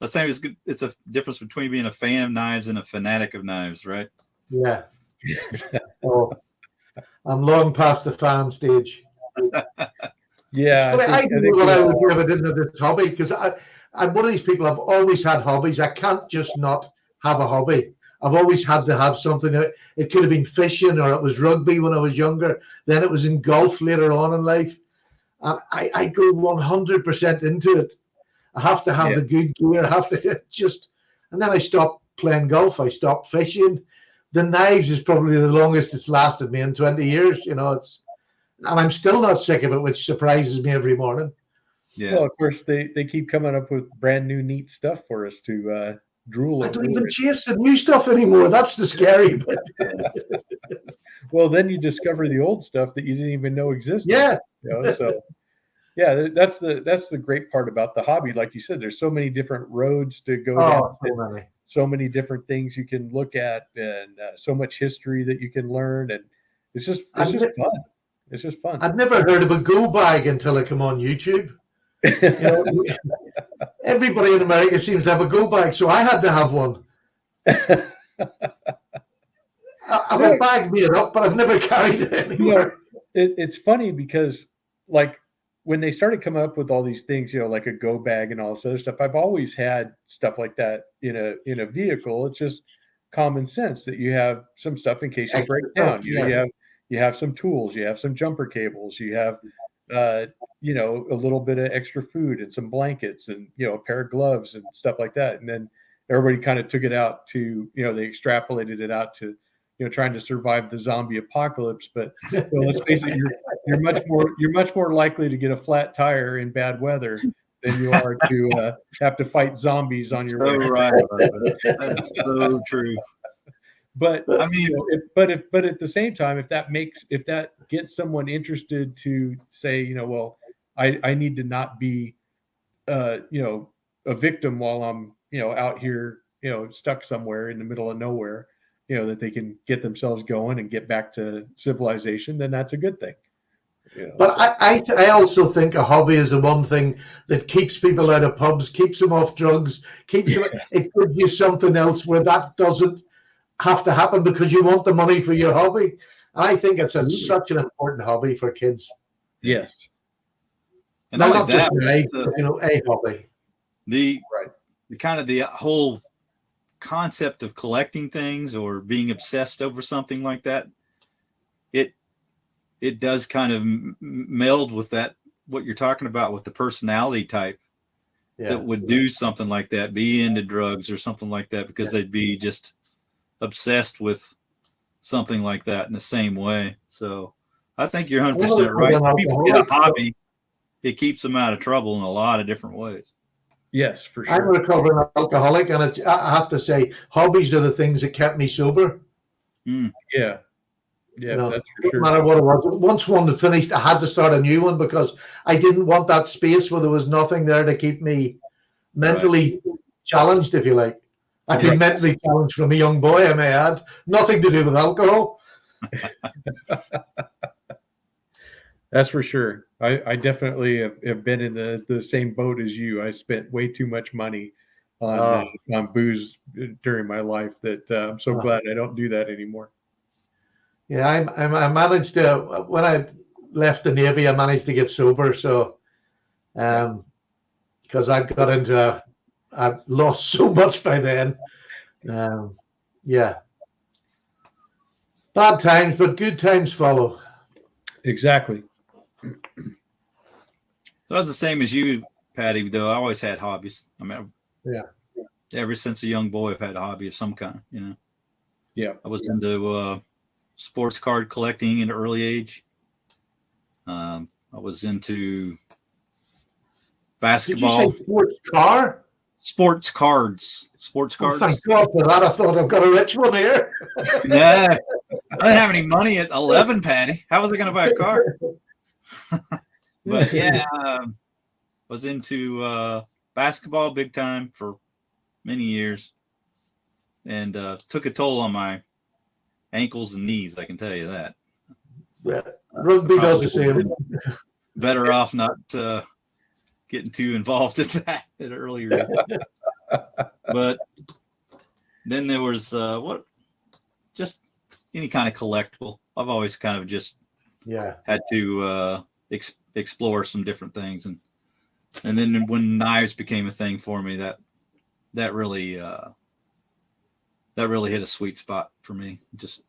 Let's say it's a difference between being a fan of knives and a fanatic of knives, right? Yeah. Oh, I'm long past the fan stage. Yeah, But I I don't think know what we I all would do are. if I didn't have this hobby, because I'm one of these people. I've always had hobbies. I can't just not have a hobby. I've always had to have something. It could have been fishing, or it was rugby when I was younger. Then it was in golf later on in life. And I go 100% into it. I have to have Yeah. the good gear. I have to just, and then I stopped playing golf. I stopped fishing. The knives is probably the longest it's lasted me in 20 years. And I'm still not sick of it, which surprises me every morning. Yeah. Well, of course, they keep coming up with brand new neat stuff for us to drool I over. don't even chase the new stuff anymore. That's the scary bit. Well, then you discover the old stuff that you didn't even know existed. Yeah. So yeah, that's the great part about the hobby. Like you said, there's so many different roads to go down, Oh, so many. so many different things you can look at, and so much history that you can learn, and it's just fun. It's just fun. I'd never heard of a go bag until I come on YouTube. Everybody in America seems to have a go bag, so I had to have one. I've a bag made up, but I've never carried it anywhere. It's funny because, like, when they started coming up with all these things, like a go bag and all this other stuff, I've always had stuff like that in a vehicle. It's just common sense that you have some stuff in case you break down. You have some tools, you have some jumper cables, you have a little bit of extra food and some blankets and a pair of gloves and stuff like that. And then everybody kind of took it out to they extrapolated it out to trying to survive the zombie apocalypse. But let's face it, you're much more likely to get a flat tire in bad weather than you are to have to fight zombies on your way. Right. That's so true. But I mean, but at the same time, if that gets someone interested to say, well, I need to not be, a victim while I'm, out here, stuck somewhere in the middle of nowhere, that they can get themselves going and get back to civilization, then that's a good thing. But I also think a hobby is the one thing that keeps people out of pubs, keeps them off drugs, keeps them. It gives you something else where that doesn't have to happen because you want the money for your hobby. And I think it's such an important hobby for kids. Yes. And not only just that, a hobby. The kind of the whole concept of collecting things or being obsessed over something like that, it does kind of meld with that, what you're talking about with the personality type that would do something like that, be into drugs or something like that, because they'd be just obsessed with something like that in the same way. So I think you're 100% right. If people get a hobby, it keeps them out of trouble in a lot of different ways. Yes, for sure. I'm a recovering alcoholic, and I have to say, hobbies are the things that kept me sober. Yeah. Yeah, that's for sure. No matter what it was. Once one had finished, I had to start a new one because I didn't want that space where there was nothing there to keep me mentally challenged, if you like. I've been mentally challenged from a young boy, I may add. Nothing to do with alcohol. That's for sure. I definitely have been in the same boat as you. I spent way too much money on booze during my life that I'm so glad I don't do that anymore. Yeah, I managed to, when I left the Navy, I managed to get sober. So, because I got into, I lost so much by then. Yeah. Bad times, but good times follow. Exactly. So I was the same as you, Patty, though I always had hobbies. I mean, Yeah. ever since a young boy, I've had a hobby of some kind, Yeah. I was into sports card collecting at an early age. I was into Did you basketball, say sports car? sports cards, sports Oh, cards. thank God for that. I thought I've got a rich one here. Nah, I didn't have any money at 11, Patty. How was I going to buy a car? But yeah, was into basketball big time for many years, and took a toll on my ankles and knees. I can tell you that. Yeah. Rugby does the same. Better off not getting too involved in that at an earlier age. But then there was just any kind of collectible. I've always kind of just had to explore some different things, and then when knives became a thing for me, that really hit a sweet spot for me. Just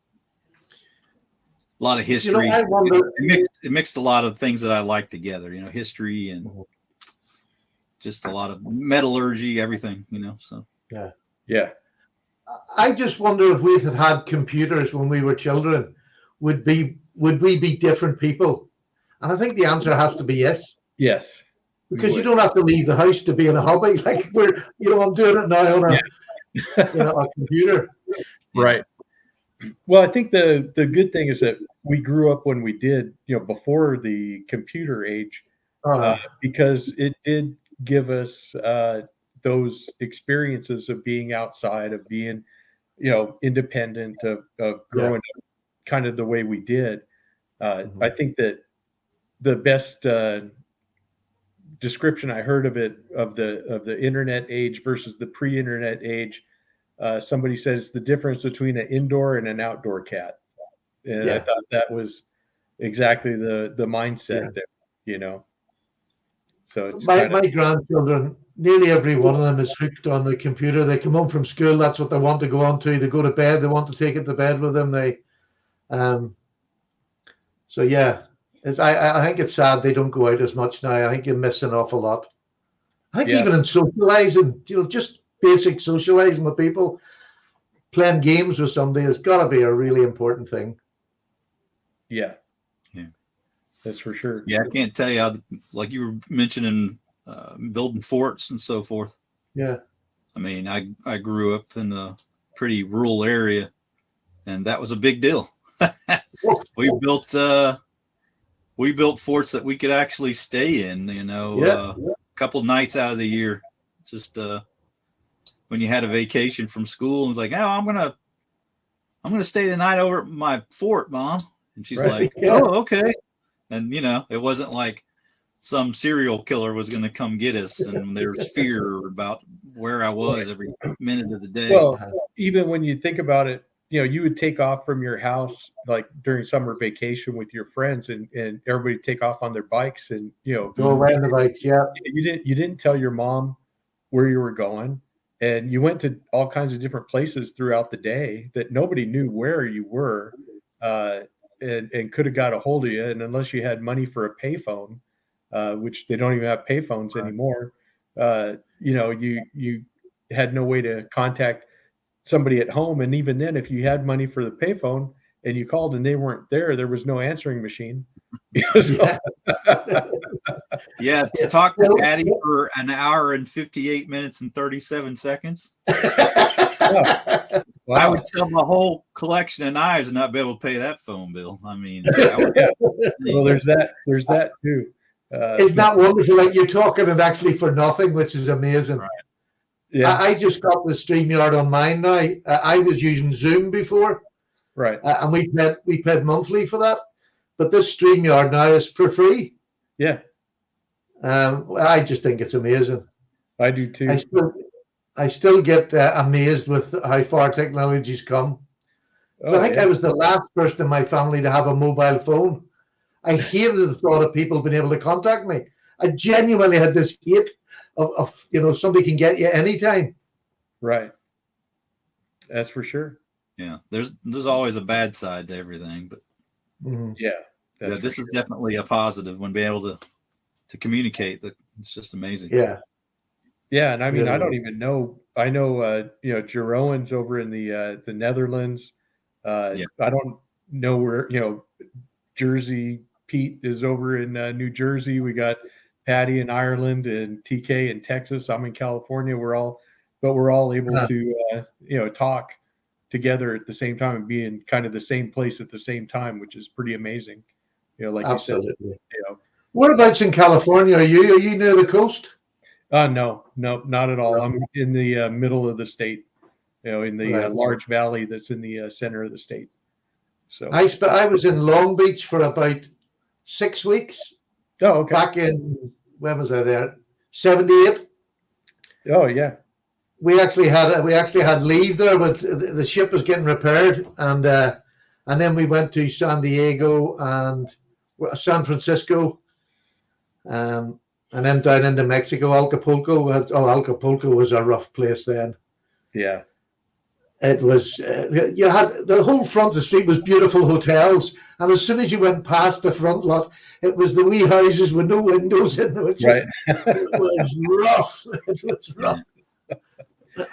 a lot of history. I wonder, it mixed a lot of things that I like together. History and just a lot of metallurgy, everything. So Yeah. I just wonder if we had computers when we were children, would we be different people? And I think the answer has to be yes. Yes. Because you don't have to leave the house to be in a hobby. Like I'm doing it now on a computer. Right. Well, I think the good thing is that we grew up when we did, before the computer age, because it did give us those experiences of being outside, of being, independent, of growing up kind of the way we did. I think that the best description I heard of the internet age versus the pre-internet age, somebody says the difference between an indoor and an outdoor cat. And I thought that was exactly the mindset there, So it's my grandchildren, nearly every one of them is hooked on the computer. They come home from school, that's what they want to go on to. They go to bed, they want to take it to bed with them. So yeah, I think it's sad they don't go out as much now. I think you miss an awful lot. I think even in socializing, just basic socializing with people, playing games with somebody has got to be a really important thing. Yeah. That's for sure. Yeah, I can't tell you like you were mentioning building forts and so forth. Yeah. I mean, I grew up in a pretty rural area, and that was a big deal. We built forts that we could actually stay in, a couple nights out of the year. Just when you had a vacation from school, and was like, "Oh, I'm gonna stay the night over at my fort, Mom." And she's like, "Oh, okay." And it wasn't like some serial killer was going to come get us, and there's fear about where I was every minute of the day. Well, even when you think about it, you would take off from your house like during summer vacation with your friends, and everybody take off on their bikes and go around the bikes. Yeah, you didn't tell your mom where you were going, and you went to all kinds of different places throughout the day that nobody knew where you were. And could have got a hold of you, and unless you had money for a payphone, which they don't even have payphones anymore, you had no way to contact somebody at home. And even then, if you had money for the payphone and you called and they weren't there, there was no answering machine. Yeah, to talk to Patty for an hour and 58 minutes and 37 seconds. Wow. I would sell my whole collection of knives and not be able to pay that phone bill. I mean, well, there's that too. Isn't that wonderful? Like you're talking and actually for nothing, which is amazing. Right. Yeah, I just got the StreamYard on mine now. I was using Zoom before, right, and we paid monthly for that. But this StreamYard now is for free. Yeah, I just think it's amazing. I do too. I still get amazed with how far technology's come. So I think I was the last person in my family to have a mobile phone. I hated the thought of people being able to contact me. I genuinely had this hate of somebody can get you anytime. Right. That's for sure. Yeah, there's always a bad side to everything, but Mhm. Yeah. yeah, this is definitely a positive when being able to communicate. That it's just amazing. Yeah. Yeah, and I mean, Really I don't is. even know. I know, Jeroen's over in the Netherlands. Yeah. I don't know where Jersey Pete is over in New Jersey. We got Patty in Ireland and TK in Texas. I'm in California. We're all able Yeah. to talk together at the same time and be in kind of the same place at the same time, which is pretty amazing. Like you said, Absolutely. Whereabouts in California are you? Are you near the coast? No, not at all. I'm in the middle of the state, in the Right. large valley that's in the center of the state. So, I was in Long Beach for about 6 weeks oh, okay. back in, when was I there? 78. Oh, yeah. We actually had leave there, but the ship was getting repaired, and then we went to San Diego and San Francisco, and then down into Mexico, Acapulco. Acapulco was a rough place then. Yeah. It was you had the whole front of the street was beautiful hotels, and as soon as you went past the front lot, it was the wee houses with no windows in them. Right. It was rough. It was rough.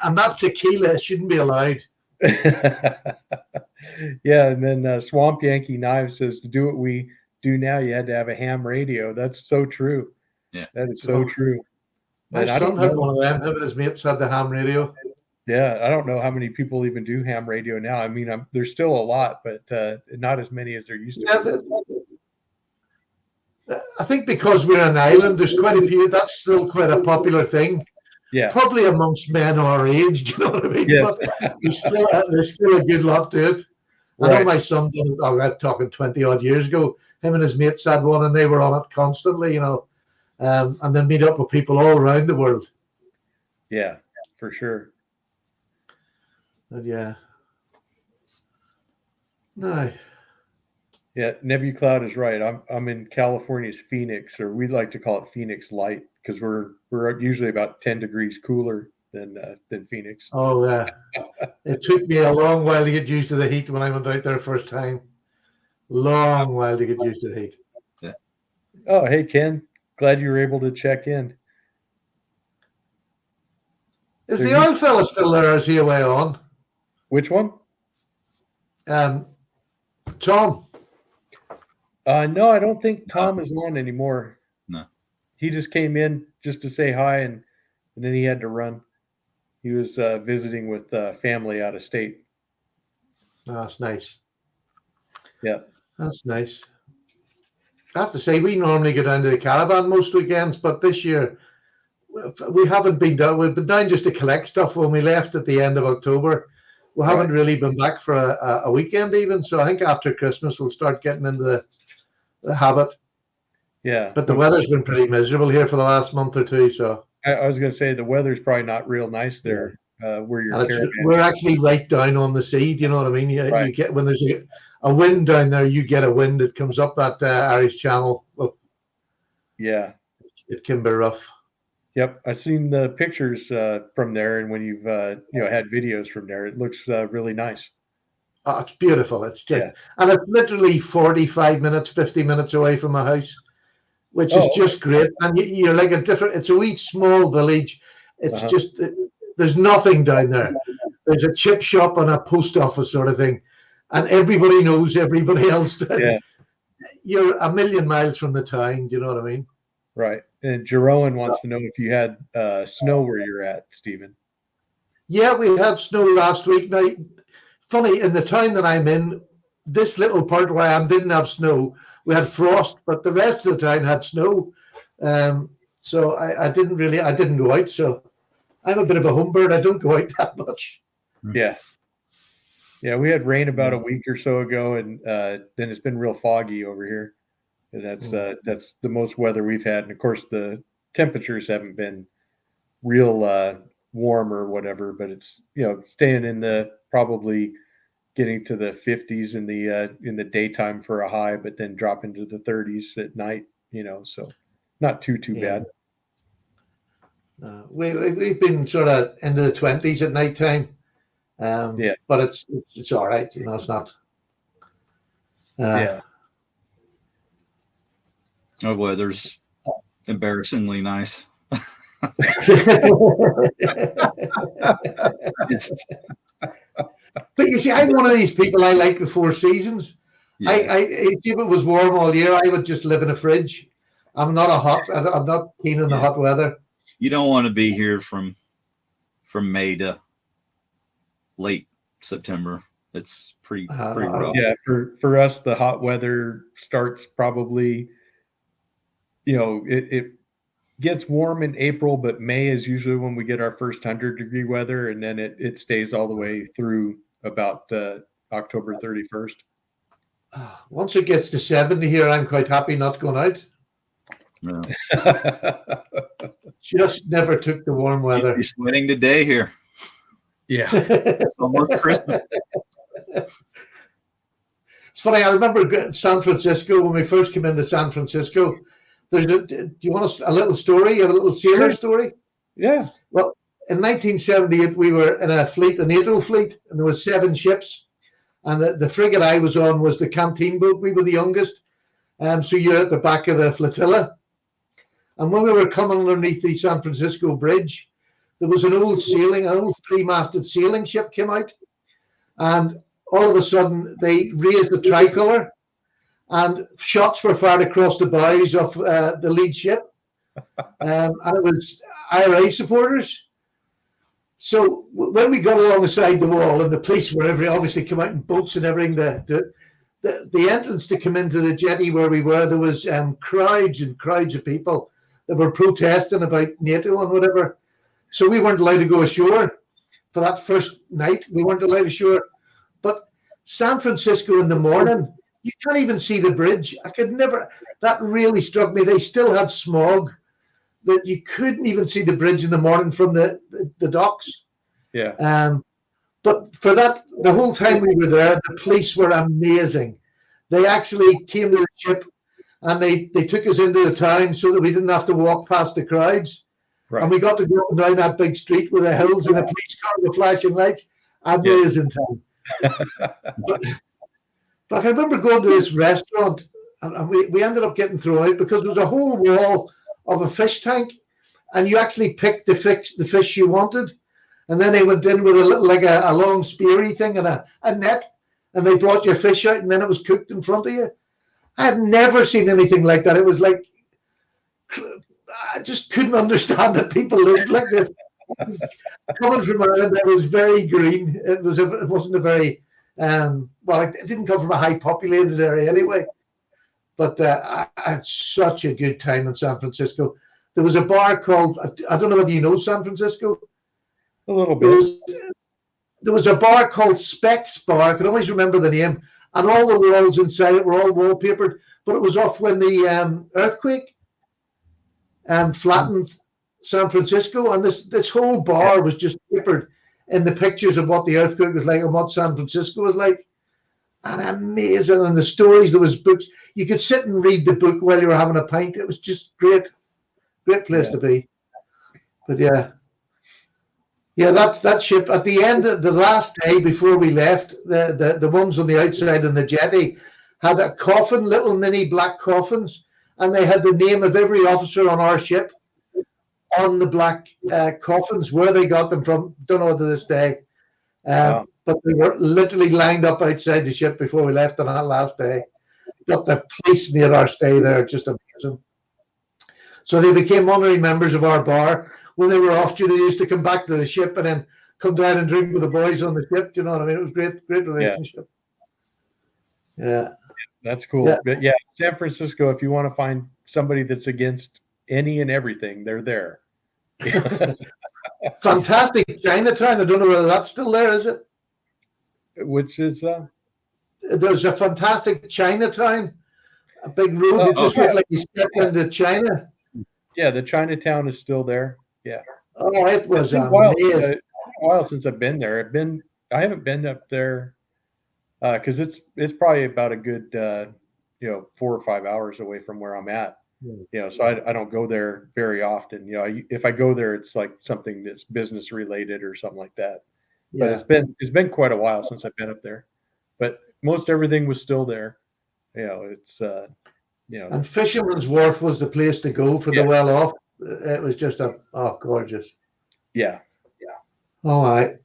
And that tequila shouldn't be allowed. Yeah, and then Swamp Yankee Knives says to do what we do now, you had to have a ham radio. That's so true. Yeah. That is so true. My And I don't son had know. one of them. Him and his mates had the ham radio. Yeah, I don't know how many people even do ham radio now. I mean, there's still a lot, but not as many as there used to be. I think because we're an island, there's quite a few. That's still quite a popular thing. Yeah. Probably amongst men our age. Do you know what I mean? Yes. But there's still a good lot to it. I know Right. my son did it. I'm talking 20 odd years ago. Him and his mates had one, and they were on it constantly. And then meet up with people all around the world. Yeah, for sure. But yeah. No. Yeah, Nebucloud is right. I'm in California's Phoenix, or we like to call it Phoenix Light, because we're usually about 10 degrees cooler than Phoenix. Oh, yeah. It took me a long while to get used to the heat when I went out there first time. Long while to get used to the heat. Yeah. Oh, hey Ken, glad you were able to check in. Is the oil fella still there, or is he away on? Which one? Tom. No, I don't think Tom is on anymore. No. He just came in just to say hi, and then he had to run. He was visiting with family out of state. Oh, that's nice. Yeah. That's nice. I have to say, we normally go down to the caravan most weekends, but this year we haven't been down. We've been down just to collect stuff when we left at the end of October. We haven't really been back for a weekend even. So I think after Christmas we'll start getting into the habit. Yeah. But the weather's been pretty miserable here for the last month or two. So I was going to say the weather's probably not real nice there where you're caravan. We're actually right down on the sea. Do you know what I mean? You get, when there's a wind down there, you get a wind that comes up that Irish Channel. Well, yeah, it can be rough. Yep, I've seen the pictures from there, and when you've had videos from there, it looks really nice. Oh, it's beautiful. It's just, and it's literally 45 minutes, 50 minutes away from my house, which is just great. And you're like it's a wee small village. It's just, there's nothing down there. There's a chip shop and a post office sort of thing. And everybody knows everybody else. Yeah. You're a million miles from the town. Do you know what I mean? Right. And Jeroen wants to know if you had snow where you're at, Stephen. Yeah, we had snow last week. Now, funny, in the town that I'm in, this little part where I am didn't have snow. We had frost, but the rest of the town had snow. So I didn't go out. So I'm a bit of a homebird. I don't go out that much. Yeah. Yeah, we had rain about a week or so ago, and then it's been real foggy over here. And that's the most weather we've had. And of course, the temperatures haven't been real warm or whatever, but it's staying in the probably getting to the 50s in the daytime for a high, but then drop into the 30s at night. So not too bad. We've been sort of into the 20s at nighttime. Yeah. But it's all right. You know, it's not. Yeah. Oh, weather's embarrassingly nice. It's, But you see, I'm one of these people. I like the four seasons. yeah. If it was warm all year, I would just live in a fridge. I'm not I'm not keen on the Yeah. hot weather. You don't want to be here from May to late September. It's pretty rough. Yeah, for us, the hot weather starts probably, it gets warm in April, but May is usually when we get our first 100-degree weather, and then it stays all the way through about October 31st. Once it gets to 70 here, I'm quite happy not going out. Yeah. Just never took the warm weather. You're sweating today here. Yeah. It's almost Christmas. It's funny. I remember San Francisco when we first came into San Francisco. Do you want a little story, a little sailor story? Yeah. Well, in 1978, we were in a fleet, a NATO fleet, and there was 7 ships. And the frigate I was on was the canteen boat. We were the youngest. So you're at the back of the flotilla. And when we were coming underneath the San Francisco Bridge, there was an old 3-masted sailing ship came out. And all of a sudden, they raised the tricolour, and shots were fired across the bows of the lead ship. And it was IRA supporters. So when we got alongside the wall, and the police were obviously come out in boats and everything, the entrance to come into the jetty where we were, there was crowds and crowds of people that were protesting about NATO and whatever. So we weren't allowed to go ashore for that first night. We weren't allowed ashore. But San Francisco in the morning, you can't even see the bridge. That really struck me. They still had smog that you couldn't even see the bridge in the morning from the docks. Yeah. But for that, the whole time we were there, the police were amazing. They actually came to the ship and they took us into the town so that we didn't have to walk past the crowds. Right. And we got to go up and down that big street with the hills and a police car with flashing lights. Amazing time. But I remember going to this restaurant, and we ended up getting thrown out because there was a whole wall of a fish tank, and you actually picked the fish you wanted. And then they went in with a long speary thing and a net, and they brought your fish out, and then it was cooked in front of you. I had never seen anything like that. It was like, I just couldn't understand that people lived like this. Coming from Ireland, it was very green. It wasn't a very it didn't come from a high populated area anyway. But I had such a good time in San Francisco. There was a bar called, I don't know whether you know San Francisco. A little bit. There was a bar called Specs Bar. I can always remember the name. And all the walls inside it were all wallpapered. But it was off when the earthquake flattened San Francisco. And this whole bar was just papered in the pictures of what the earthquake was like and what San Francisco was like. And amazing. And the stories, there was books. You could sit and read the book while you were having a pint. It was just great. Great place to be. But yeah, that ship at the end of the last day before we left, the ones on the outside on the jetty had a coffin, little mini black coffins, and they had the name of every officer on our ship on the black coffins. Where they got them from, don't know to this day. But they were literally lined up outside the ship before we left on that last day. But the police made our stay there just amazing. So they became honorary members of our bar. When they were off duty, they used to come back to the ship and then come down and drink with the boys on the ship. Do you know what I mean? It was great relationship. Yeah. That's cool. Yeah. But yeah, San Francisco, if you want to find somebody that's against any and everything, they're there. Fantastic Chinatown. I don't know whether that's still there, is it? Which is there's a fantastic Chinatown, a big road that just looked like you stepped into China. Yeah, the Chinatown is still there. Yeah. Oh, it was It's amazing. been a while since I've been there. I haven't been up there because it's probably about a good 4 or 5 hours away from where I'm at. So I don't go there very often. If I go there, it's like something that's business related or something like that. But it's been quite a while since I've been up there. But most everything was still there. It's And Fisherman's Wharf was the place to go for the well off. It was just gorgeous. Yeah. All right.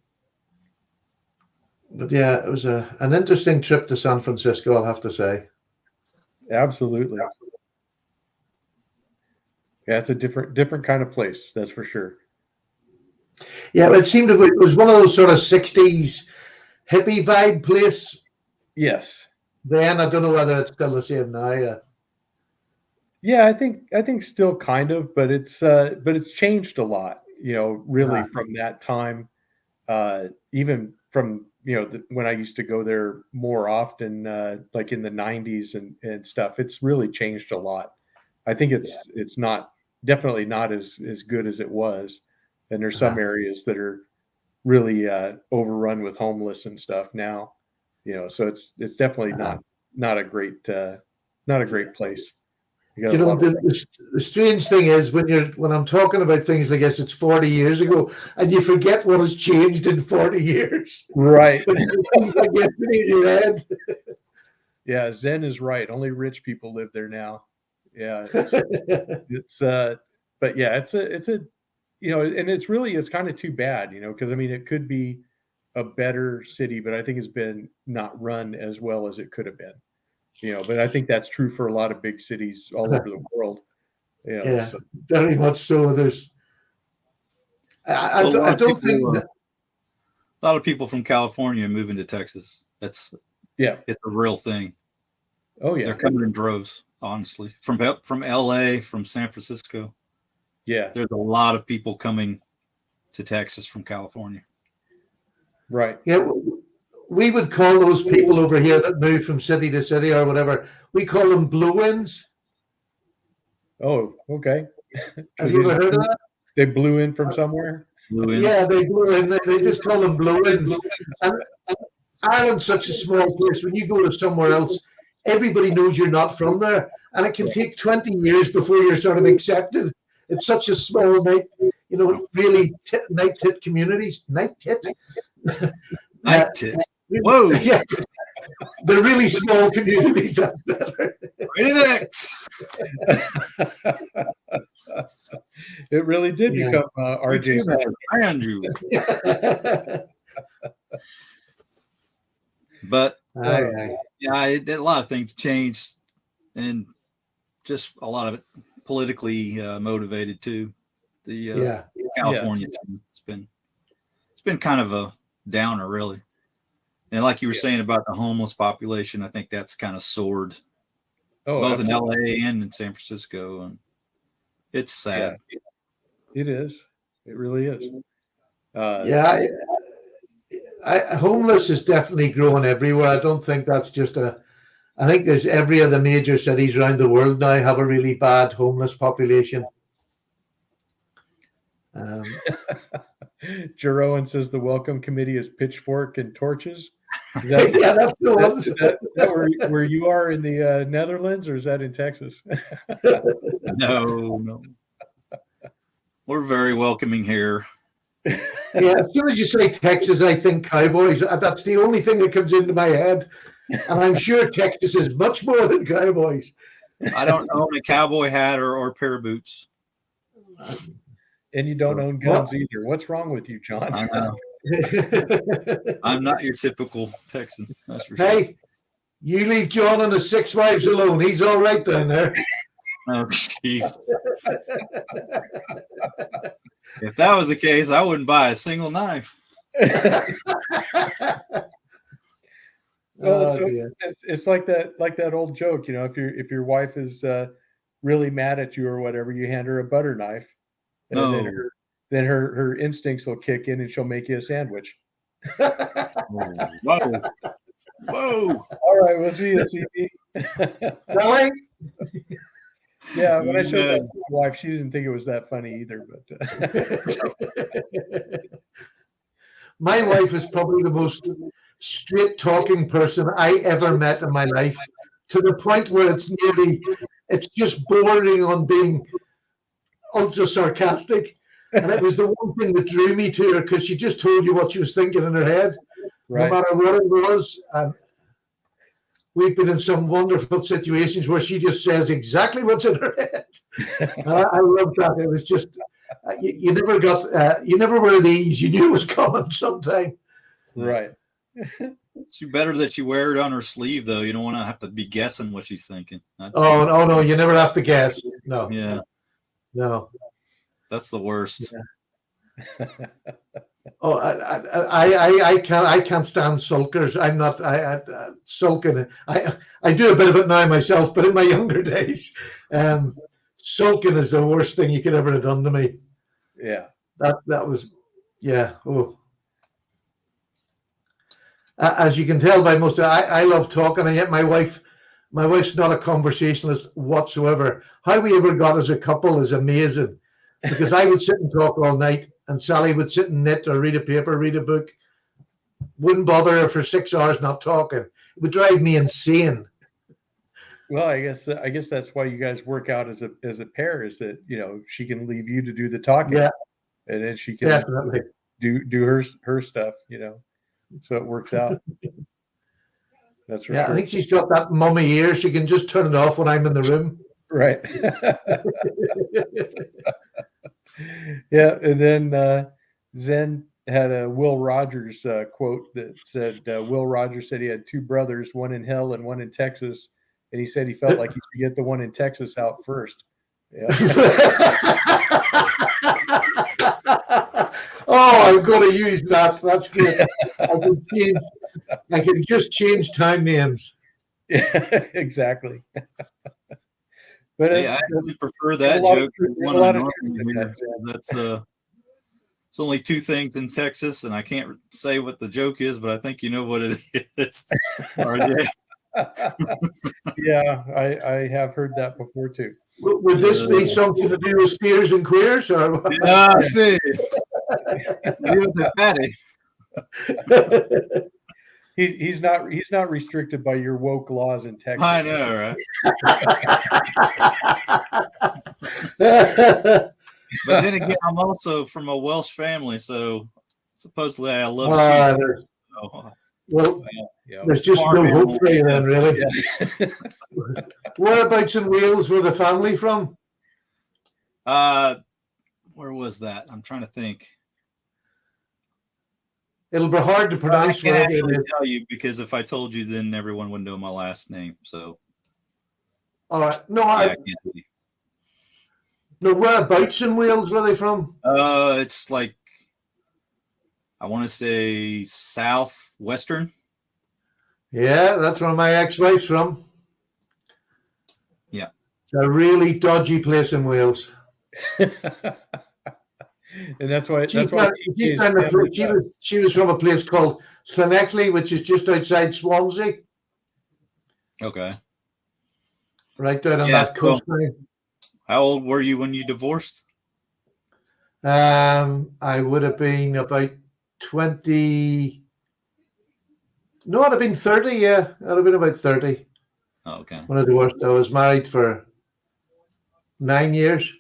But yeah, it was an interesting trip to San Francisco, I'll have to say. Absolutely. Yeah, it's a different kind of place, that's for sure. Yeah, it seemed it was one of those sort of 60s hippie vibe place. Yes. Then I don't know whether it's still the same now. Yeah, I think still kind of, but it's changed a lot, really from that time. Even from when I used to go there more often, like in the 90s and stuff. It's really changed a lot. I think it's definitely not as good as it was, and there's some areas that are really overrun with homeless and stuff now. So it's definitely not a great place. The strange thing is when I'm talking about things like this, it's 40 years ago, and you forget what has changed in 40 years. Right. In your head. Yeah, Zen is right. Only rich people live there now. Yeah, but yeah, it's a and it's kind of too bad, because I mean it could be a better city, but I think it's been not run as well as it could have been. But I think that's true for a lot of big cities all over the world. Very much so. I don't think a lot of people from California moving to Texas. It's a real thing. Oh yeah, they're coming in droves. Honestly, from LA, from San Francisco. Yeah, there's a lot of people coming to Texas from California. Right. Yeah. We would call those people over here that move from city to city or whatever, we call them blow-ins. Oh, okay. Have you ever heard of that? They blew in from somewhere? Yeah, they blew in. They just call them blow-ins. And Ireland's such a small place. When you go to somewhere else, everybody knows you're not from there. And it can take 20 years before you're sort of accepted. It's such a small really night-tit communities. Night-tit? Night-tit. Whoa! Yeah, the really small communities out there. Rated X. It really did become RJ. Andrew. But a lot of things changed, and just a lot of it politically motivated too. The California team. It's been kind of a downer, really. And like you were saying about the homeless population, I think that's kind of soared, both absolutely. in LA and in San Francisco, and it's sad. Yeah, it is. It really is. Homeless is definitely growing everywhere. I don't think that's just I think there's every other major cities around the world now have a really bad homeless population. Jeroen says the welcome committee is pitchfork and torches. That's the one. Is that where you are in the Netherlands, or is that in Texas? No. We're very welcoming here. Yeah, as soon as you say Texas, I think cowboys. That's the only thing that comes into my head. And I'm sure Texas is much more than cowboys. I don't own a cowboy hat or a pair of boots. And you don't own guns either. What's wrong with you, John? I know. I'm not your typical Texan. That's for sure. Hey, you leave John and his 6 wives alone. He's all right down there. Oh, Jesus. If that was the case, I wouldn't buy a single knife. Well, it's like that old joke, if your wife is really mad at you or whatever, you hand her a butter knife, and then her instincts will kick in and she'll make you a sandwich. Whoa. All right, we'll see you, CB. Really? Yeah, when I showed that to my wife, she didn't think it was that funny either. But my wife is probably the most straight-talking person I ever met in my life, to the point where it's just bordering on being ultra sarcastic. And it was the one thing that drew me to her because she just told you what she was thinking in her head, Right. no matter what it was. And we've been in some wonderful situations where she just says exactly what's in her head. I love that. It was just you never got you never were at ease. You knew it was coming sometime. Right. It's better that you wear it on her sleeve, though. You don't want to have to be guessing what she's thinking. Oh no, you never have to guess. No. Yeah. No. That's the worst. Yeah. Oh, I can't stand sulkers. I'm not sulking. I do a bit of it now myself, but in my younger days, sulking is the worst thing you could ever have done to me. Yeah. That was, yeah. Oh, as you can tell by most, I love talking, and yet my wife's not a conversationalist whatsoever. How we ever got as a couple is amazing, because I would sit and talk all night, and Sally would sit and knit or read a paper, read a book. Wouldn't bother her for 6 hours not talking. It would drive me insane. Well, I guess that's why you guys work out as a pair, is that, you know, she can leave you to do the talking. Yeah, and then she can definitely do her stuff, you know. So it works out. That's for Yeah, sure. I think she's got that mummy ear. She can just turn it off when I'm in the room. Right. Yeah, and then Zen had a Will Rogers quote that said, Will Rogers said he had two brothers, one in hell and one in Texas, and he said he felt like he should get the one in Texas out first. Yeah. Oh, I'm going to use that. That's good. I can just change time names. Yeah, exactly. But I actually prefer that joke. That's it's only two things in Texas, and I can't say what the joke is, but I think you know what it is. RJ. Yeah, I have heard that before too. Would this be something to do with steers and queers, or what? I see. You the fatty. He's not restricted by your woke laws in Texas. I know, right? But then again, I'm also from a Welsh family, so supposedly I love sheep. Well, there's just no hope for you then, really. Yeah. Whereabouts in Wales were the family from? Where was that? I'm trying to think. It'll be hard to pronounce. I can't actually tell you, because if I told you, then everyone would know my last name. So, all right. No, I can't tell you. No, whereabouts in Wales were they from? It's like, I want to say southwestern. Yeah, that's where my ex-wife's from. Yeah. It's a really dodgy place in Wales. And that's why she was from a place called Llanelli, which is just outside Swansea. Okay. Right down on that coast. How old were you when you divorced? I would have been about 20. No, I'd have been 30. Yeah, I'd have been about 30. Oh, okay. When I divorced, I was married for 9 years.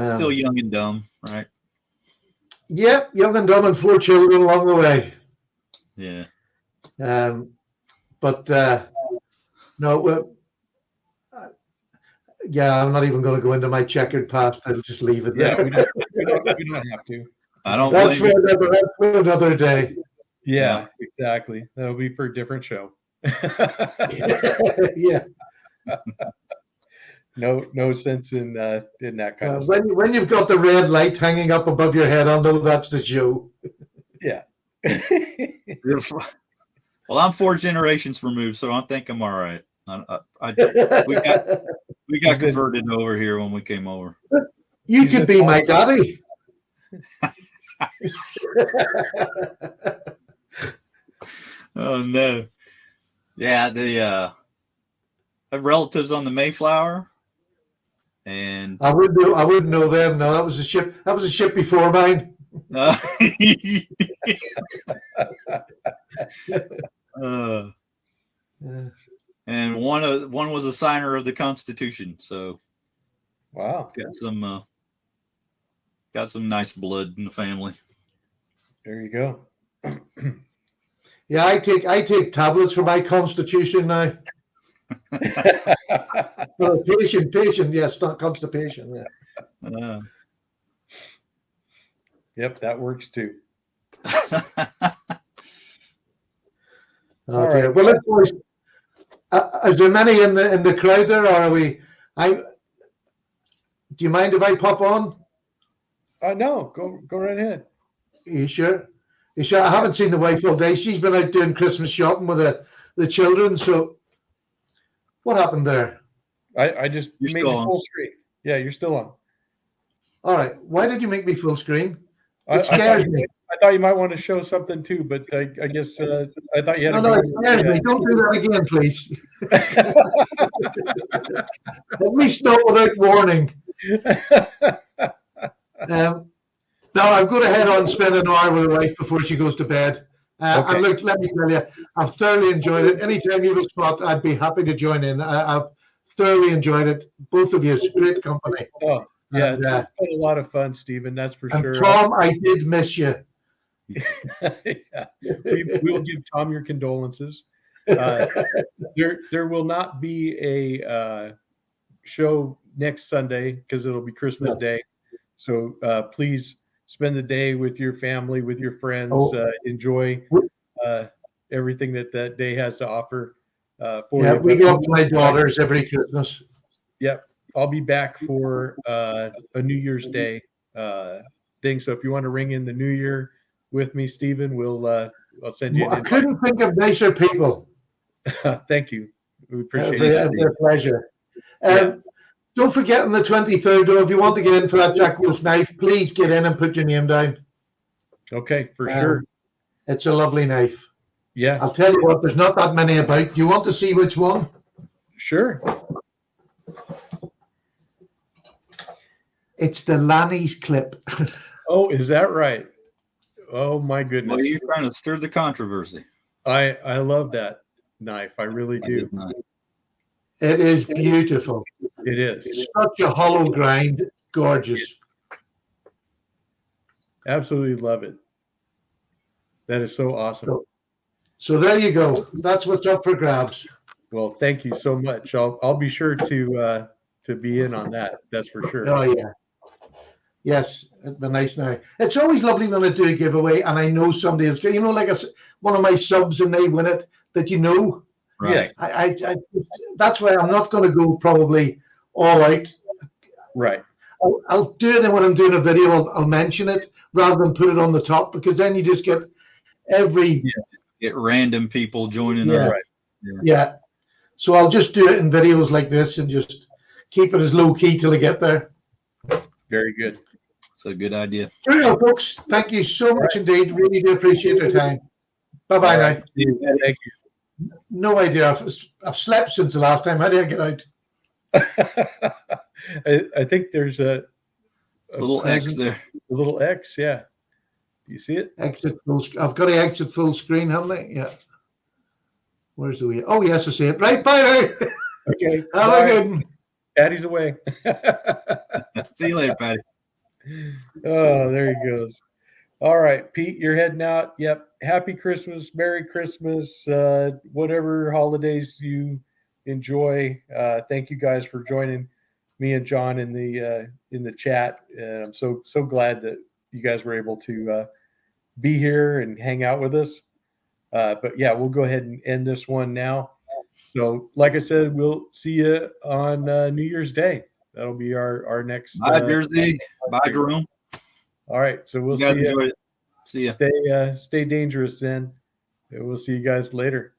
Still young and dumb, right? Yeah, young and dumb, and 4 children along the way. Yeah. But no, yeah, I'm not even going to go into my checkered past. I'll just leave it there. Yeah, we don't have to. I don't. That's for another day. Yeah, exactly. That'll be for a different show. Yeah. No sense in that kind of stuff. When you've got the red light hanging up above your head, I'll know that's the show. Yeah. Well, I'm 4 generations removed, so I think I'm all right. We got converted over here when we came over. You could be my daddy. Oh no. Yeah, I have relatives on the Mayflower. And I wouldn't know them. No, that was a ship. That was a ship before mine. And one was a signer of the Constitution. So, wow, got some Got some nice blood in the family. There you go. Yeah, I take tablets for my constitution now. For patient, yes, not constipation. Yeah. Yep, that works too. Oh dear. Well, of course, is there many in the crowd there, or are we? Do you mind if I pop on? No, go right ahead. Are you sure? You sure? I haven't seen the wife all day. She's been out doing Christmas shopping with the children. So, what happened there? I just You're made still you on. full screen. Yeah, you're still on. All right. Why did you make me full screen? I It scares me. thought you might want to show something too, but I guess I thought you had. No, it scares me. Don't do that again, please. Let me stop without warning. No, I'm going to head on and spend an hour with the wife before she goes to bed. Okay. And look, let me tell you, I've thoroughly enjoyed it. Anytime you have a spot, I'd be happy to join in. I've thoroughly enjoyed it. Both of you, it's great company. Oh, yeah, And, it's been a lot lot of fun, Stephen. That's for and sure. Tom, I did miss you. Yeah. We'll give Tom your condolences. There will not be a show next Sunday because it'll be Christmas Day. So please spend the day with your family, with your friends. Enjoy everything that day has to offer for Yeah, you. we go up to my daughters every Christmas. Yep. I'll be back for a New Year's Day thing. So if you want to ring in the New Year with me, Stephen, I'll send you an I invite. couldn't think of nicer people. Thank you. We appreciate it. Their pleasure. Yeah. Don't forget on the 23rd, though, if you want to get in for that Jack Wolf knife, please get in and put your name down. Okay, for sure. It's a lovely knife. Yeah, I'll tell you what, there's not that many about. Do you want to see which one? sure. It's the Lanny's clip. Oh, is that right? Oh my goodness. Well, you're trying to stir the controversy. I love that knife. I really do. It is beautiful. It is. It's such a hollow grind. Gorgeous. Absolutely love it. That is so awesome. So there you go. That's what's up for grabs. Well, thank you so much. I'll be sure to be in on that. That's for sure. Oh, yeah. Yes, it'd be nice now. It's always lovely when I do a giveaway and I know somebody is, like one of my subs and they win it that you know. Right. I that's why I'm not going to go probably all out. Right. I'll do it, and when I'm doing a video, I'll mention it rather than put it on the top, because then you just get get random people joining Yeah. up. Right. Yeah. So I'll just do it in videos like this and just keep it as low key till I get there. Very good. It's a good idea. Cheerio, folks. Thank you so much indeed. Really do appreciate your time. Bye-bye now. Thank you. No idea. I've slept since the last time. How did I get out? I think there's a Little X there. A little X, yeah. You see it? Exit full. I've got to exit full screen, haven't I? Yeah. Where's the way? Oh, yes, I see it. Right, bye now. Okay. Have a good one. Patty's away. See you later, Patty. Oh, there he goes. All right, Pete, you're heading out. Yep. Happy Christmas, Merry Christmas, whatever holidays you enjoy. Thank you guys for joining me and John in the chat. I'm so glad that you guys were able to be here and hang out with us. But yeah, we'll go ahead and end this one now. So, like I said, we'll see you on New Year's Day. That'll be our next. Bye, Jersey. Bye, Jerome. All right, so we'll You guys see you. enjoy it. See ya. Stay dangerous then. And we'll see you guys later.